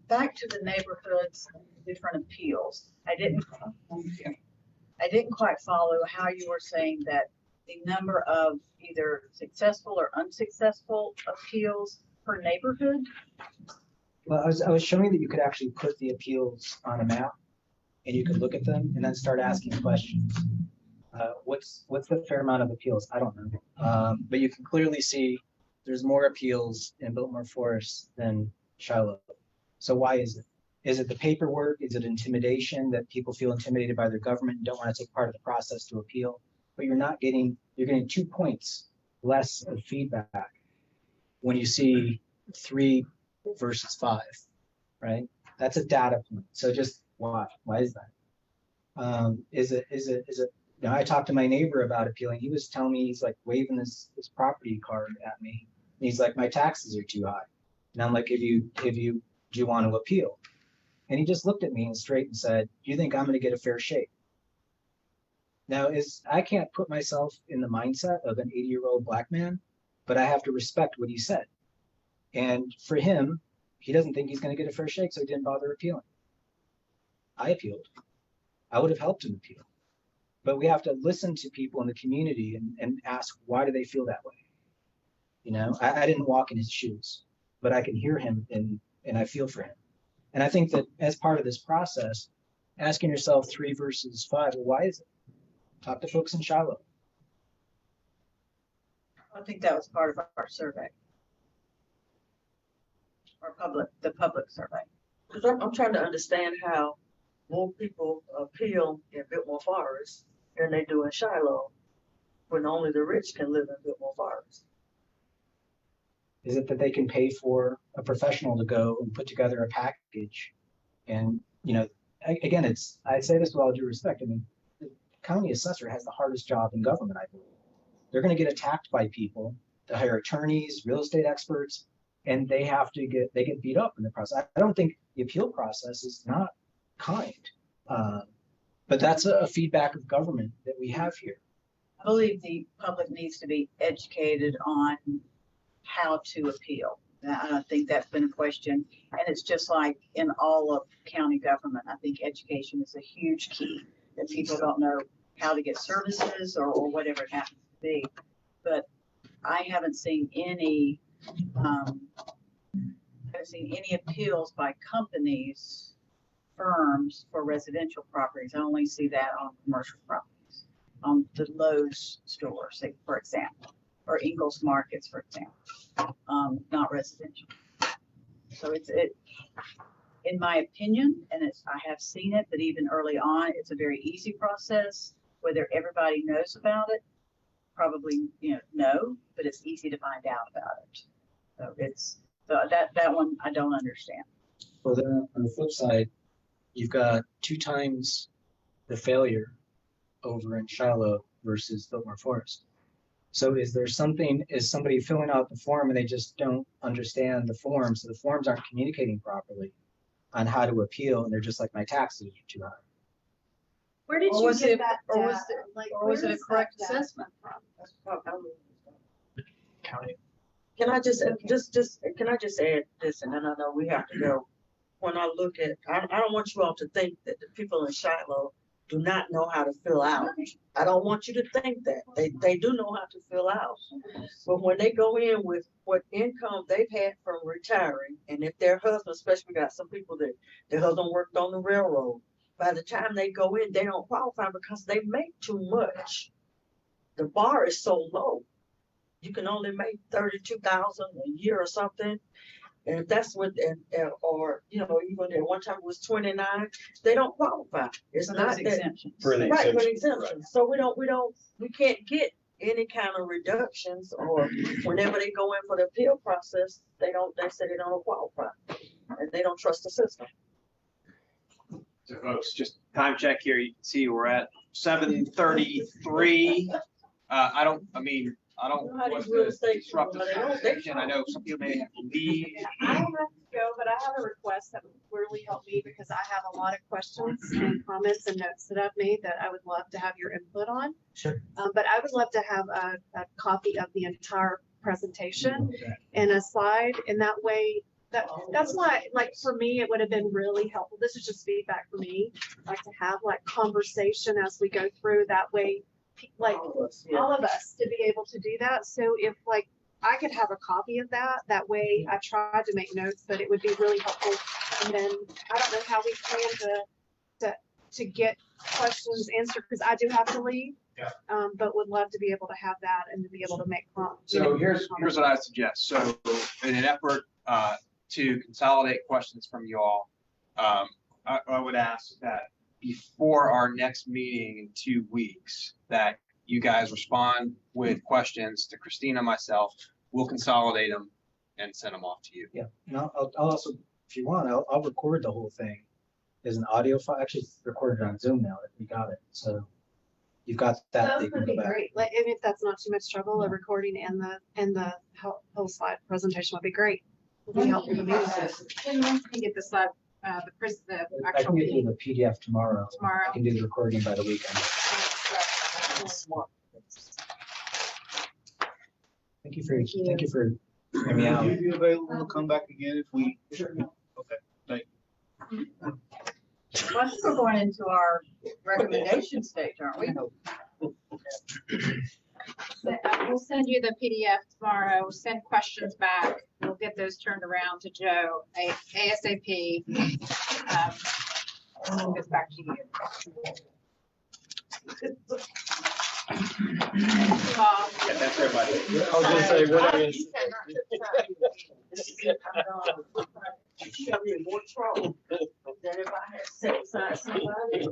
Back to the neighborhoods, and different appeals. I didn't quite follow how you were saying that the number of either successful or unsuccessful appeals per neighborhood. Well, I was showing that you could actually put the appeals on a map and you could look at them and then start asking questions. What's the fair amount of appeals? I don't know. But you can clearly see there's more appeals in Biltmore Forest than Shiloh. So why is it? Is it the paperwork? Is it intimidation, that people feel intimidated by their government and don't want to take part of the process to appeal? But you're getting 2 points less of feedback when you see 3 versus 5, right? That's a data point. So just why is that? Is it, now I talked to my neighbor about appealing. He was telling me, he's like waving his property card at me. And he's like, my taxes are too high. And I'm like, do you want to appeal? And he just looked at me and straight and said, do you think I'm going to get a fair shake? Now, I can't put myself in the mindset of an 80-year-old black man, but I have to respect what he said. And for him, he doesn't think he's going to get a fair shake, so he didn't bother appealing. I appealed. I would have helped him appeal. But we have to listen to people in the community and ask, why do they feel that way? You know, I didn't walk in his shoes, but I can hear him and I feel for him. And I think that as part of this process, asking yourself 3 versus 5, well, why is it? Talk to folks in Shiloh. I think that was part of our survey. The public survey. Because I'm trying to understand how more people appeal in Biltmore Forest than they do in Shiloh, when only the rich can live in Biltmore Forest. Is it that they can pay for a professional to go and put together a package? And, you know, again, I say this with all due respect. I mean, the county assessor has the hardest job in government, I believe. They're going to get attacked by people to hire attorneys, real estate experts, and they get beat up in the process. I don't think the appeal process is not kind, but that's a feedback of government that we have here. I believe the public needs to be educated on how to appeal. I think that's been a question, and it's just like in all of county government. I think education is a huge key, that people don't know how to get services or whatever it happens to be. But I haven't seen any appeals by companies, firms for residential properties. I only see that on commercial properties, on the Lowe's stores, for example, or Ingles Markets, for example, not residential. So it's in my opinion, and I have seen it, that even early on, it's a very easy process. Whether everybody knows about it, probably no, but it's easy to find out about it. So that one I don't understand. Well, then on the flip side, you've got 2 times the failure over in Shiloh versus Biltmore Forest. So is somebody filling out the form and they just don't understand the form, so the forms aren't communicating properly on how to appeal, and they're just like, my taxes are too high? Where did you get that data? Or was it a correct assessment from? County. Can I just add this, and then I know we have to go. When I look at, I don't want you all to think that the people in Shiloh do not know how to fill out. I don't want you to think that. They do know how to fill out. But when they go in with what income they've had from retiring, and if their husband, especially got some people that their husband worked on the railroad, by the time they go in, they don't qualify because they make too much. The bar is so low. You can only make $32,000 a year or something. And if that's what, or, you know, even at one time it was 29, they don't qualify. It's So not those that. exemptions. For the Right, for the exemption, right. exemptions. So we can't get any kind of reductions, or whenever they go in for the appeal process, they say they don't qualify. And they don't trust the system. So folks, just time check here. You can see we're at 7:33. I don't How do you want real to estate disrupt this people? conversation. I know some people may have to leave. I don't have to go, but I have a request that would really help me because I have a lot of questions and comments and notes that I've made that I would love to have your input on. Sure. But I would love to have a copy of the entire presentation and a slide, and that way, that's why, like, for me, it would have been really helpful. This is just feedback for me, like to have like conversation as we go through. That way, like all of us to be able to do that. So if like I could have a copy of that, that way I tried to make notes, but it would be really helpful. And then I don't know how we plan to get questions answered, because I do have to leave. Yeah. But would love to be able to have that and to be able to make. So here's what I suggest. So in an effort to consolidate questions from you all, I would ask that before our next meeting in 2 weeks, that you guys respond with questions to Christina, myself. We'll consolidate them and send them off to you. Yeah, and I'll also, if you want, I'll record the whole thing as an audio file. Actually, it's recorded on Zoom now. If we got it, so you've got that. Those would be great. Like, if that's not too much trouble, a recording and the whole slide presentation would be great. Would be helpful to me. And once we get the slide, the I actual can get you meeting the PDF tomorrow. tomorrow. I can do the recording by the weekend. Thank you for hearing me out. Will you be available to come back again if we? Okay. Well, I think we're going into our recommendation stage, aren't we? We'll send you the PDF tomorrow. We'll send questions back. We'll get those turned around to Joe ASAP. And we'll get back to you. Yeah, that's everybody. I was gonna say, what is? You got me in more trouble than if I had set aside somebody.